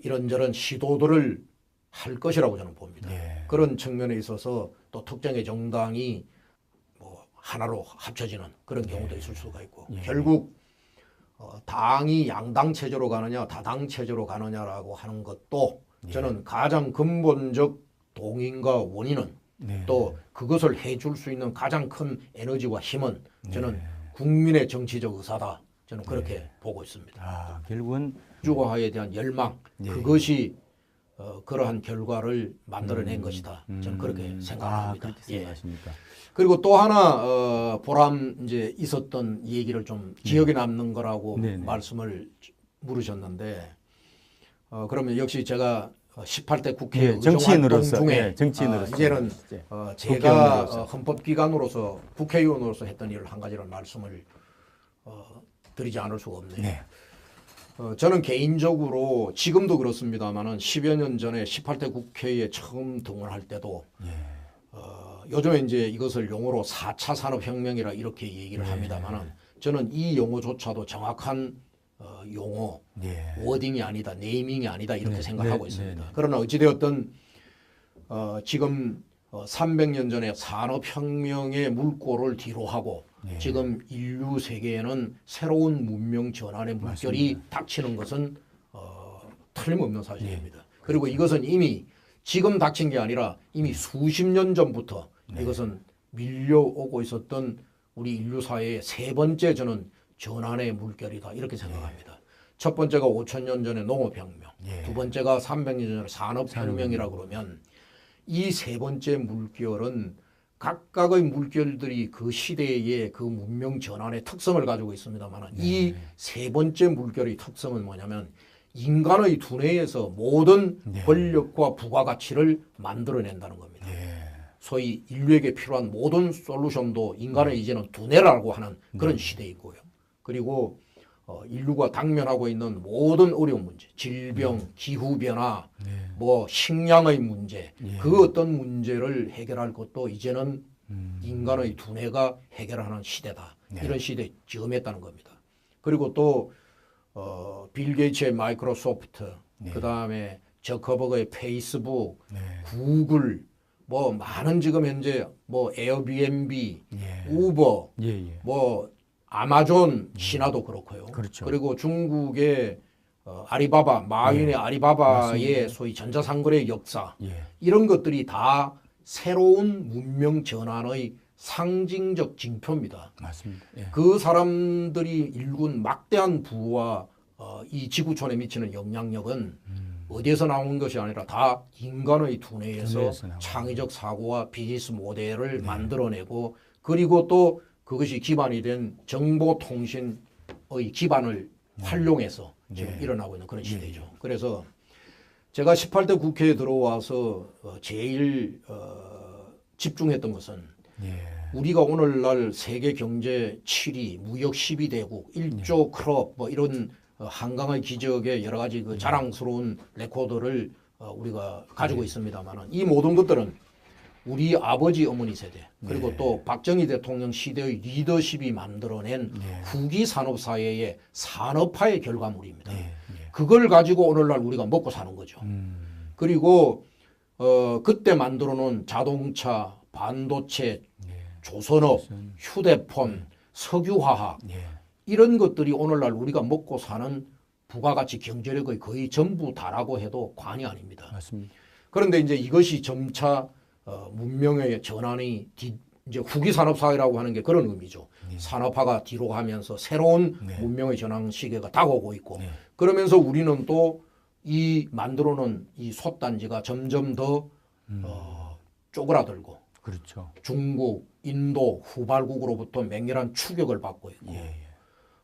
이런저런 시도들을 할 것이라고 저는 봅니다. 그런 측면에 있어서 또 특정의 정당이 뭐 하나로 합쳐지는 그런 경우도 있을 수가 있고 결국 당이 양당 체제로 가느냐 다당 체제로 가느냐라고 하는 것도 저는 가장 근본적 동인과 원인은 또 그것을 해줄 수 있는 가장 큰 에너지와 힘은 저는 국민의 정치적 의사다. 저는 그렇게 보고 있습니다. 결국은 민주화에 대한 열망 그것이 그러한 결과를 만들어낸 것이다. 저는 그렇게 생각합니다. 그렇게 생각하십니까? 그리고 또 하나 보람 이제 있었던 얘기를 좀 기억에 남는 거라고 말씀을 물으셨는데 그러면 역시 제가 18대 국회 정치인으로서 중에 정치인으로서 이제는 제가 헌법기관으로서 국회의원으로서 했던 일을 한 가지를 말씀을 드리지 않을 수가 없네요. 저는 개인적으로 지금도 그렇습니다만은 10여 년 전에 18대 국회에 처음 등원할 때도 요즘에 이제 이것을 용어로 4차 산업혁명이라 이렇게 얘기를 합니다만은 저는 이 용어조차도 정확한 용어, 워딩이 아니다, 네이밍이 아니다 이렇게 생각하고 있습니다. 그러나 어찌되었든 지금 300년 전에 산업혁명의 물꼬를 뒤로 하고 지금 인류 세계에는 새로운 문명 전환의 물결이 닥치는 것은 틀림없는 사실입니다. 그리고 이것은 이미 지금 닥친 게 아니라 이미 수십 년 전부터 이것은 밀려오고 있었던 우리 인류 사회의 세 번째 저는 전환의 물결이다 이렇게 생각합니다. 첫 번째가 5,000년 전의 농업혁명, 두 번째가 300년 전의 산업혁명이라 그러면 이 세 번째 물결은 각각의 물결들이 그 시대의 그 문명 전환의 특성을 가지고 있습니다만 이 세 번째 물결의 특성은 뭐냐면 인간의 두뇌에서 모든 권력과 부가가치를 만들어낸다는 겁니다. 소위 인류에게 필요한 모든 솔루션도 인간의 이제는 두뇌라고 하는 그런 시대이고요. 그리고 인류가 당면하고 있는 모든 어려운 문제, 질병, 기후변화, 뭐 식량의 문제, 그 어떤 문제를 해결할 것도 이제는 인간의 두뇌가 해결하는 시대다. 이런 시대에 지음했다는 겁니다. 그리고 또 빌 게이츠의 마이크로소프트, 그 다음에 저커버그의 페이스북, 구글, 뭐 많은 지금 현재 뭐 에어비앤비, 우버, 뭐 아마존 신화도 그렇고요. 그렇죠. 그리고 중국의 아리바바, 마윈의 아리바바의 소위 전자상거래 역사, 이런 것들이 다 새로운 문명 전환의 상징적 징표입니다. 맞습니다. 예. 그 사람들이 일군 막대한 부와 이 지구촌에 미치는 영향력은 어디에서 나온 것이 아니라 다 인간의 두뇌에서 창의적 사고와 비즈니스 모델을 만들어내고, 그리고 또 그것이 기반이 된 정보통신의 기반을 활용해서 지금 일어나고 있는 그런 시대죠. 그래서 제가 18대 국회에 들어와서 제일 집중했던 것은 우리가 오늘날 세계 경제 7위, 무역 12대국, 1조 클럽 뭐 이런 한강의 기적의 여러 가지 그 자랑스러운 레코드를 우리가 가지고 있습니다만은, 이 모든 것들은 우리 아버지 어머니 세대, 그리고 또 박정희 대통령 시대의 리더십이 만들어낸 후기 산업 사회의 산업화의 결과물입니다. 그걸 가지고 오늘날 우리가 먹고 사는 거죠. 그리고 그때 만들어 놓은 자동차, 반도체, 조선업, 휴대폰, 석유화학, 이런 것들이 오늘날 우리가 먹고 사는 부가가치 경제력의 거의 전부 다라고 해도 과언이 아닙니다. 맞습니다. 그런데 이제 이것이 점차 문명의 전환이 이제 후기 산업 사회라고 하는 게 그런 의미죠. 산업화가 뒤로 가면서 새로운 문명의 전환 시기가 다가오고 있고, 그러면서 우리는 또 이 만들어놓은 이 솥단지가 점점 더 쪼그라들고, 그렇죠. 중국, 인도, 후발국으로부터 맹렬한 추격을 받고 있고,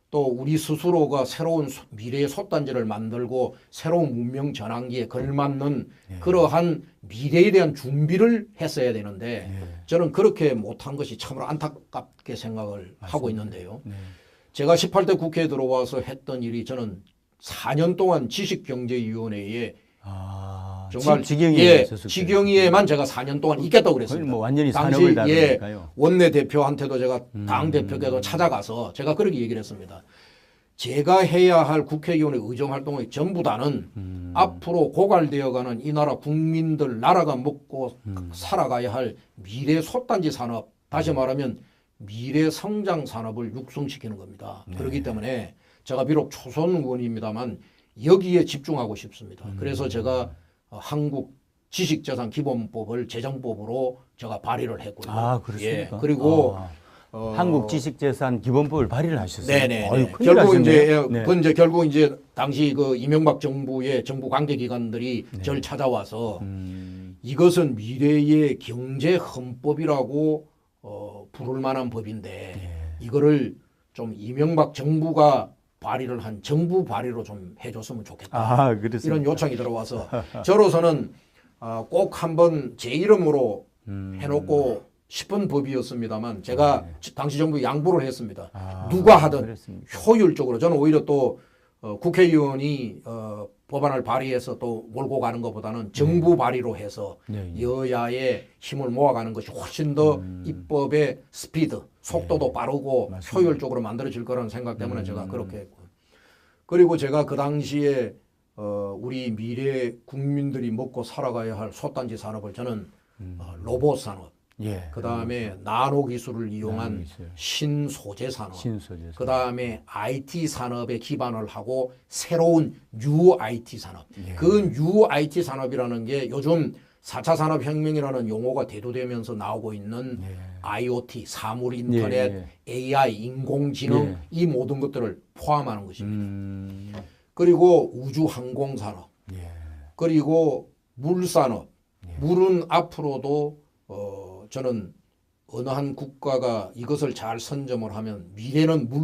또 우리 스스로가 새로운 미래의 솥단지를 만들고 새로운 문명 전환기에 걸맞는 그러한 미래에 대한 준비를 했어야 되는데, 저는 그렇게 못한 것이 참으로 안타깝게 생각을 하고 있는데요. 제가 18대 국회에 들어와서 했던 일이, 저는 4년 동안 지식경제위원회에 정말 지경위에만 제가 4년 동안 있겠다고 그랬습니다. 뭐 완전히 산업을 다루니까요. 원내 대표한테도 제가 당 대표께도 찾아가서 제가 그렇게 얘기를 했습니다. 제가 해야 할 국회의원의 의정 활동의 전부 다는 앞으로 고갈되어가는 이 나라 국민들, 나라가 먹고 살아가야 할 미래 솥단지 산업, 다시 말하면 미래 성장 산업을 육성시키는 겁니다. 그렇기 때문에 제가 비록 초선 의원입니다만 여기에 집중하고 싶습니다. 그래서 제가 한국 지식재산기본법을 재정법으로 제가 발의를 했고요. 아, 그렇습니까? 그리고 한국 지식재산 기본법을 발의를 하셨어요. 네네. 결국 결국 이제 당시 그 이명박 정부의 정부 관계기관들이 저를 찾아와서 이것은 미래의 경제 헌법이라고 부를 만한 법인데 이거를 좀 이명박 정부가 발의를 한 정부 발의로 좀 해줬으면 좋겠다. 이런 요청이 들어와서 저로서는 꼭 한번 제 이름으로 해놓고 싶은 법이었습니다만 제가 당시 정부에 양보를 했습니다. 누가 하든 그렇습니까? 효율적으로. 저는 오히려 또 국회의원이 법안을 발의해서 또 몰고 가는 것보다는 정부 발의로 해서 여야의 힘을 모아가는 것이 훨씬 더 입법의 스피드, 속도도 빠르고 맞습니다. 효율적으로 만들어질 거라는 생각 때문에 제가 그렇게 했고, 그리고 제가 그 당시에 우리 미래 국민들이 먹고 살아가야 할 솥단지 산업을 저는 로봇 산업, 그 다음에 나노 기술을 이용한 신소재 산업, 그 다음에 IT 산업에 기반을 하고 새로운 UIT 산업. 그 UIT 산업이라는 게 요즘 4차 산업혁명이라는 용어가 대두되면서 나오고 있는 IoT, 사물 인터넷, AI, 인공지능, 이 모든 것들을 포함하는 것입니다. 그리고 우주항공 산업, 그리고 물산업. 물은 앞으로도 저는 어느 한 국가가 이것을 잘 선점을 하면 미래는 물